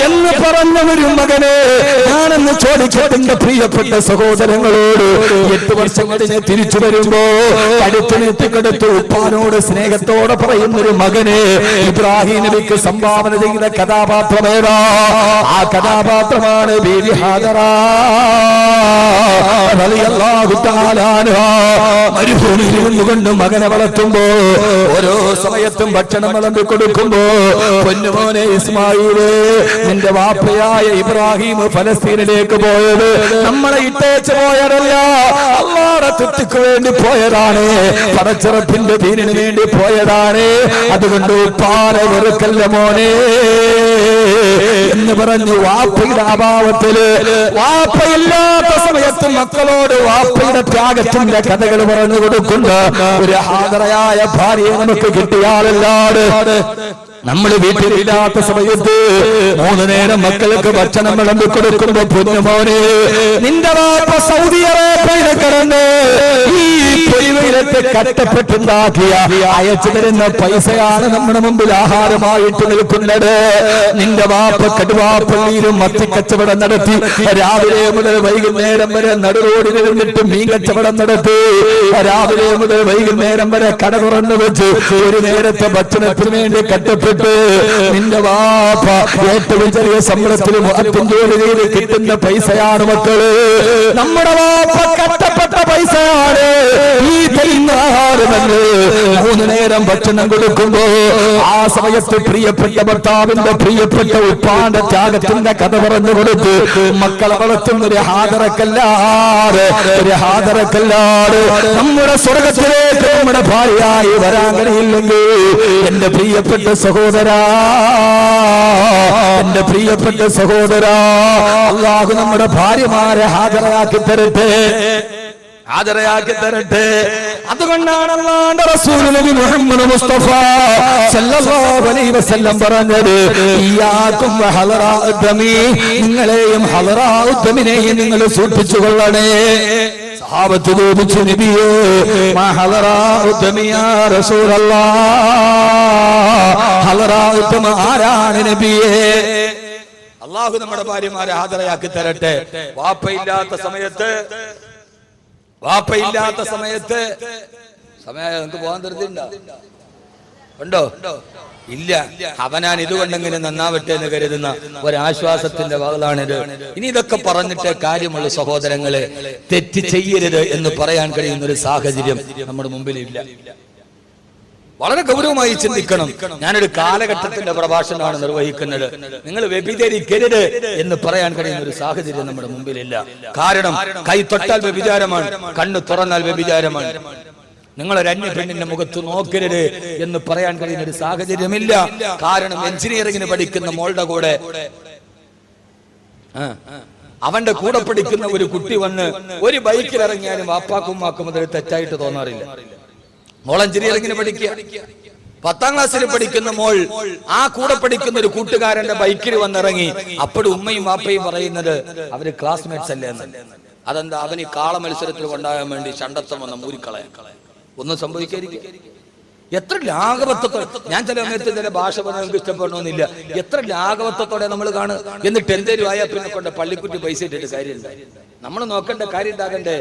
എന്ന് പറഞ്ഞ ഒരു മകനെ ഞാനെന്ന് ചോദിച്ചോട്ടെ എന്റെ പ്രിയപ്പെട്ട സഹോദരങ്ങളോട്. 8 വർഷം കഴിഞ്ഞ് തിരിച്ചു വരുമ്പോ കടുത്തിനെത്തിക്കെടുത്ത് ഉപ്പാനോട് സ്നേഹത്തോടെ പറയുന്നൊരു മകനെ ഇബ്രാഹിം നബിക്ക് സംഭാവന ചെയ്ത കഥാപാത്രമേതാ? ആ കഥാപാത്രമാണ് ബീവി ഹാജറ റളിയല്ലാഹു തആല അൻഹാ. മരുഭൂമിയിൽ നിന്നുകൊണ്ട് മകനെ വളർത്തുമ്പോ ഓരോ സമയത്തും ഭക്ഷണം വിളമ്പി കൊടുക്കുമ്പോ പൊന്നുമോനെ ഇസ്മായില്, നിന്റെ വാപ്പയായ ഇബ്രാഹിം ഫലസ്തീനിലേക്ക് പോയത് നമ്മളെ ഇട്ടേച്ച് പോയതല്ല, അല്ലാഹുവിന്റെ തൃപ്തിക്ക് വേണ്ടി പോയതാണ്, പടച്ചിറപ്പിന്റെ ദീനിന് വേണ്ടി പോയതാണ്. അതുകൊണ്ട് ഉപ്പാനെ വെറുക്കല്ല മോനെ എന്ന് പറഞ്ഞു വാപ്പയുടെ അഭാവത്തില്, വാപ്പയില്ലാത്ത സമയത്ത് മക്കളോട് വാപ്പയുടെ ത്യാഗത്തിന്റെ കഥകൾ പറഞ്ഞു കൊടുക്കുന്ന ഒരു ഹാജറയായ ഭാര്യയെ നമുക്ക് കിട്ടിയാലല്ലാതെ നമ്മൾ വീട്ടിലില്ലാത്ത സമയത്ത് 3 നേരം മക്കൾക്ക് ഭക്ഷണം വിളമ്പി കൊടുക്കുമ്പോ പൊന്നുമോനെ നിന്റെ വാപ്പ സൗദി അറേബ്യയിൽ കിടന്ന് ഈ പൊരിവയിലത്തെ കഷ്ടപ്പെട്ടുണ്ടാക്കിയ അയച്ചു തരുന്ന പൈസയാണ് നമ്മുടെ മുമ്പിൽ ആഹാരമായിട്ട് നിൽക്കുന്നത്. നിന്റെ വാപ്പ കടുവാപ്പള്ളിയിലും മത്തിക്കച്ചവടം നടത്തി രാവിലെ മുതൽ വൈകുന്നേരം വരെ നടുറോഡിലിരുന്നിട്ട് മീൻ കച്ചവടം നടത്തി രാവിലെ മുതൽ വൈകുന്നേരം വരെ കട തുറന്നു വെച്ച് ഒരു നേരത്തെ ഭക്ഷണത്തിന് വേണ്ടി കഷ്ടപ്പെട്ട് നിന്റെ വാപ്പ ഏറ്റവും ചെറിയ ശമ്പളത്തിലും ജോലി ചെയ്ത് കിട്ടുന്ന പൈസയാണ് മക്കള്. നമ്മുടെ വാപ്പ കഷ്ടപ്പെട്ട പൈസയാണ് ഈ തരുന്ന ആഹാരമെന്ന് 3 നേരം ഭക്ഷണം കൊടുക്കുമ്പോ ആ സമയത്ത് പ്രിയപ്പെട്ട ഭർത്താവിന്റെ പ്രിയപ്പെട്ട ഉപ്പാന്റെ ത്യാഗത്തിന്റെ കഥ പറഞ്ഞു കൊടുത്ത് മക്കളെ വളർത്തുന്ന ഒരു ഹാദറക്കല്ലാറ് നമ്മുടെ സ്വർഗത്തിലേക്ക് നമ്മുടെ ഭാര്യയായി വരാൻ കഴിയില്ലെങ്കിൽ എന്റെ പ്രിയപ്പെട്ട സഹോദരാ, എന്റെ പ്രിയപ്പെട്ട സഹോദരാ, അല്ലാഹു നമ്മുടെ ഭാര്യമാരെ ഹാജരാക്കി തരട്ടെ. അതുകൊണ്ടാണ് അല്ലാഹുവിന്റെ റസൂൽ നബി മുഹമ്മദ് മുസ്തഫ സല്ലല്ലാഹു അലൈഹി വസല്ലം പറഞ്ഞത് ഇയ്യാകും വഹലറാഉദ്ദമി, നിങ്ങളെയും ഹലറാഉദ്ദമിനെയും നിങ്ങൾ സൂക്ഷിച്ചുകൊള്ളണേ. സഹാബത്ത് ചോദിച്ചു നബിയേ മാ ഹലറാഉദ്ദമി യാ റസൂലല്ലാഹ്, ഹലറാഉദ്ദമ ആരാണ് നബിയേ? അല്ലാഹു നമ്മുടെ ഭാര്യമാരെ ഹാജരാക്കി തരട്ടെ. വാപ്പയില്ലാത്ത സമയത്ത് സമയം നമുക്ക് പോകാൻ ഉണ്ടോ? ഇല്ല. അവനാൻ ഇതുകൊണ്ടെങ്കിലും നന്നാവട്ടെ എന്ന് കരുതുന്ന ഒരാശ്വാസത്തിന്റെ വാളാണിത്. ഇനി ഇതൊക്കെ പറഞ്ഞിട്ട് കാര്യമുള്ള സഹോദരങ്ങളെ, തെറ്റ് ചെയ്യരുത് എന്ന് പറയാൻ കഴിയുന്ന ഒരു സാഹചര്യം നമ്മുടെ മുമ്പിലില്ല. വളരെ ഗൗരവമായി ചിന്തിക്കണം. ഞാനൊരു കാലഘട്ടത്തിന്റെ പ്രഭാഷണമാണ് നിർവഹിക്കുന്നത്. നിങ്ങൾ വ്യഭിചരിക്കരുത് എന്ന് പറയാൻ കഴിയുന്ന ഒരു സാഹചര്യം നമ്മുടെ മുമ്പിലില്ല. കാരണം കൈ തൊട്ടാൽ വ്യഭിചാരമാണ്, കണ്ണ് തുറന്നാൽ വ്യഭിചാരമാണ്. നിങ്ങളൊരു അന്യ പെണ്ണിന്റെ മുഖത്ത് നോക്കരുത് എന്ന് പറയാൻ കഴിയുന്ന ഒരു സാഹചര്യമില്ല. കാരണം എഞ്ചിനീയറിംഗിന് പഠിക്കുന്ന മോളുടെ കൂടെ അവന്റെ കൂടെ പഠിക്കുന്ന ഒരു കുട്ടി വന്ന് ഒരു ബൈക്കിൽ ഇറങ്ങിയാലും വാപ്പാക്കും ഉമ്മാക്കും അതിൽ തെറ്റായിട്ട് തോന്നാറില്ല. മോൾ എഞ്ചിനീയറിംഗിന് പഠിക്കുക, 10ാം ക്ലാസ്സിൽ പഠിക്കുന്ന മോൾ ആ കൂടെ പഠിക്കുന്ന ഒരു കൂട്ടുകാരന്റെ ബൈക്കിൽ വന്നിറങ്ങി. അപ്പോഴും ഉമ്മയും വാപ്പയും പറയുന്നത് അവര് ക്ലാസ്മേറ്റ്സ് അല്ലേ എന്ന്. അതെന്താ? അവന് കാള മത്സരത്തിൽ കൊണ്ടാകാൻ വേണ്ടി ചണ്ടത്തം വന്ന മൂരിക്കളയാൻ ഒന്നും സംഭവിക്കാതിരിക്കുക. എത്ര ലാഘവത്വത്തോടെ, ഞാൻ ചില സമയത്ത് ചില ഭാഷ പറഞ്ഞാൽ നമുക്ക് ഇഷ്ടപ്പെടണമെന്നില്ല, എത്ര ലാഘവത്വത്തോടെ നമ്മൾ കാണും. എന്നിട്ട് എന്തേലും ആയാൽ പിന്നെ കൊണ്ട് പള്ളിക്കുറ്റി പൈസ ഇട്ടിട്ട് കാര്യമില്ല. നമ്മൾ നോക്കേണ്ട കാര്യം ഉണ്ടാകണ്ടേ,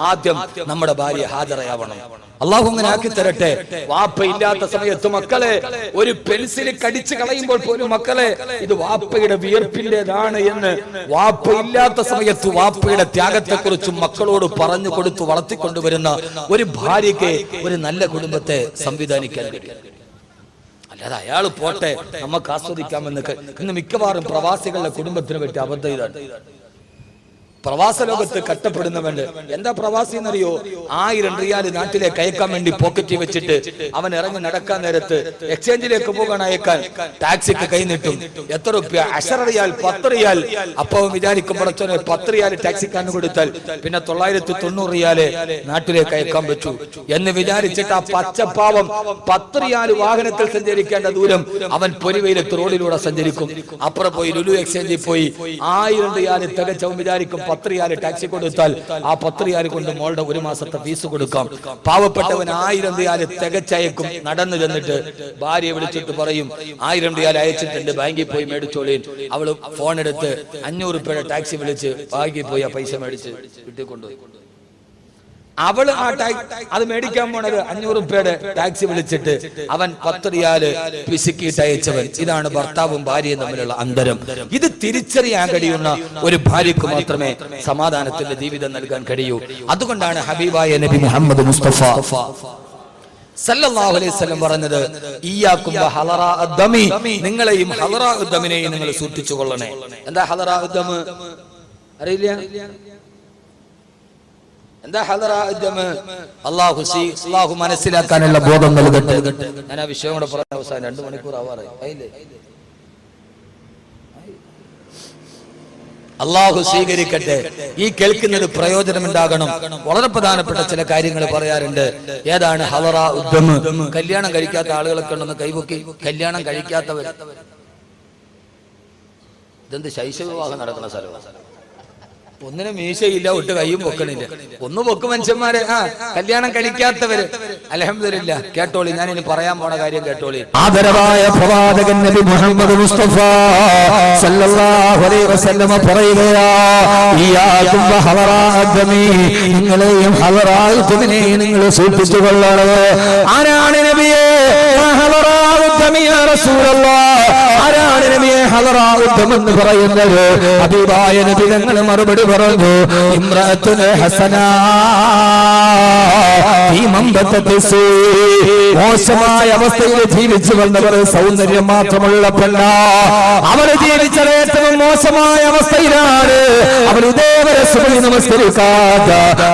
ആദ്യം നമ്മുടെ ഭാര്യ ഹാജരാവണം. അള്ളാഹു അങ്ങനെ ആക്കി തരട്ടെ. വാപ്പ ഇല്ലാത്ത സമയത്ത് മക്കളെ ഒരു പെൻസിൽ കടിച്ചു കളയുമ്പോൾ പോലും മക്കളെ ഇത് വാപ്പയുടെ വിയർപ്പിന്റേതാണ് എന്ന് വാപ്പ ഇല്ലാത്ത സമയത്ത് വാപ്പയുടെ ത്യാഗത്തെക്കുറിച്ചും മക്കളോട് പറഞ്ഞു കൊടുത്തു വളർത്തിക്കൊണ്ടുവരുന്ന ഒരു ഭാര്യയ്ക്ക് ഒരു നല്ല കുടുംബത്തെ സംവിധാനിക്കാൻ കഴിയും. അല്ലാതെ അയാൾ പോട്ടെ നമുക്ക് ആസ്വദിക്കാമെന്നൊക്കെ. ഇന്ന് മിക്കവാറും പ്രവാസികളുടെ കുടുംബത്തിനെ പറ്റി അബദ്ധം ഇതാണ്. പ്രവാസ ലോകത്ത് കഷ്ടപ്പെടുന്നവന് എന്താ പ്രവാസി എന്നറിയോ? 1000 റിയാൽ നാട്ടിലേക്ക് അയക്കാൻ വേണ്ടി പോക്കറ്റിൽ വെച്ചിട്ട് അവൻ ഇറങ്ങി നടക്കാൻ നേരത്ത് എക്സ്ചേഞ്ചിലേക്ക് പോകാൻ അയക്കാൻ ടാക്സിക്ക് കൈ നീട്ടും. എത്ര റുപ്യ? 10 റിയാൽ, 10 റിയാൽ. അപ്പൊ വിചാരിക്കുമ്പോൾ 10 റിയാൽ ടാക്സിക്കാരന് കൊടുത്താൽ പിന്നെ 990 റിയാല് നാട്ടിലേക്ക് അയക്കാൻ പറ്റൂ എന്ന് വിചാരിച്ചിട്ട് ആ പച്ചപ്പാവം 10 റിയാൽ വാഹനത്തിൽ സഞ്ചരിക്കേണ്ട ദൂരം അവൻ പൊരിവയിലെത്ത് റോഡിലൂടെ സഞ്ചരിക്കും. അപ്പുറം പോയി ലുലു എക്സ്ചേഞ്ചിൽ പോയി 1000 റിയാൽ തികച്ചവൻ വിചാരിക്കും 10 റിയാൽ ടാക്സി കൊടുത്താൽ ആ 10 റിയാൽ കൊണ്ട് മോളുടെ 1 മാസത്തെ ഫീസ് കൊടുക്കാം. പാവപ്പെട്ടവൻ 1000 റിയാൽ തികച്ചയക്കും. നടന്നു ചെന്നിട്ട് ഭാര്യയെ വിളിച്ചിട്ട് പറയും 1000 റിയാൽ അയച്ചിട്ടുണ്ട്, ബാങ്കിൽ പോയി മേടിച്ചോളീൻ. അവള് ഫോൺ എടുത്ത് 500 രൂപയുടെ ടാക്സി വിളിച്ച് ബാങ്കിൽ പോയി ആ പൈസ മേടിച്ച് വീട്ടിൽ കൊണ്ടുപോയി. അവള് അത് മേടിക്കാൻ പോണത് 500 രൂപയുടെ ടാക്സി വിളിച്ചിട്ട് അവൻ 10 റിയാല് പിശുക്കിയിട്ട് അയച്ചവൻ. ഇതാണ് ഭർത്താവും ഭാര്യയും തമ്മിലുള്ള അന്തരം. ഇത് തിരിച്ചറിയാൻ കഴിയുന്ന ഒരു ഭാര്യക്ക് മാത്രമേ സമാധാനത്തിന്റെ ജീവിതം നൽകാൻ കഴിയൂ. അതുകൊണ്ടാണ് ഹബീബായ നബി മുഹമ്മദ് മുസ്തഫ സല്ലല്ലാഹു അലൈഹി വസല്ലം പറഞ്ഞത് ഇയ്യാകും വഹലറാഅദ്ദമി, നിങ്ങളെയും ഹലറാഉദ്ദമിനെയും നിങ്ങൾ സൂക്ഷിച്ചുകൊള്ളണേ. എന്താ ഹലറാഉദ്ദം അറിയില്ല? എന്താ ഹലറാഉദ്ദം? അല്ലാഹു മനസ്സിലാക്കാനുള്ള ബോധം നൽകട്ടെ. ഞാൻ ആ വിഷയം കൂടെ പറഞ്ഞ അവസാനം 2 മണിക്കൂർ ആവാറായി. അള്ളാഹു സ്വീകരിക്കട്ടെ. ഈ കേൾക്കുന്നത് പ്രയോജനമുണ്ടാകണം. വളരെ പ്രധാനപ്പെട്ട ചില കാര്യങ്ങൾ പറയാറുണ്ട്. ഏതാണ് ഹലറ ഉദ്ദം? കല്യാണം കഴിക്കാത്ത ആളുകളൊക്കെ ഉണ്ടെന്ന് കൈപൊക്കി. കല്യാണം കഴിക്കാത്തവർ, ഇതെന്ത് ശൈശവ വിവാഹം നടക്കുന്ന സ്ഥലമാണ്? ഒന്നിനും മീശയില്ല, ഒട്ട് കയ്യും പൊക്കണില്ല. ഒന്ന് പൊക്ക് മനുഷ്യന്മാരെ. കല്യാണം കഴിക്കാത്തവര് അൽഹംദുലില്ലാ. കേട്ടോളി, ഞാൻ ഇനി പറയാൻ പോണ കാര്യം കേട്ടോളി. ആദരവായ പ്രവാചകൻ നബി മുഹമ്മദ് മുസ്തഫ സല്ലല്ലാഹു അലൈഹി വസല്ലം പറയുകയാ, ഇയ്യാകും വഹവറാഅദ്മി, നിങ്ങളെയും ഹവറാഅദ്മിനെ നിങ്ങൾ സൂക്ഷിച്ചുകൊള്ളണം. ആരാണ് നബിയെ ഹവറാഅദ്മി യാ റസൂലല്ലാഹ്? ആരാണ് നബിയെ ഹവറാഅദ്മി എന്ന് പറയുന്നത്? ഹബീബായ നബി തങ്ങൾ മറുപടി പറഞ്ഞു, ഇംറഅത്തുൻ ഹസന ഈ മമ്പത്തത്തിസു, മോശമായ അവസ്ഥയിൽ ജീവിച്ചു വന്നവർ, സൗന്ദര്യം മാത്രമുള്ള പെണ്ണ. അവർ ജീവിച്ചത് ഏറ്റവും മോശമായ അവസ്ഥയിലാണ്. അവർ ഇതേവരെ സുബഹി നമസ്കരിക്കാത്ത,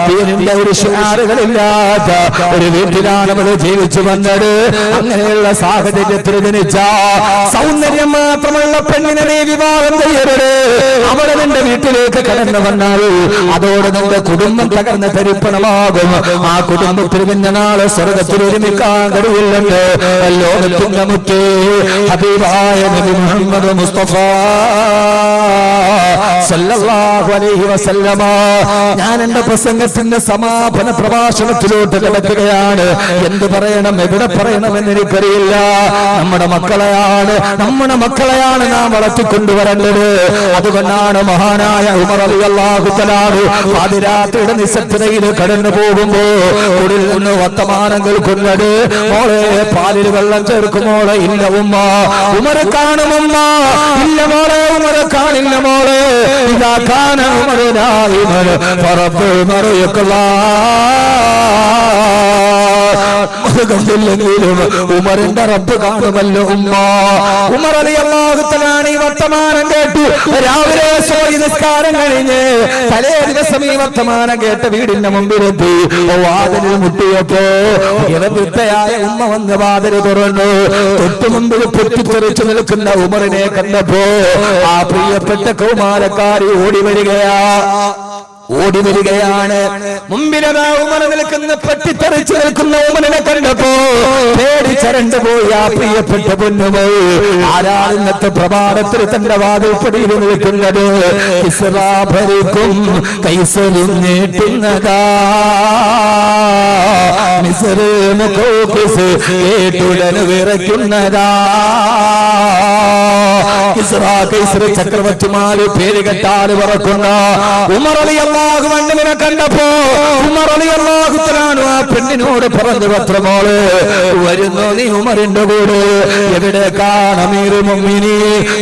ദീനിന്റെ ഒരു ഷിആറുകളില്ലാത്ത ഒരു വീട്ടിലാണ് അവർ ജീവിച്ചു വന്നത്. അങ്ങനെയുള്ള സാഹചര്യത്തിൽ ജനിച്ച സൗന്ദര്യം മാത്രമുള്ള പെണ്ണിനെ നീ വിവാഹം ചെയ്യരുത്. അവളെ നിന്റെ വീട്ടിലേക്ക് കടന്നു വന്നാൽ അതോടെ നമ്മുടെ കുടുംബം തകർന്ന് തരിപ്പണമാകും. ആ കുടുംബത്തിൽ പിന്നെ നാളെ സ്വർഗത്തിൽ ഒരുമിക്കാൻ കഴിയില്ലെന്ന് ലോകത്തിന്റെ മുറ്റേ ഹബീബായ നബി മുഹമ്മദ് മുസ്തഫ സല്ലല്ലാഹു അലൈഹി വസല്ലമ. ഞാൻ എന്റെ പ്രസംഗത്തിന്റെ സമാപന പ്രഭാഷണത്തിലോട്ട് കിടക്കുകയാണ്. എന്ത് പറയണം, എവിടെ പറയണമെന്ന് എനിക്കറിയില്ല. നമ്മുടെ മക്കളെയാണ് നാം വളർത്തിക്കൊണ്ടുവരേണ്ടത്. അതുകൊണ്ടാണ് മഹാനായ ഉമർ റളിയല്ലാഹു തആല പാതിരാത്രിയുടെ നിശബ്ദതയിൽ കടന്നു പോകുമ്പോ ഉള്ളിൽ നിന്ന് വർത്തമാനം കേൾക്കുന്നത്, മോളെ പാലിൽ വെള്ളം ചേർക്കുമോളെ? ഇല്ല ഉമ്മ. ഉമർ കാണുമമ്മ? ഇല്ല മോളെ, ഉമർ കാണില്ല മോളെ. ഇതാ കാന ഉമർ നായിമൻ ഫറബ്ബു മറിയക്കല്ലാ. കണ്ടില്ലെങ്കിലും ഉമറിന്റെ റബ്ബ് കാണുമല്ലോ ഉമ്മ. ഉമർ റളിയല്ലാഹു തആല ഈ വർത്തമാനം കേട്ടു. രാവിലെ സൂര്യ നിസ്കാരം കഴിഞ്ഞ് തലേ ദിവസം ഈ വർത്തമാനം കേട്ട വീടിന്റെ മുമ്പിലെത്തി. വാതിലിൽ മുട്ടിയപ്പോ വൃദ്ധയായ ഉമ്മ വന്ന് വാതിൽ തുറന്നു. തൊട്ടു മുമ്പിൽ പൊട്ടിത്തെറിച്ചു നിൽക്കുന്ന ഉമറിനെ കണ്ടപ്പോ ആ പ്രിയപ്പെട്ട കൗമാരക്കാരി ഓടി വരികയാണ്. മുമ്പിലതാ ഉമർ നിൽക്കുന്ന, പൊട്ടിത്തെറിച്ചു നിൽക്കുന്ന ഉമറിനെ കണ്ടപ്പോ പേടിച്ചരണ്ടു പോയി ആ പ്രിയപ്പെട്ട പൊന്നുമോ. ആരാണ് ഇന്നത്തെ പ്രഭാതത്തിൽ തന്റെ വാതിൽപ്പടിയിൽ നിൽക്കുന്നത്? കിസ്റാ ഭരിക്കും കൈസരും നീട്ടുന്നതാ, മിസ്റ് മുഖോക്കിസ് കേട്ടുടന് വിറയ്ക്കുന്നതാ. കിസ്റാ കൈസർ ചക്രവർത്തിമാര് പേര് കെട്ടാല് പറക്കുന്ന ഉമർ റളിയല്ലാഹു അൻഹുവിനെ കണ്ടപ്പോ ഉമർ റളിയല്ലാഹു തആല ആ പെണ്ണിനോട് പറഞ്ഞു, പത്രമോള് വരുന്നു നീ ഉമറിന്റെ കൂടെ? എവിടെ അമീറുൽ മുഅ്മിനീൻ,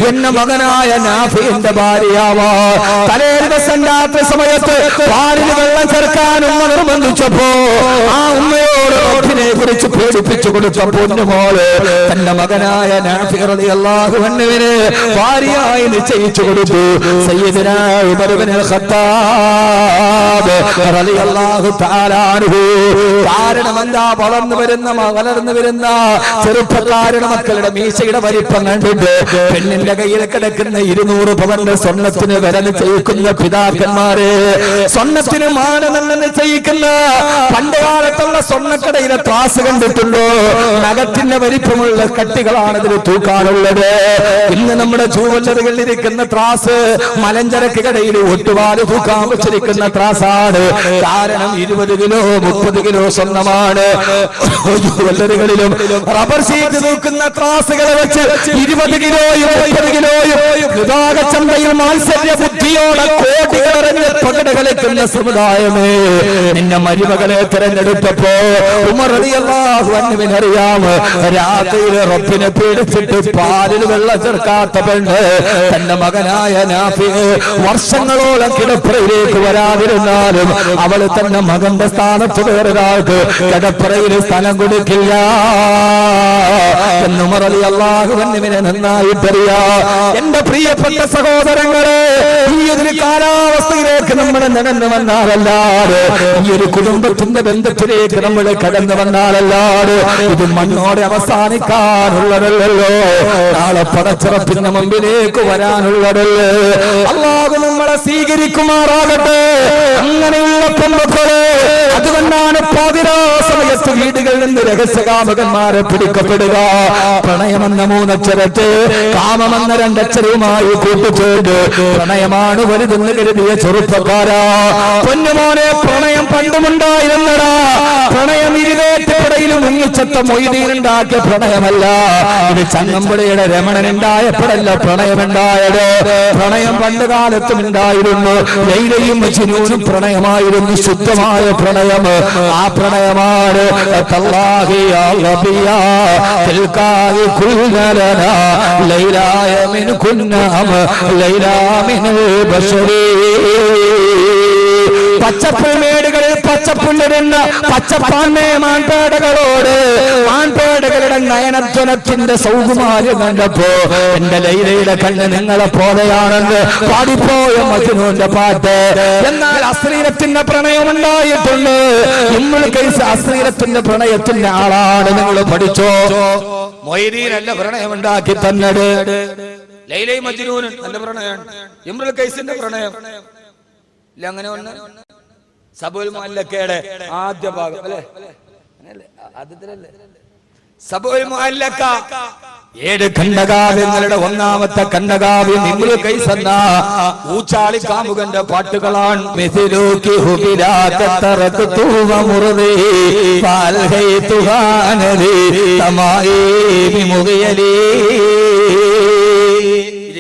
എന്റെ മകനായ നാഫിന്റെ ഭാര്യയാവാ. തലേ ദിവസം രാത്രി സമയത്ത് പാലിൽ വെള്ളം ചേർക്കാൻ ഉമ്മ നിർബന്ധിച്ചപ്പോ ആ ഉമ്മയോട് റബ്ബിനെ കുറിച്ച് പേടിപ്പിച്ചു കൊടുത്ത പൊന്നുമോള് തന്റെ മകനായ നാഫി റളിയല്ലാഹു അൻഹുവിനെ ഭാര്യയായി നിശ്ചയിച്ചു കൊടുത്തു. സയ്യിദുനാ ഉമർ ഇബ്നുൽ ഖത്താബ് റളിയല്ലാഹു തആല അൻഹു. കാരണം എന്താ? വളർന്നു വരുന്ന ചെറുപ്പക്കാരുടെ മക്കളുടെ മീശയുടെ വലിപ്പം കണ്ടിട്ട് പെണ്ണിന്റെ കയ്യിൽ കിടക്കുന്ന 200 പവന്റെ സ്വർണത്തിന് വില നിശ്ചയിക്കുന്ന പിതാക്കന്മാരെ, സ്വർണത്തിന് മാനദണ്ഡം നിശ്ചയിക്കുന്ന പണ്ട് കാലത്തുള്ള സ്വർണ്ണക്കടയിലെ ത്രാസ് കണ്ടിട്ടുണ്ടോ? നഖത്തിന്റെ വലിപ്പമുള്ള കട്ടികളാണ് ഇതിൽ തൂക്കാനുള്ളത്. ഇന്ന് നമ്മുടെ ജൂവലറികളിൽ ഇരിക്കുന്ന ത്രാസ് മലഞ്ചരക്ക് കടയിൽ ഒട്ടുപാല് തൂക്കാൻ വെച്ചിരിക്കുന്ന ത്രാസാണ്. കാരണം 20 കിലോ 30 കിലോ സ്വർണ്ണമാണ്. ജൂവലറികളിലും റബ്ബർ ഷീറ്റ് തൂക്കുന്ന ത്രാസുകളെ വെച്ച് 20 കിലോയും 30 കിലോയും ചന്തയിൽ മാത്സര്യ ബുദ്ധിയോടെ കോടികളറിഞ്ഞ് പകട കളിക്കുന്ന സമുദായമേ, നിന്നെ മരുമകളെ തിരഞ്ഞെടുത്തപ്പോ ഉമർ റളിയല്ലാഹു അൻഹുവിനെ അറിയാം. രാത്രിയിൽ റബ്ബിനെ പേടിച്ചിട്ട് പാലിൽ വെള്ളം ചേർക്കാത്ത പെണ്ണ് തന്റെ മകനായ നാഫി വർഷങ്ങളോളം കിടപ്പറയിലേക്ക് വരാതിരുന്നാലും അവൾ തന്റെ മകന്റെ സ്ഥാനത്ത് വേറൊരാൾക്ക് കിടപ്പറയിൽ സ്ഥലം കൊടുക്കില്ല എന്ന് ഉമർ റളിയല്ലാഹു അൻഹുവിനെ നന്നായിട്ടറിയാം. എന്റെ പ്രിയപ്പെട്ട സഹോദരങ്ങളെ, ഈ ഒരു കാലാവസ്ഥയിലേക്ക് നമ്മൾ നടന്നു വന്നാലല്ലാതെ, ഈ ഒരു കുടുംബത്തിന്റെ ബന്ധത്തിലേക്ക് നമ്മൾ കടന്നു വന്നാലല്ലാതെ ഇത് മണ്ണോടെ അവസാനിക്കാനുള്ളതല്ലോ. നാളെ പടച്ചിറപ്പിന്റെ പിന്നെ മുമ്പിലേക്ക് വരാനുള്ളതല്ലേ. അല്ലാഹു നമ്മളെ സ്വീകരിക്കുമാറാകട്ടെ. അങ്ങനെയുള്ള പെൺമക്കളെ, അതുകൊണ്ടാണ് പാതിരാ സമയത്ത് വീടുകളിൽ നിന്ന് രഹസ്യകാമകന്മാരെ പിടിക്കപ്പെടുക. പ്രണയമെന്ന മൂന്നക്ഷരത്തെ കാമമെന്ന രണ്ടക്ഷരവുമായി കൂട്ടിച്ചേർത്ത് പ്രണയമാണ് വലുതെന്ന് കരുതിയ ചെറുപ്പക്കാരാ, പൊന്നുമോനെ, പ്രണയം പണ്ടുമുണ്ടായിരുന്നടാ. പ്രണയം ഇരുവേറ്റപ്പടയിലും മുങ്ങിച്ചത്ത മൊയ്തീനുണ്ടാക്കിയ പ്രണയമല്ല. ഇത് ചങ്ങമ്പുഴയുടെ രമണനുണ്ടായപ്പോഴല്ല പ്രണയമുണ്ടായത്. പ്രണയം പണ്ട് കാലത്തും ഉണ്ടായിരുന്നു. ലൈലയും മജ്നൂനും പ്രണയമായിരുന്നു, ശുദ്ധമായ പ്രണയം. ആ പ്രണയമാണ് പച്ചപ്പുൽമേടുകളിൽ പച്ചപ്പുല്ലിരുന്ന പച്ചപ്പാൻമേ മാൻപേടകളോട് മാൻപേടകളുടെ നയനധ്വനത്തിന്റെ സൗകുമാര്യം കണ്ടപ്പോ എന്റെ ലൈലയുടെ കണ്ണ് നിങ്ങളെ പോലെയാണെന്ന് പാടിപ്പോയ മജ്നൂന്റെ പാട്ട്. എന്നാൽ അശ്ലീലത്തിന്റെ പ്രണയം ഉണ്ടായിട്ടുണ്ട്. ഇമ്മുൽ കൈസ് അശ്ലീലത്തിന്റെ പ്രണയത്തിന്റെ ആളാണ്. നിങ്ങൾ പഠിച്ചോ. മൊയ്തീനല്ല പ്രണയം ഉണ്ടാക്കി തന്നത്. ലൈലയും മജ്നൂനും നല്ല പ്രണയമാണ്. ഇമ്രുൽ കൈസിന്റെ പ്രണയം ഇല്ല. അങ്ങനെ ഒന്ന് സബുൽ മുഅല്ലക്കയുടെ ആദ്യ ഭാഗം അല്ലേ, ആദ്യത്തിലല്ലേ സബുൽ മുഅല്ലക്ക. 7 ഖണ്ഡകാവ്യങ്ങളുടെ ഒന്നാമത്തെ ഖണ്ഡകാവ്യം ഇമ്രുൽ കൈസ് എന്ന ഊച്ചാളി കാമുകന്റെ പാട്ടുകളാണ്. മിഥിലൂക്കി ഹുബിലാക തറക്തു വമുർദി ഫൽഹൈതുഹാനദി തമായി ബിമുഗിയലി.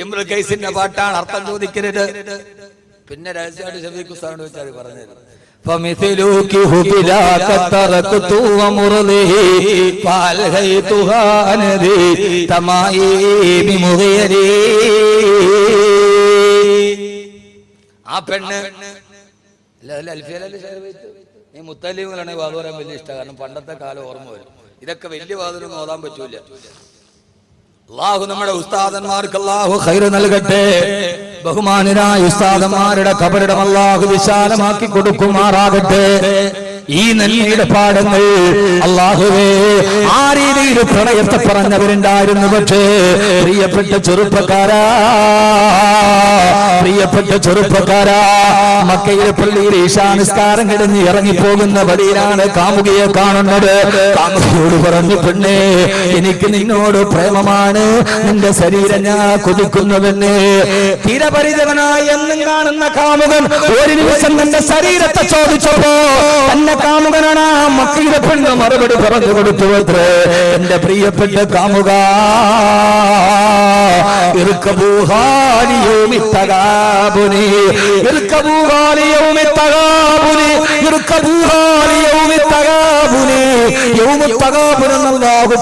ഇമ്രുൽ കൈസിന്റെ പാട്ടാണ്. അർത്ഥം ചോദിക്കരുത്. പിന്നെ രഹസ്യമായിട്ട് ഷഫീഖ് ഉസ്താദിനോട് വെച്ചാൽ പറഞ്ഞത് فمثلوك هبلاك تركت ومرضه فالهيتها ندي تمائي بمغيري. ആ പെണ്ണ് ഈ മുത്തലിങ്ങളാണ് വാദം പറയാൻ വലിയ ഇഷ്ടം. കാരണം പണ്ടത്തെ കാലം ഓർമ്മ വരും. ഇതൊക്കെ വലിയ വാദമൊന്നും ഓതാൻ പറ്റൂല. അല്ലാഹു നമ്മുടെ ഉസ്താദന്മാർക്ക് അല്ലാഹു ഖൈർ നൽകട്ടെ. ബഹുമാനരായ ഉസ്താദന്മാരുടെ ഖബറിടം അല്ലാഹു വിശാലമാക്കി കൊടുക്കുമാറാകട്ടെ. ഈ നന്മയുടെ പാഠങ്ങൾ അല്ലാഹുവേ, ആ രീതിയിൽ പ്രണയത്തെ പറഞ്ഞവരുണ്ടായിരുന്നു. പക്ഷേ പ്രിയപ്പെട്ട ചെറുപ്പക്കാരാ, മക്കയിലെ പള്ളിയിൽ ഈശാനിസ്കാരം കിടന്ന് ഇറങ്ങിപ്പോകുന്ന വഴിയിലാണ് കാമുകിയെ കാണുന്നത്. കാമുകിയോട് പറഞ്ഞു, പെണ്ണേ, എനിക്ക് നിന്നോട് പ്രേമമാണ്, നിന്റെ ശരീരം ഞാൻ കൊതിക്കുന്നുവെന്ന്. തീരപരിചകനായി എന്നും കാണുന്ന കാമുകൻ ഒരു ദിവസം തന്റെ ശരീരത്തെ ചോദിച്ചപ്പോ തന്നെ കാമുകനാണ് ആ മക്കയിലെ പെണ്ണ് മറുപടി പറഞ്ഞു കൊടുത്തു. അത്രേ, എന്റെ പ്രിയപ്പെട്ട കാമുക,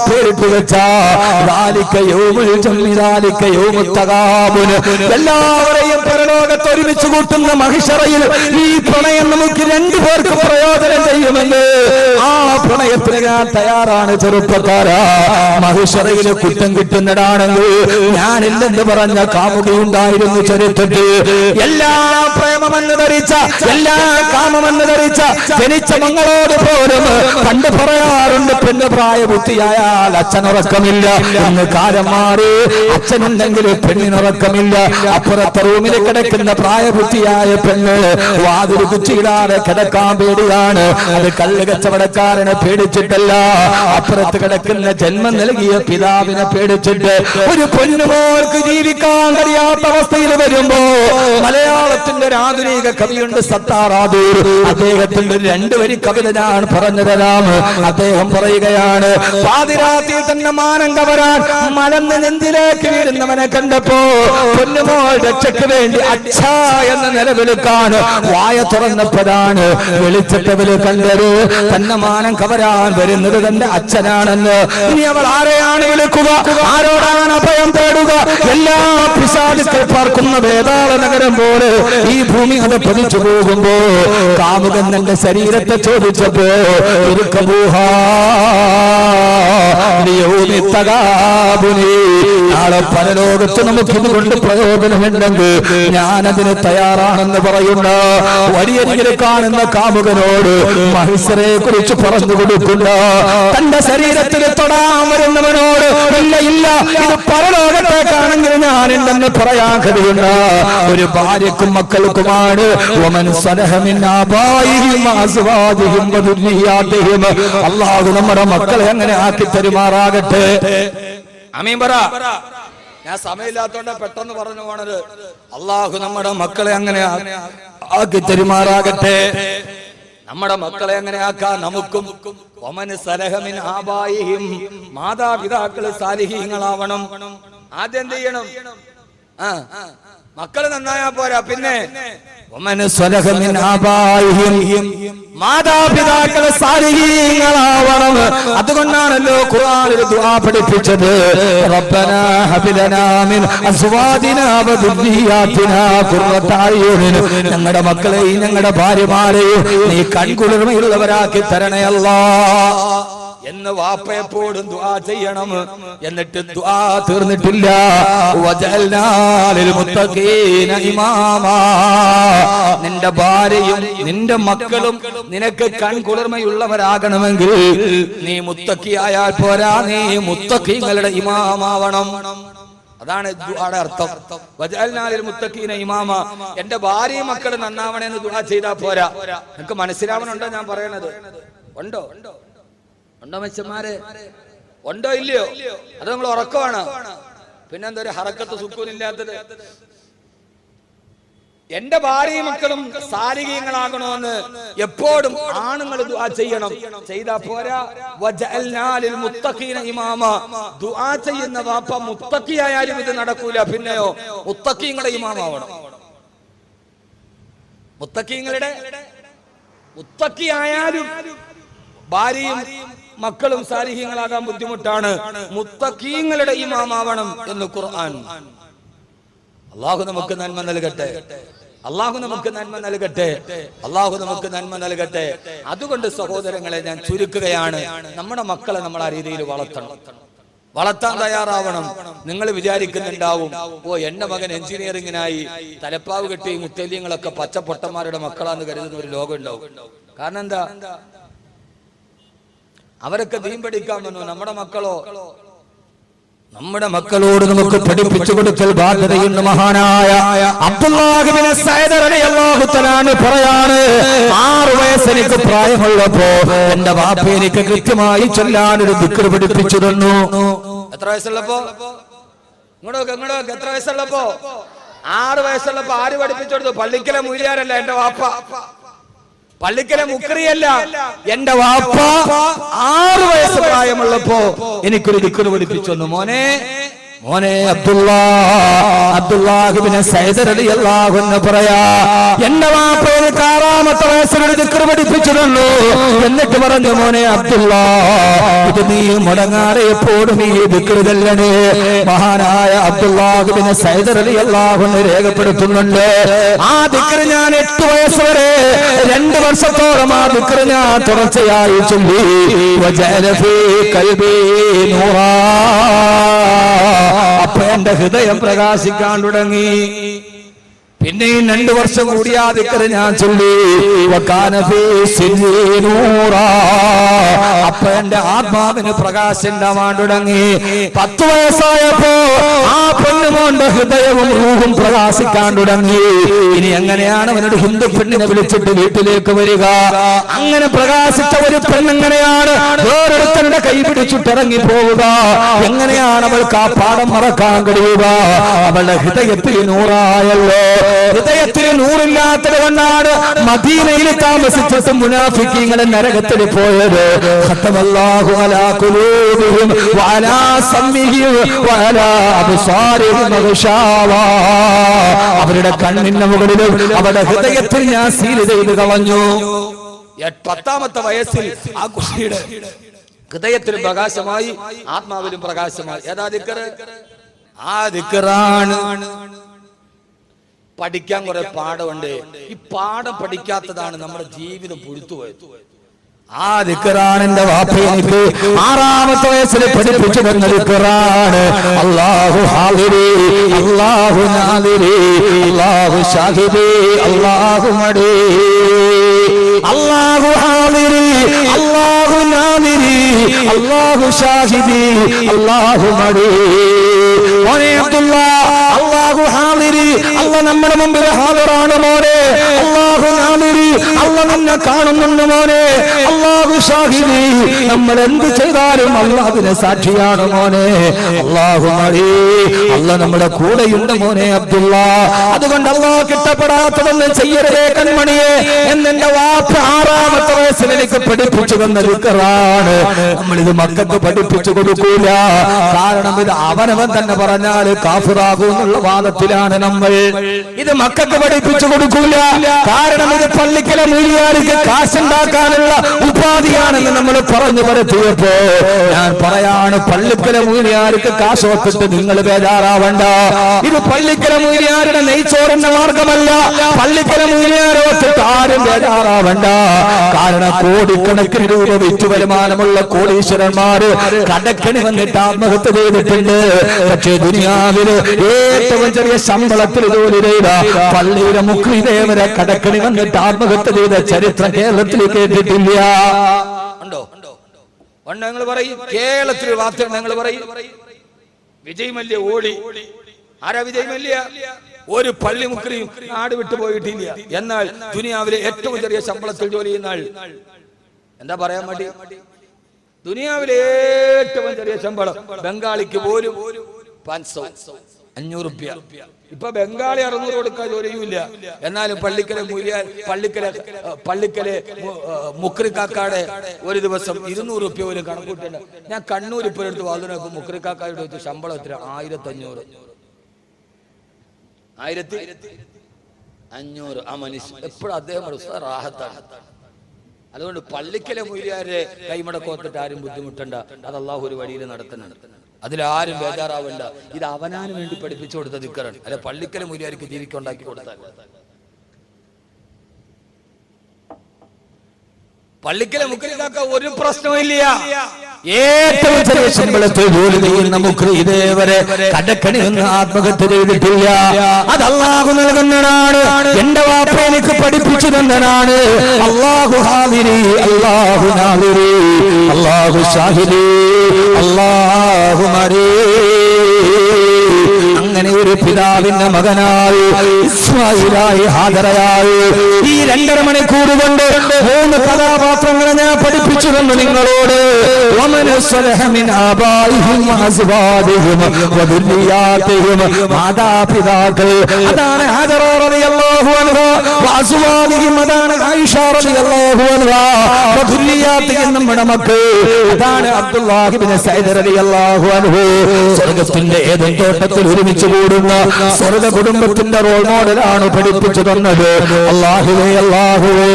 പേരിട്ട് വെച്ച എല്ലാവരെയും പരലോകത്ത് ഒരുമിച്ച് കൂട്ടുന്ന മഹിഷറയിൽ ഈ പ്രണയം നമുക്ക് 2 പേർക്ക് പ്രയോജനം ചെയ്യുമെന്ന് ആ പ്രണയത്തിന് ഞാൻ തയ്യാറാണ്. ചെറുപ്പക്കാരാ, മഹിഷറയില് കുറ്റം കിട്ടുന്നതാണെങ്കിൽ ഞാനില്ലെന്ന് പറഞ്ഞ കാമുകയുണ്ടായിരുന്നു ചരിത്രത്തിൽ. എല്ലാ പ്രേമമെന്ന് ധരിച്ച, എല്ലാ കാമമെന്ന് ധരിച്ച ജനിച്ച മങ്ങളോട് പോലും കണ്ടു പറയാറുണ്ട്, പെണ്ണ് പ്രായബുദ്ധിയായാൽ അച്ഛനുറക്കമില്ല എന്ന്. കാലം മാറി, അച്ഛനുണ്ടെങ്കിൽ പെണ്ണിനുറക്കമില്ല. അപ്പുറത്തെ റൂമിൽ കിടക്കുന്ന പ്രായബുദ്ധിയായ പെണ്ണ് വാതിൽ കുറ്റിയിടാതെ കിടക്കാൻ പേടിയാണ്. അത് കള്ള് കച്ചവടക്കാരനെ പേടിച്ചിട്ടല്ല, അപ്പുറത്ത് കിടക്കുന്ന ജന്മം നൽകിയ പിതാവിനെ പേടിച്ചിട്ട്. ഒരു പൊന്നുമോൾക്ക് ജീവിക്കാൻ കഴിയാത്ത അവസ്ഥയിൽ വരുമ്പോ മലയാളത്തിന്റെ ഒരു ആധുനിക കവിയുണ്ട് സത്താറാദൂർ. അദ്ദേഹത്തിന്റെ 2 വരി കവിത ഞാൻ പറഞ്ഞു തരാം. അദ്ദേഹം പറയുകയാണ്, പാതിരാത്രിയിൽ തന്നെ മാനം കവരാൻ മലന്ന് നെഞ്ചിലേക്ക് വീഴുന്നവനെ കണ്ടപ്പോ പൊന്നുമോൾ രക്ഷയ്ക്ക് വേണ്ടി അച്ഛാ എന്ന് നിലവിളിക്കാൻ വായ തുറന്നപ്പോഴാണ് വെളിച്ചട്ടവര് കണ്ടത് തന്നെ മാനം കവരാൻ വരുന്നത് തന്റെ അച്ഛനാണെന്ന്. ഇനി അവൾ ആരെയാണ് വിളിക്കുക? ആരോടാണ് അഭയം തേടുക? എല്ലാ പിശാചുക്കൾ പാർക്കുന്ന വേതാള നഗരം പോലെ ഈ ഭൂമി അത് പതിച്ചു പോകുമ്പോ കാമുകൻ തന്റെ ശരീരത്തെ ചോദിച്ചപ്പോ നാളെ പരലോകത്ത് നമുക്ക് ഇതുകൊണ്ട് പ്രയോജനമുണ്ടെങ്കിൽ ഞാൻ ഞാനതിന് തയ്യാറാണെന്ന് പറയുന്ന വഴിയരികിൽ കാണുന്ന കാമുകനോട് മഹിഷറെ കുറിച്ച് പറഞ്ഞു കൊടുക്കുന്ന തന്റെ ശരീരത്തിൽ തൊടാൻ വരുന്നവനോട് ഇല്ല ഇല്ല ഇത് പരലോകത്തേക്കാണെങ്കിൽ ഞാൻ ഉണ്ടെന്ന് പറയാൻ കഴിയുന്ന ഒരു ഭാര്യക്കും മക്കൾക്കുമാണ് അല്ലാഹു നമ്മുടെ മക്കളെ അങ്ങനെ ആക്കി തരുമാറാകട്ടെ. ആമീൻ പറ. ഞാൻ സമയമില്ലാത്തോണ്ട് പെട്ടെന്ന് പറഞ്ഞു പോണത്. അല്ലാഹു നമ്മുടെ മക്കളെ അങ്ങനെ ആക്കി തരുമാറാകട്ടെ. നമ്മുടെ മക്കളെ അങ്ങനെ ആക്കാൻ നമുക്കും മാതാപിതാക്കള് സാലിഹീങ്ങളാവണം. ആദ്യം എന്ത് ചെയ്യണം? മക്കള് നന്നായാ പോരാ, പിന്നെ മാതാപിതാക്കള് സാലിഹീങ്ങളാവണം. അതുകൊണ്ടാണല്ലോ ഖുർആനിൽ ദുആ പഠിപ്പിച്ചത്, റബ്ബനാ ഹബ് ലനാ മിൻ അസ്വാദിനാ വ ദുർരിയാതിനാ ഖുർറത അയ്യുനിൻ. ഞങ്ങളുടെ മക്കളെയും ഞങ്ങളുടെ ഭാര്യമാരെയും നീ കൺകുളിർമയുള്ളവരാക്കി തരണേ അല്ലാഹ് എന്ന് വാപ്പയെപ്പോഴും ദുആ ചെയ്യണം. എന്നിട്ട് ദുആ തീർന്നിട്ടില്ല. വജഅൽനാ ലിൽ മുത്തഖീന ഇമാമാ. നിന്റെ ഭാര്യയും നിന്റെ മക്കളും നിനക്ക് കൺകുളിർമയുള്ളവരാകണമെങ്കിൽ നീ മുത്തഖിയായാൽ പോരാ, നീ മുത്തഖീങ്ങളുടെ ഇമാമാവണം. അതാണ് ദുആയുടെ അർത്ഥം. വജഅൽനാ ലിൽ മുത്തഖീന ഇമാമ. എന്റെ ഭാര്യയും മക്കളും നന്നാവണമെന്ന് ദുആ ചെയ്താൽ പോരാ. നിനക്ക് മനസ്സിലാവണുണ്ടോ ഞാൻ പറയണത്? ഉണ്ടോ ഉണ്ടോ മച്ചന്മാരെ? ഉണ്ടോ ഇല്ലയോ? അത് നിങ്ങൾ ഉറക്കമാണ്. പിന്നെന്താ ഒരു ഹറക്കത്ത് സുക്കൂനില്ലാത്തത്? എന്റെ ഭാര്യയും മക്കളും സാലിഹീങ്ങളാകണമെന്ന് എപ്പോഴും ആണുങ്ങൾ ദുആ ചെയ്യണം. ചെയ്താ പോരാ. വജഅൽനാ ലിൽ മുത്തഖീന ഇമാമ. ദുആ ചെയ്യുന്ന വാപ്പ മുത്തഖിയായാലും ഇത് നടക്കൂല. പിന്നെയോ മുത്തഖീങ്ങളുടെ ഇമാമാവണം. മുത്തഖിയായാലും ഭാര്യയും മക്കളും സാലിഹീങ്ങളാകാൻ ബുദ്ധിമുട്ടാണ്. മുത്തഖീങ്ങളുടെ ഇമാമാവണം എന്ന് ഖുർആൻ. അല്ലാഹു നമുക്ക് നന്മ നൽകട്ടെ. അല്ലാഹു നമുക്ക് നന്മ നൽകട്ടെ. അല്ലാഹു നമുക്ക് നന്മ നൽകട്ടെ. അതുകൊണ്ട് സഹോദരങ്ങളെ ഞാൻ ചുരുക്കുകയാണ്, നമ്മുടെ മക്കളെ നമ്മൾ ആ രീതിയിൽ വളർത്താൻ തയ്യാറാവണം. നിങ്ങൾ വിചാരിക്കുന്നുണ്ടാവും, ഓ എന്റെ മകൻ എഞ്ചിനീയറിംഗിനായി തലപ്പാവ് കെട്ടി മുത്തല്യങ്ങളൊക്കെ പച്ചപ്പൊട്ടന്മാരുടെ മക്കളാന്ന് കരുതുന്ന ഒരു ലോകം ഉണ്ടാവും. കാരണം എന്താ? അവരൊക്കെ ദീൻ പഠിക്കാൻ വന്നു. നമ്മുടെ മക്കളോട് നമുക്ക് പഠിപ്പിച്ചു കൊടുക്കൽ ബാധ്യതയുണ്ട്. മഹാനായ അബ്ദുല്ലാഹ് ഇബ്നു സഅദ് റളിയല്ലാഹു തആല പറയാണ്, 6 വയസ്സ് എനിക്ക് പ്രായമുള്ളപ്പോ എന്റെ വാപ്പ എനിക്ക് കൃത്യമായി ചൊല്ലാൻ ഒരു ദിക്ർ പഠിപ്പിച്ചു തന്നു. എത്ര വയസ്സുള്ളപ്പോ? ഇങ്ങോട്ട് എത്ര വയസ്സുള്ളപ്പോ? 6 വയസ്സുള്ളപ്പോ ആര് പഠിപ്പിച്ചു കൊടുത്തു? പള്ളിക്കലെ മൂല്യാരല്ല എന്റെ വാപ്പ, പള്ളിക്കലെ മുക്രിയല്ല, എന്റെ വാപ്പ 6 വയസ്സ് പ്രായമുള്ളപ്പോ എനിക്കൊരു ദിക്ർ പഠിപ്പിച്ചു തന്നു. മോനെ അബ്ദുല്ലാഹ് ഇബ്നു സഅദ് റളിയല്ലാഹു അൻഹു പറയാ, എന്റെ വാപ്പ എനിക്ക് 6-ാമത്തെ വയസ്സിൽ ഒരു ദിക്ർ പഠിപ്പിച്ചു തന്നു. എന്നിട്ട് പറഞ്ഞു, മോനെ അബ്ദുല്ലാഹ്, ഇത് നീ മുടങ്ങാതെ എപ്പോഴും ഈ ദിക്ർ ചൊല്ലണേ. മഹാനായ അബ്ദുല്ലാഹ് ഇബ്നു സഅദ് റളിയല്ലാഹു അൻഹു രേഖപ്പെടുത്തുന്നുണ്ട്, ആ ദിക്ർ ഞാൻ 8 വയസ്സ് വരെ 2 വർഷത്തോളം ആ ദിക്ർ ഞാൻ തുടർച്ചയായി ചൊല്ലി. വജഅല ഫീ ഖൽബി നൂറാ. അപ്പൊ എന്റെ ഹൃദയം പ്രകാശിക്കാൻ തുടങ്ങി. പിന്നെയും 2 വർഷം കൂടി ആ ദിക്ർ ഞാൻ ചൊല്ലി. അപ്പൊ എന്റെ ആത്മാവിന് പ്രകാശം ഉണ്ടാവാൻ തുടങ്ങി. 10 വയസ്സായപ്പോ ആ പെണ്ണുമോന്റെ ഹൃദയവും റൂഹും പ്രകാശിക്കാൻ തുടങ്ങി. ഇനി എങ്ങനെയാണ് അവനോട് ഹിന്ദു പെണ്ണിനെ വിളിച്ചിട്ട് വീട്ടിലേക്ക് വരിക? അങ്ങനെ പ്രകാശിച്ച ഒരു പെണ്ണെങ്ങനെയാണ് വേറൊരുത്തരുടെ കൈ പിടിച്ചിട്ടിറങ്ങി പോവുക? എങ്ങനെയാണ് അവൾക്ക് ആ പാഠം മറക്കാൻ കഴിയുക? അവളുടെ ഹൃദയത്തിൽ നൂറായല്ലോ. ഹൃദയത്തിൽ നൂറില്ലാത്തത് കൊണ്ടാണ് മദീനയിൽ താമസിച്ചിട്ട് മുനാഫിക്കീങ്ങളെ നരകത്തിൽ പോയത്. ഖത്തമല്ലാഹു അലാ ഖുലൂബിഹിം വഅലാ സമഇഹിം വഅലാ അബ്സാരിഹിം ഗിശാവാ. അവരുടെ കണ്ണിന്റെ മുകളിലും അവരുടെ ഹൃദയത്തിൽ ഞാൻ സീൽ ചെയ്ത് കളഞ്ഞു. 10-ാമത്തെ വയസ്സിൽ ആ കുട്ടിയുടെ ഹൃദയത്തിലും പ്രകാശമായി, ആത്മാവിലും പ്രകാശമായി. ഏതാ ദിക്ർ? ആ ദിക്റാണ്. പഠിക്കാൻ കുറെ പാഠമുണ്ട്. ഈ പാഠം പഠിക്കാത്തതാണ് നമ്മുടെ ജീവിതം പുഴുത്തുപോയത്. ആ ദിക്റാണ് എന്റെ വാപ്പ എനിക്ക് 6-ാമത്തെ വയസ്സിൽ പഠിപ്പിച്ചു തന്ന ദിക്റാണ്. അല്ലാഹു ഹാദിരി, അല്ലാഹു നാദിരി, അല്ലാഹു ഷാഹിദി, അല്ലാഹു മടി. അല്ലാഹു ഹാദിരി, അല്ലാഹു നാദിരി, അല്ലാഹു ഷാഹിദി, അല്ലാഹു മടി. മോനെ അബ്ദുല്ലാഹ്, അല്ലാഹു ഹാദിരി, അല്ലാഹ് നമ്മുടെ മുമ്പിൽ ഹാദിറാണ് മോനെ. അല്ലാഹു നാദിരി, അല്ലാഹ് നിന്നെ കാണുന്നുണ്ട് മോനെ. അല്ലാഹു ഷാഹിദി, നമ്മൾ എന്ത് ചെയ്താലും അല്ലാഹ് അതിന് സാക്ഷിയാണ് മോനെ. അല്ലാഹു മടി, അല്ലാഹ് നമ്മുടെ കൂടെയുണ്ട് മോനെ അബ്ദുല്ലാഹ്. അതുകൊണ്ട് അല്ലാഹ് കിട്ടപ്പെടാത്തതൊന്നും ചെയ്യരുതേ കൺമണിയെ എന്നെന്റെ വാപ്പ 6-ാമത്തെ വയസ്സിൽ എനിക്ക് പഠിപ്പിച്ചു തന്ന ദിക്റാണ്. നമ്മളിത് മക്കൾക്ക് പഠിപ്പിച്ചു കൊടുക്കൂല. കാരണം ഇത് അവനവൻ തന്നെ പറഞ്ഞാൽ കാഫിറാകും എന്നുള്ള വാദത്തിലാണ് നമ്മൾ. ഇത് മക്കൾക്ക് പഠിപ്പിച്ചു കൊടുക്കൂല. കാരണം ഇത് പള്ളിക്കലെ മൂല്യാർക്ക് കാശുണ്ടാക്കാനുള്ള ഉപാധിയാണെന്ന് നമ്മൾ പറഞ്ഞു പരത്തിയപ്പോ ഞാൻ പറയാണ്, പള്ളിക്കലെ മൂല്യാർക്ക് കാശോത്തിട്ട് നിങ്ങൾ ബേജാറാവണ്ട. ഇത് പള്ളിക്കലെ മൂല്യാരുടെ നെയ്ച്ചോറിന്റെ മാർഗമല്ല. പള്ളിക്കലെ മൂല്യാരോത്തിട്ട് ആരും ബേജാറാവണ്ട. കാരണം കോടിക്കണക്കിന് രൂപ വിറ്റു വരുമാനമുള്ള കോടീശ്വരന്മാര് കടക്കണി വന്നിട്ട് ആത്മഹത്യ ചെയ്തിട്ടുണ്ട്. പക്ഷേ ദുനിയാവില് ഏറ്റവും ചെറിയ ശമ്പളത്തിൽ ജോലി ചെയ്ത പള്ളിയുടെ മുഖ്യദേവരെ കടക്കണി വന്നിട്ട് ആത്മഹത്യ ചെയ്ത ചരിത്രം കേരളത്തിൽ കേട്ടിട്ടില്ല. ഉണ്ടോ? പണ്ട് ഞങ്ങൾ പറയും, കേരളത്തിൽ വാർത്ത ഞങ്ങൾ പറയും, വിജയ് മല്യ ഓടി. ആരാ വിജയ് മല്യ? ഒരു പള്ളി മുക്രിയും നാട് വിട്ടു പോയിട്ടില്ല. എന്നാൽ ദുനിയാവിലെ ഏറ്റവും ചെറിയ ശമ്പളത്തിൽ ജോലി ചെയ്യുന്ന ആൾ എന്താ പറയാൻ വേണ്ടി? ദുനിയാവിലെ ഏറ്റവും ചെറിയ ശമ്പളം ബംഗാളിക്ക് പോലും 500 രൂപ. ഇപ്പൊ ബംഗാളി 600 കൊടുക്കാൻ ജോലിയുമില്ല. എന്നാലും പള്ളിക്കലെ മുക്രിക്കാക്കാടെ ഒരു ദിവസം 200 രൂപ പോലും കണക്കൂട്ടുണ്ട്. ഞാൻ കണ്ണൂർ ഇപ്പോൾ എടുത്ത് വാതിനൊക്കെ മുക്രിക്കാക്കാരുടെ വെച്ച് ശമ്പളം എത്ര? 1500. 1500. ആ മനുഷ്യൻ എപ്പോഴും അദ്ദേഹം റാഹത്താണ്. അതുകൊണ്ട് പള്ളിക്കലെ മൂല്യാരെ കൈമടക്കോത്തിട്ട് ആരും ബുദ്ധിമുട്ടണ്ട. അത് അള്ളാഹു ഒരു വഴിയിൽ നടത്തുന്നുണ്ട്. അതിലാരും ബേജാറാവണ്ട. ഇത് അവനാന് വേണ്ടി പഠിപ്പിച്ചു കൊടുത്ത ദിക്റാണ്. അല്ലെ പള്ളിക്കലെ മൂല്യാർക്ക് ജീവിക്കുണ്ടാക്കി കൊടുത്താൽ. പള്ളിക്കലെ മുക്രിക്കാക്ക ഒരു പ്രശ്നമില്ല. ഏറ്റവും ചെറിയ ശമ്പളത്തിൽ ജോലി ചെയ്യുന്ന മുക്രി ഇതേവരെ കടക്കണി നിന്ന് ആത്മഹത്യ ചെയ്തിട്ടില്ല. അത് അല്ലാഹു നൽകുന്നതാണ്. എന്റെ വാപ്പ എനിക്ക് പഠിപ്പിച്ചു തന്നതാണ്. അല്ലാഹു ഹാദിരി, അല്ലാഹു നാദിരി, അല്ലാഹു ഷാഹിദി, അല്ലാഹു മരി. അങ്ങനെ ഒരു പിതാവിന്റെ മകനായി ഇസ്മായിലായി ഹാജറയായി ഈ 2.5 മണിക്കൂർ കൊണ്ട് 3 കഥാപാത്രങ്ങളെ ഞാൻ പഠിപ്പിച്ചു തന്നു നിങ്ങളോട്. മാതാപിതാക്കൾ അതാണ് ഹാജറ റളിയല്ലാഹു അൻഹ, വഅസ്വാദിഹിം അതാണ് ആയിഷ റളിയല്ലാഹു അൻഹ, വദുല്ലിയാതിഹിം നമ്മുടെ മക്കൾ അതാണ് അബ്ദുല്ലാഹി ഇബ്നു സഈദ് റളിയല്ലാഹു അൻഹു. സ്വർഗ്ഗത്തിന്റെ ഏദൻ തോട്ടത്തിൽ ഒരുമിച്ച് കൂടുന്ന സ്വർഗ്ഗ കുടുംബത്തിന്റെ റോൾ മോഡലാണ് പഠിപ്പിച്ചു തന്നത്. അല്ലാഹുവേ, അല്ലാഹുവേ,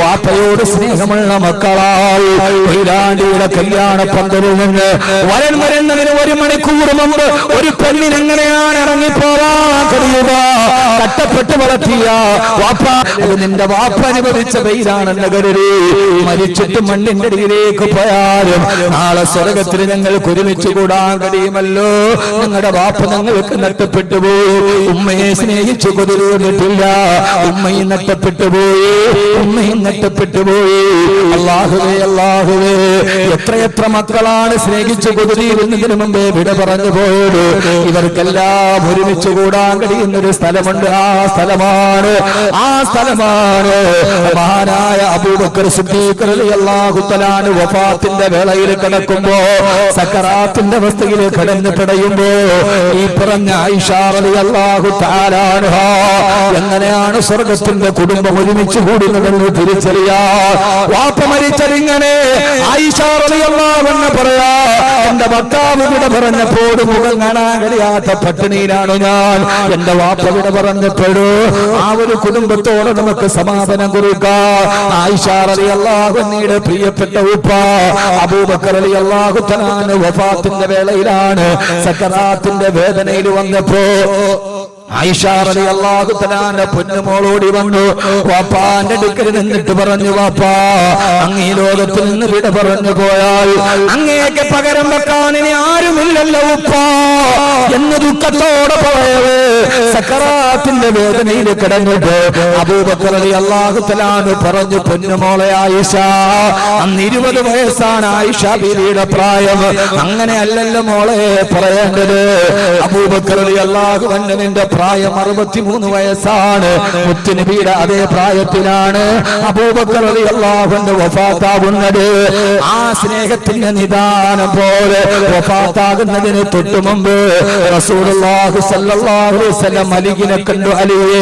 വാപ്പയോട് സ്നേഹമുള്ള മക്കളായി മൈലാണ്ടിയുടെ കല്യാണ പന്തലിൽ നിന്ന് വരൻ വരുന്നതിന് 1 മണിക്കൂർ മുമ്പ് ഒരു പെണ്ണിനെങ്ങനെയാണ് ഇറങ്ങിപ്പോവാൻ കഴിയുക? കട്ടപ്പെട്ട് വളർത്തിയ വാപ്പ, അത് നിന്റെ വാപ്പ അനുഭവിച്ച വെയിലാണെന്ന് കരുതി മരിച്ചിട്ട് മണ്ണിന്റെ അടിയിലേക്ക് പോയാലും നാളെ സ്വർഗത്തിൽ ഞങ്ങൾക്ക് ഒരുമിച്ച് കൂടാൻ കഴിയുമല്ലോ. നിങ്ങളുടെ വാപ്പ ഞങ്ങൾക്ക് നഷ്ടപ്പെട്ടു പോയി. ഉമ്മയെ സ്നേഹിച്ചു കൊതിരിട്ടില്ല. ഉമ്മയും നഷ്ടപ്പെട്ടു പോയി, ഉമ്മയും നഷ്ടപ്പെട്ടു പോയി. അല്ലാഹുവേ, അല്ലാഹുവേ, എത്രയെത്ര മക്കളാണ് സ്നേഹിച്ചു കൊതിരിയുന്നതിന് മുമ്പേ വിട പറഞ്ഞു പോയത്. ഇവർക്കെല്ലാം ഒരുമിച്ച് കൂടാൻ കഴിയുന്ന ഒരു സ്ഥലമുണ്ട്. ആ സ്ഥലമാണ് മഹാനായ അബൂബക്കർ സിദ്ദീഖ് റളിയല്ലാഹു തആല വഫാത്തിന്റെ വേളയിൽ കിടക്കുമ്പോ, സക്കറാത്തിന്റെ അവസ്ഥയിൽ കിടന്ന് പിടയുമ്പോ ഈ പറഞ്ഞ ആയിഷ റളിയല്ലാഹു തആല അൻഹ എങ്ങനെയാണ് സ്വർഗ്ഗത്തിന്റെ കുടുംബം ഒരുമിച്ച് കൂടുന്നതെന്ന് തിരിച്ചറിയാ. വാപ്പ മരിച്ചതിങ്ങനെ ആയിഷ റളിയല്ലാഹു അൻഹ പറയാ, എന്റെ ഭർത്താവ് വിട പറഞ്ഞപ്പോൾ മുഖം കാണാൻ കഴിയാത്ത പട്ടിണിയിലാണ് ഞാൻ. എന്റെ വാപ്പ വിട പറഞ്ഞപ്പോഴോ ആ ഒരു കുടുംബത്തോടെ നമുക്ക് സമാപനം കുറിക്കാം. ആയിഷ റളിയല്ലാഹു അൻഹയുടെ പ്രിയപ്പെട്ട ഉപ്പ അബൂബക്കർ റളിയല്ലാഹു തആല വഫാത്തിന്റെ വേളയിലാണ്, സക്കറാത്തിന്റെ വേദനയിൽ വന്നപ്പോ ആയിഷ റളിയല്ലാഹു തആല പൊന്നുമോളോടി വന്നു വാപ്പാന്റെ അടുക്കൽ നിന്നിട്ട് പറഞ്ഞു, വാപ്പാ അങ്ങ് ഈ ലോകത്തിൽ നിന്ന് വിട പറഞ്ഞു പോയാൽ അങ്ങേക്ക് പകരം വെക്കാൻ ഇനി ആരുമില്ലല്ലോ ഉപ്പാ എന്ന് ദുഃഖത്തോടെ പറയവേ സക്കറാത്തിന്റെ വേദനയിൽ കിടന്നിട്ട് അബൂബക്കർ റളിയല്ലാഹു തആല പറഞ്ഞു, പൊന്നുമോളെ ആയിഷ, അന്ന് 20 വയസ്സാണ് ആയിഷ ബീവിയുടെ പ്രായം. അങ്ങനെ അല്ലല്ലോ മോളെ പറയേണ്ടത്. അബൂബക്കർ റളിയല്ലാഹു അൻഹുവിന്റെ പ്രായം 63 വയസ്സാണ്. മുത്തുനബിയുടെ അതേ പ്രായത്തിലാണ് അബൂബക്കർ റളിയല്ലാഹു അൻഹു വഫാത്താകുന്നത്. ആ സ്നേഹത്തിന്റെ നിദാനം പോലെ വഫാത്താകുന്നതിന് തൊട്ടു മുമ്പ് റസൂലുള്ളാഹി സ്വല്ലല്ലാഹു അലൈഹി വസല്ലം അലിയെ കണ്ടു, അലിയേ,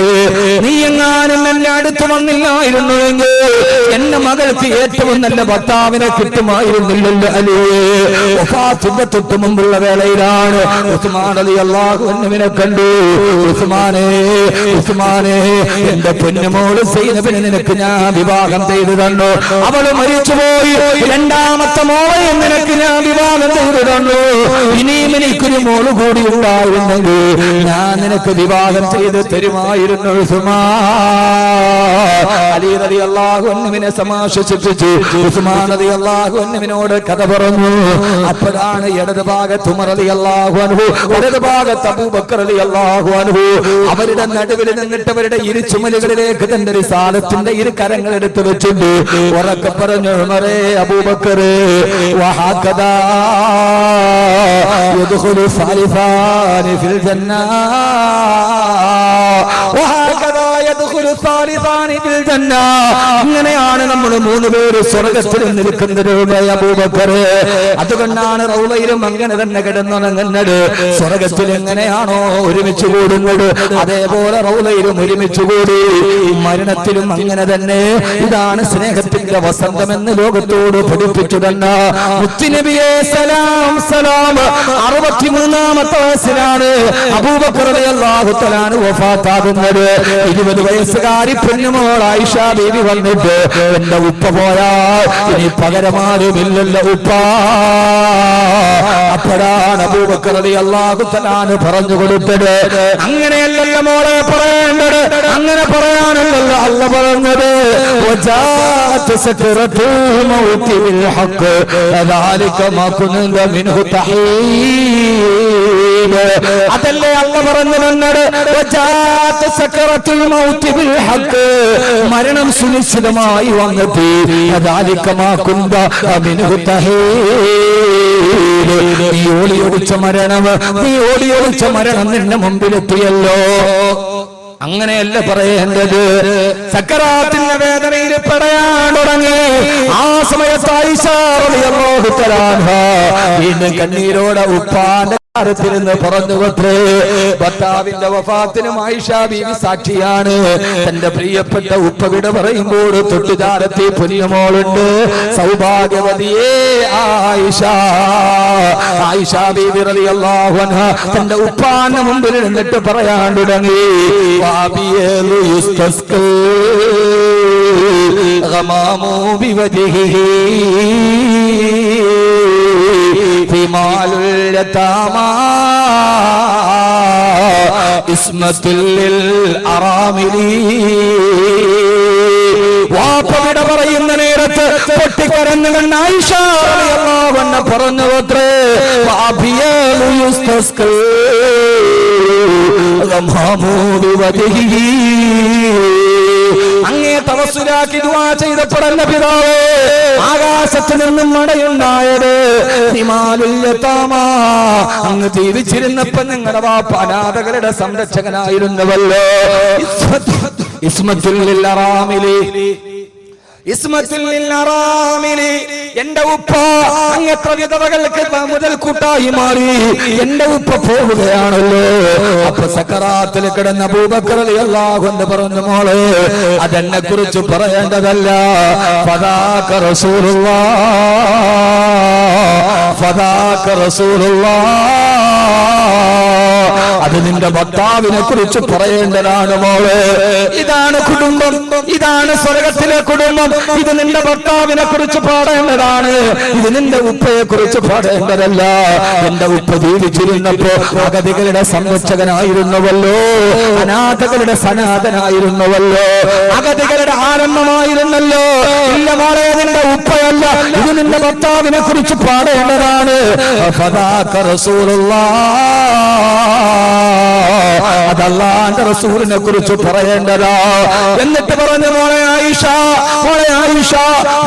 നീ എങ്ങാനും എന്നെ അടുത്ത് വന്നില്ലായിരുന്നുവെങ്കിൽ എന്റെ മകൾക്ക് ഏറ്റവും നല്ല ഭർത്താവിനെ കിട്ടുമായിരുന്നില്ലല്ലോ അലിയേ. വഫാത്തിന്റെ തൊട്ടു മുമ്പുള്ള വേളയിലാണ് ഉസ്മാൻ റളിയല്ലാഹു അൻഹുവിനെ കണ്ടു. ഉസ്മാനേ, ഉസ്മാനേ, എന്റെ പൊന്നുമോള് സൈനബിനെ നിനക്ക് ഞാൻ വിവാഹം ചെയ്തു തന്നു. അവള് മരിച്ചുപോയി. രണ്ടാമത്തെ മോളെ നിനക്ക് ഞാൻ വിവാഹം ചെയ്തു തന്നു. ഇനിയും എനിക്കൊരു മോള് കൂടി ഉണ്ടായിരുന്നെങ്കിൽ ഞാൻ നിനക്ക് വിവാഹം ചെയ്ത് തരുമായിരുന്നു. അലി റളിയല്ലാഹു അൻഹുവിനെ സമാശ്വസിപ്പിച്ചു. ഉസ്മാൻ റളിയല്ലാഹു അൻഹുവിനോട് കഥ പറഞ്ഞു. അപ്പോഴാണ് ഇടത് ഭാഗത്ത് ഉമർ റളിയല്ലാഹു അൻഹു, ഇടത് ഭാഗത്ത് അബൂബക്കർ റളിയല്ലാഹു അൻഹു അവരുടെ നടുവിൽ നിന്നിട്ട് അവരുടെ ഇരു ചുമലുകളിലേക്ക് തന്റെ റിസാലത്തിന്റെ ഇരു കരങ്ങൾ എടുത്തു വെച്ചിട്ട് ഉറക്കെ പറഞ്ഞു, ഉമറേ, അബൂബക്കറേ, വഹകദാ യദ്ഖുലു സാലിസാനി ഫിൽ ജന്ന, വഹകദാ യദ്ഖുലു സാലിസാനി ഫിൽ ജന്ന. ഇങ്ങനെയാണ് നമ്മൾ 3 പേര് സ്വർഗ്ഗത്തിൽ നിൽക്കുന്നത് അബൂബക്കറേ. അതുകൊണ്ടാണ് റൗളയിലും അങ്ങനെ തന്നെ കിടന്നുറങ്ങുന്നത്. സ്വർഗ്ഗത്തിൽ എങ്ങനെയാണോ ഒരുമിച്ച് കൂടുന്നത് അതേപോലെ റൗളയിലും ഒരുമിച്ച് കൂടി. മരണത്തിലും അങ്ങനെ തന്നെ. ഇതാണ് സ്നേഹത്തിന്റെ വസന്തമെന്ന് ലോകത്തോട് പഠിപ്പിച്ചു തന്ന മുത്തുനബിയെ സലാം സലാം. 63-ാമത്തെ വയസ്സിലാണ് അബൂബക്കർ റളിയല്ലാഹു തആല വഫാത്താകുന്നത്. 20 വയസ്സുകാരി പൊന്നുമോൾ ആയിഷ ബീവി വന്നിട്ട്, എന്റെ ഉപ്പ പോയാൽ ഇനി പകരമാരുമില്ലല്ലോ ഉപ്പ. അപ്പോഴാണ് അബൂബക്കർ റളിയല്ലാഹു തആല പറഞ്ഞു കൊടുത്തത്, അങ്ങനെയല്ലല്ലോ മോളെ പറയേണ്ടത്, അങ്ങനെ പറയാനല്ലല്ലോ അല്ല പറഞ്ഞത്. വജാഅത് സക്റത്തുൽ മൗതി ബിൽ ഹഖ് ദാലിക മാ കുൻത മിൻഹു തഹീബ്. അതല്ലേ അല്ല പറഞ്ഞു തന്നത്. വജാഅത് സക്റത്തുൽ മൗതി ബിൽ ഹഖ്, മരണം സുനിശ്ചിതമായി വന്നെത്തി. ദാലിക മാ കുൻത മിൻഹു തഹീബ്. നീ ഓടിയൊളിച്ച മരണം നിന്റെ മുമ്പിലെത്തിയല്ലോ. അങ്ങനെയല്ല പറയേണ്ടത്. സക്കറാത്തിന്റെ വേദനയിൽ പറയാൻ തുടങ്ങി. ആ സമയത്ത് ആയിഷ റളിയല്ലാഹു തആല വീണ്ടും കണ്ണീരോടെ ഉപ്പാന്റെ കാര്യത്തിൽ നിന്ന് പറഞ്ഞു അത്രേ. ഭർത്താവിന്റെ വഫാത്തിനും ആയിഷ ബീവി സാക്ഷിയാണ്. തന്റെ പ്രിയപ്പെട്ട ഉപ്പ വിട പറയുമ്പോൾ തൊട്ടുചാരത്തെ പൊന്നുമോളുണ്ട്. സൗഭാഗ്യവതിയേ ആയിഷ. ആയിഷ ബീവി റളിയല്ലാഹു അൻഹാ തന്റെ ഉപ്പാന്റെ മുമ്പിൽ നിന്നിട്ട് പറയാൻ തുടങ്ങി, വാബിയലു യുസ്തസ്കൽ ഗമാമു ബിവജ്ഹിഹി ഫിമാലുൽ യതാമാ ഇസ്മത്തുൽ ലിൽ അറാമിലി. വാപ്പവിട പറയുന്ന നേരത്ത് പൊട്ടിക്കരഞ്ഞു കണ്ട ആയിഷ റളിയല്ലാഹു അൻഹ പറഞ്ഞു അത്രേ, വാബിയലു യുസ്തസ്കൽ ഗമാമു ബിവജ്ഹിഹി. അങ്ങേ തവസ്സുലാക്കി ദുആ ചെയ്തപ്പെടല്ല പിതാവേ, ആകാശത്ത് നിന്നും മഴയുണ്ടായത് ഹിമാലുൽ യതാമാ. അങ്ങ് ജീവിച്ചിരുന്നപ്പോ നിങ്ങളുടെ വാപ്പ അനാഥകളുടെ സംരക്ഷകനായിരുന്നുവല്ലോ. ഇസ്മത്തുൽ ലിൽ അറാമിലി, ഇസ്മത്തുൽ ലിൽ അറാമിലി. എന്റെ ഉപ്പ അങ്ങെത്ര വിധവകൾക്ക് മുതൽക്കൂട്ടായി മാറി. എന്റെ ഉപ്പ പോവുകയാണല്ലോ. അപ്പൊ സക്കറാത്തിൽ കിടന്ന അബൂബക്കർ റളിയല്ലാഹു അൻഹു പറഞ്ഞു, മോളെ, അതെന്നെ കുറിച്ച് പറയേണ്ടതല്ല. ഫദാക റസൂലുള്ളാഹ്, ഫദാക റസൂലുള്ളാഹ്. അത് നിന്റെ ഭർത്താവിനെ കുറിച്ച് പറയേണ്ടതാണ് മോളെ. ഇതാണ് കുടുംബം, ഇതാണ് സ്വർഗത്തിലെ കുടുംബം. ഇത് നിന്റെ ഭർത്താവിനെ കുറിച്ച് പാടേണ്ടതാണ്, ഇത് നിന്റെ ഉപ്പയെ കുറിച്ച് പാടേണ്ടതല്ല. എന്റെ ഉപ്പ ജീവിച്ചിരുന്നപ്പോ അഗതികളുടെ സംരക്ഷകനായിരുന്നുവല്ലോ, അനാഥകളുടെ സനാഥനായിരുന്നുവല്ലോ, അഗതികളുടെ ആരംഭമായിരുന്നല്ലോ. ഇല്ല മോളെ, നിന്റെ ഉപ്പയല്ല, ഇത് നിന്റെ ഭർത്താവിനെ കുറിച്ച് പാടേണ്ടതാണ്. അതല്ലാന്റെ റസൂലിനെ കുറിച്ച് പറയേണ്ടതാ. എന്നിട്ട് പറഞ്ഞു, മോളെ ആയിഷ, മോളെ ആയിഷ,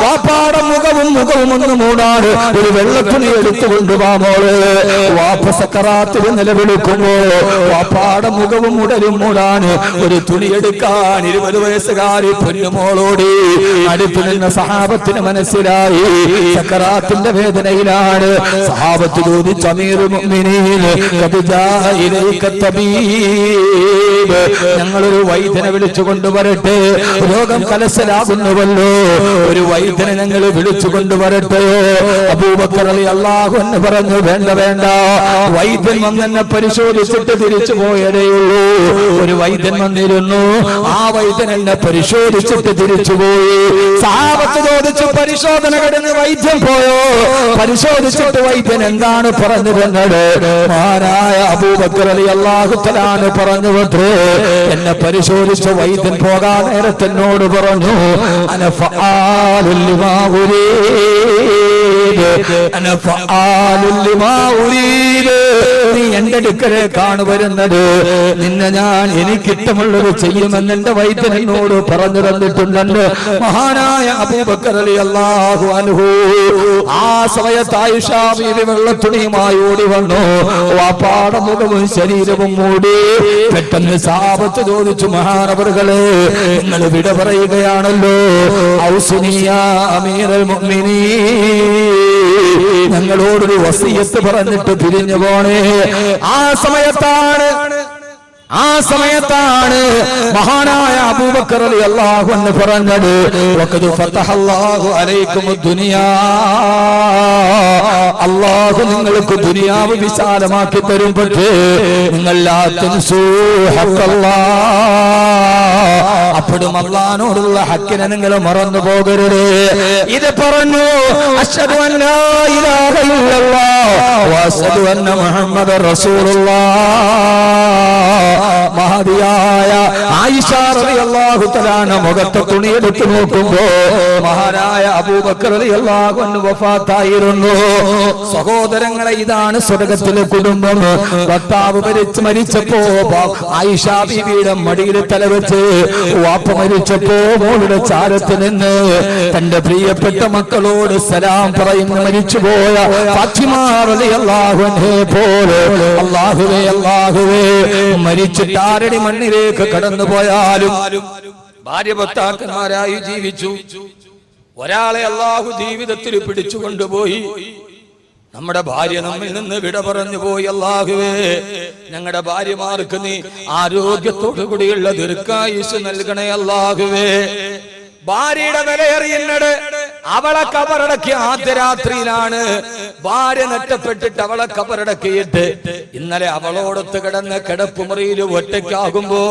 വാപ്പാടെ മുഖവും ഒന്ന് മൂടാണ്, ഒരു വെള്ളത്തുണി എടുത്തുകൊണ്ട് വാ മോളെ. വാപ്പ സക്കറാത്തിൽ നിലവിളിക്കുമ്പോ വാപ്പാടെ മുഖവും ഉടലും മൂടാന് ഒരു തുണി എടുക്കാൻ 20 വയസ്സുകാരി പൊന്നുമോളോടി. അടുത്തു നിന്ന സഹാബത്തിന് മനസ്സിലായി സക്കറാത്തിന്റെ വേദനയിലാണ്. സഹാബത്ത് ചോദിച്ചു, അമീറുൽ മുഅ്മിനീൻ ഖദ് ജാഅ ഇലൈക തബീബ്, ഞങ്ങളൊരു വൈദ്യനെ വിളിച്ചു കൊണ്ടുവരട്ടെ, രോഗം കലശലാകുന്നുവല്ലോ, ഒരു വൈദ്യനെ ഞങ്ങൾ വിളിച്ചു കൊണ്ടുവരട്ടെയോ? അബൂബക്കർ റളിയല്ലാഹു അൻഹു പറഞ്ഞു, വേണ്ട വേണ്ട, വൈദ്യൻ വന്നെന്നെ പരിശോധിച്ചിട്ട് തിരിച്ചു പോയതേയുള്ളൂ. ഒരു വൈദ്യൻ വന്നിരുന്നു, ആ വൈദ്യൻ എന്നെ പരിശോധിച്ചിട്ട് തിരിച്ചുപോയി. സഹാബത്ത് ചോദിച്ചു, പരിശോധന കഴിഞ്ഞ് വൈദ്യൻ പോയോ? പരിശോധിച്ചിട്ട് വൈദ്യൻ എന്താണ് പറഞ്ഞു തന്നത്? മഹാനായ അബൂബക്കർ റളിയല്ലാഹു തആല പറഞ്ഞു, അത്രേ എന്നെ പരിശോധിച്ച വൈദ്യൻ പോകാൻ നേരത്തെ എന്നോട് പറഞ്ഞു, അന ഫആലുൽ ലിമാ ഉരീദ്, അന ഫആലുൽ ലിമാ ഉരീദ്. നീ എന്റെ അടുക്കലേക്കാണ് വരുന്നത്, നിന്നെ ഞാൻ എനിക്കിഷ്ടമുള്ളത് ചെയ്യുമെന്ന് എന്റെ വൈദ്യൻ എന്നോട് പറഞ്ഞു തന്നിട്ടുണ്ടെന്ന് മഹാനായ അബൂബക്കർ റളിയല്ലാഹു അൻഹു. ആ സമയത്ത് ആയിഷ ബീവി വെള്ളത്തുണിയുമായി ഓടി വന്നു, വാപ്പാടെ മുഖവും ശരീരവും മൂടി. പെട്ടെന്ന് സഹാബത്ത് ചോദിച്ചു, മഹാനവറുകളെ, നിങ്ങൾ വിട പറയുകയാണല്ലോ, ഔസുനിയ അമീറുൽ മുഅ്മിനീൻ, ഞങ്ങളോടൊരു വസിയത്ത് പറഞ്ഞിട്ട് പിരിഞ്ഞു പോണേ. ആ സമയത്താണ് മഹാനായ അബൂബക്കർ റളിയല്ലാഹു അൻഹു പറഞ്ഞത്, വഖദ് ഫതഹല്ലാഹു അലൈക്കുമുദ് ദുനിയാ, അല്ലാഹു നിങ്ങൾക്ക് ദുനിയാവ് വിശാലമാക്കി തരും. പക്ഷേ നിങ്ങൾ ലാ തൻസൂ ഹഖല്ലാഹ്, അപ്പോഴും അല്ലാഹുവിനോടുള്ള ഹക്കിനെ നിങ്ങൾ മറന്നു പോകരുത്. ഇത് പറഞ്ഞു, അശ്ഹദു അൻ ലാ ഇലാഹ ഇല്ലല്ലാഹ് വ അശ്ഹദു അന്ന മുഹമ്മദർ റസൂലുള്ളാഹ്. മഹദിയായ ആയിഷ റളിയല്ലാഹു തആല മുഖത്തെ തുണിയെടുത്ത് നോക്കുമ്പോ മഹാനായ അബൂബക്കർ റളിയല്ലാഹു അൻഹു വഫാത്തായിരുന്നു. സഹോദരങ്ങളെ, ഇതാണ് സ്വർഗ്ഗത്തിലെ കുടുംബം. ഭർത്താവ് മരിച്ചപ്പോ ആയിഷ ബീവിയുടെ മടിയിൽ തലവെച്ച്, വാപ്പ മരിച്ചപ്പോ മോളുടെ ചാരത്ത് നിന്ന് തന്റെ പ്രിയപ്പെട്ട മക്കളോട് സലാം പറയുന്ന മരിച്ചുപോയ ഫാത്തിമ റളിയല്ലാഹു അൻഹയെ പോലെ, അല്ലാഹുവേ അല്ലാഹുവേ, മരിച്ചിട്ട് ആരടി മണ്ണിലേക്ക് കടന്നുപോയാലും ഭാര്യ ഭർത്താക്കന്മാരായി ജീവിച്ചു. ഒരാളെ അല്ലാഹു ജീവിതത്തിൽ പിടിച്ചു കൊണ്ടുപോയി, നമ്മുടെ ഭാര്യ നമ്മിൽ നിന്ന് വിട പറഞ്ഞു പോയി. അല്ലാഹുവേ, ഞങ്ങളുടെ ഭാര്യമാർക്ക് നീ ആരോഗ്യത്തോടു കൂടിയുള്ള ദീർഘായുസ് നൽകണേ. അല്ലാഹുവേ, ഭാര്യയുടെ വിലയേറിയത് അവളെ കബറടക്കിയ ആദ്യ രാത്രിയിലാണ്. ഭാര്യ നഷ്ടപ്പെട്ടിട്ട് അവളെ കബറടക്കിയിട്ട് ഇന്നലെ അവളോടൊത്ത് കിടന്ന കിടപ്പുമുറിയിൽ ഒറ്റയ്ക്കാകുമ്പോ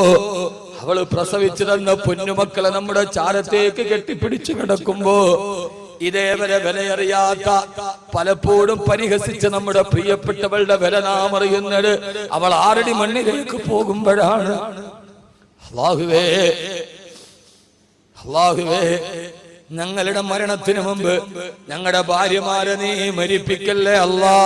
അവള് പ്രസവിച്ചു തന്ന പൊന്നുമക്കളെ നമ്മുടെ ചാരത്തേക്ക് കെട്ടിപ്പിടിച്ചു കിടക്കുമ്പോ ഇതേവരെ വിലയറിയാത്ത, പലപ്പോഴും പരിഹസിച്ച നമ്മുടെ പ്രിയപ്പെട്ടവളുടെ വില നാം അറിയുന്നത് അവൾ ആറടി മണ്ണിലേക്ക് പോകുമ്പോഴാണ്. അല്ലാഹുവേ, അല്ലാഹുവേ, ഞങ്ങളുടെ മരണത്തിന് മുമ്പ് ഞങ്ങളുടെ ഭാര്യമാരെ നീ മരിപ്പിക്കല്ലേ അല്ലാ.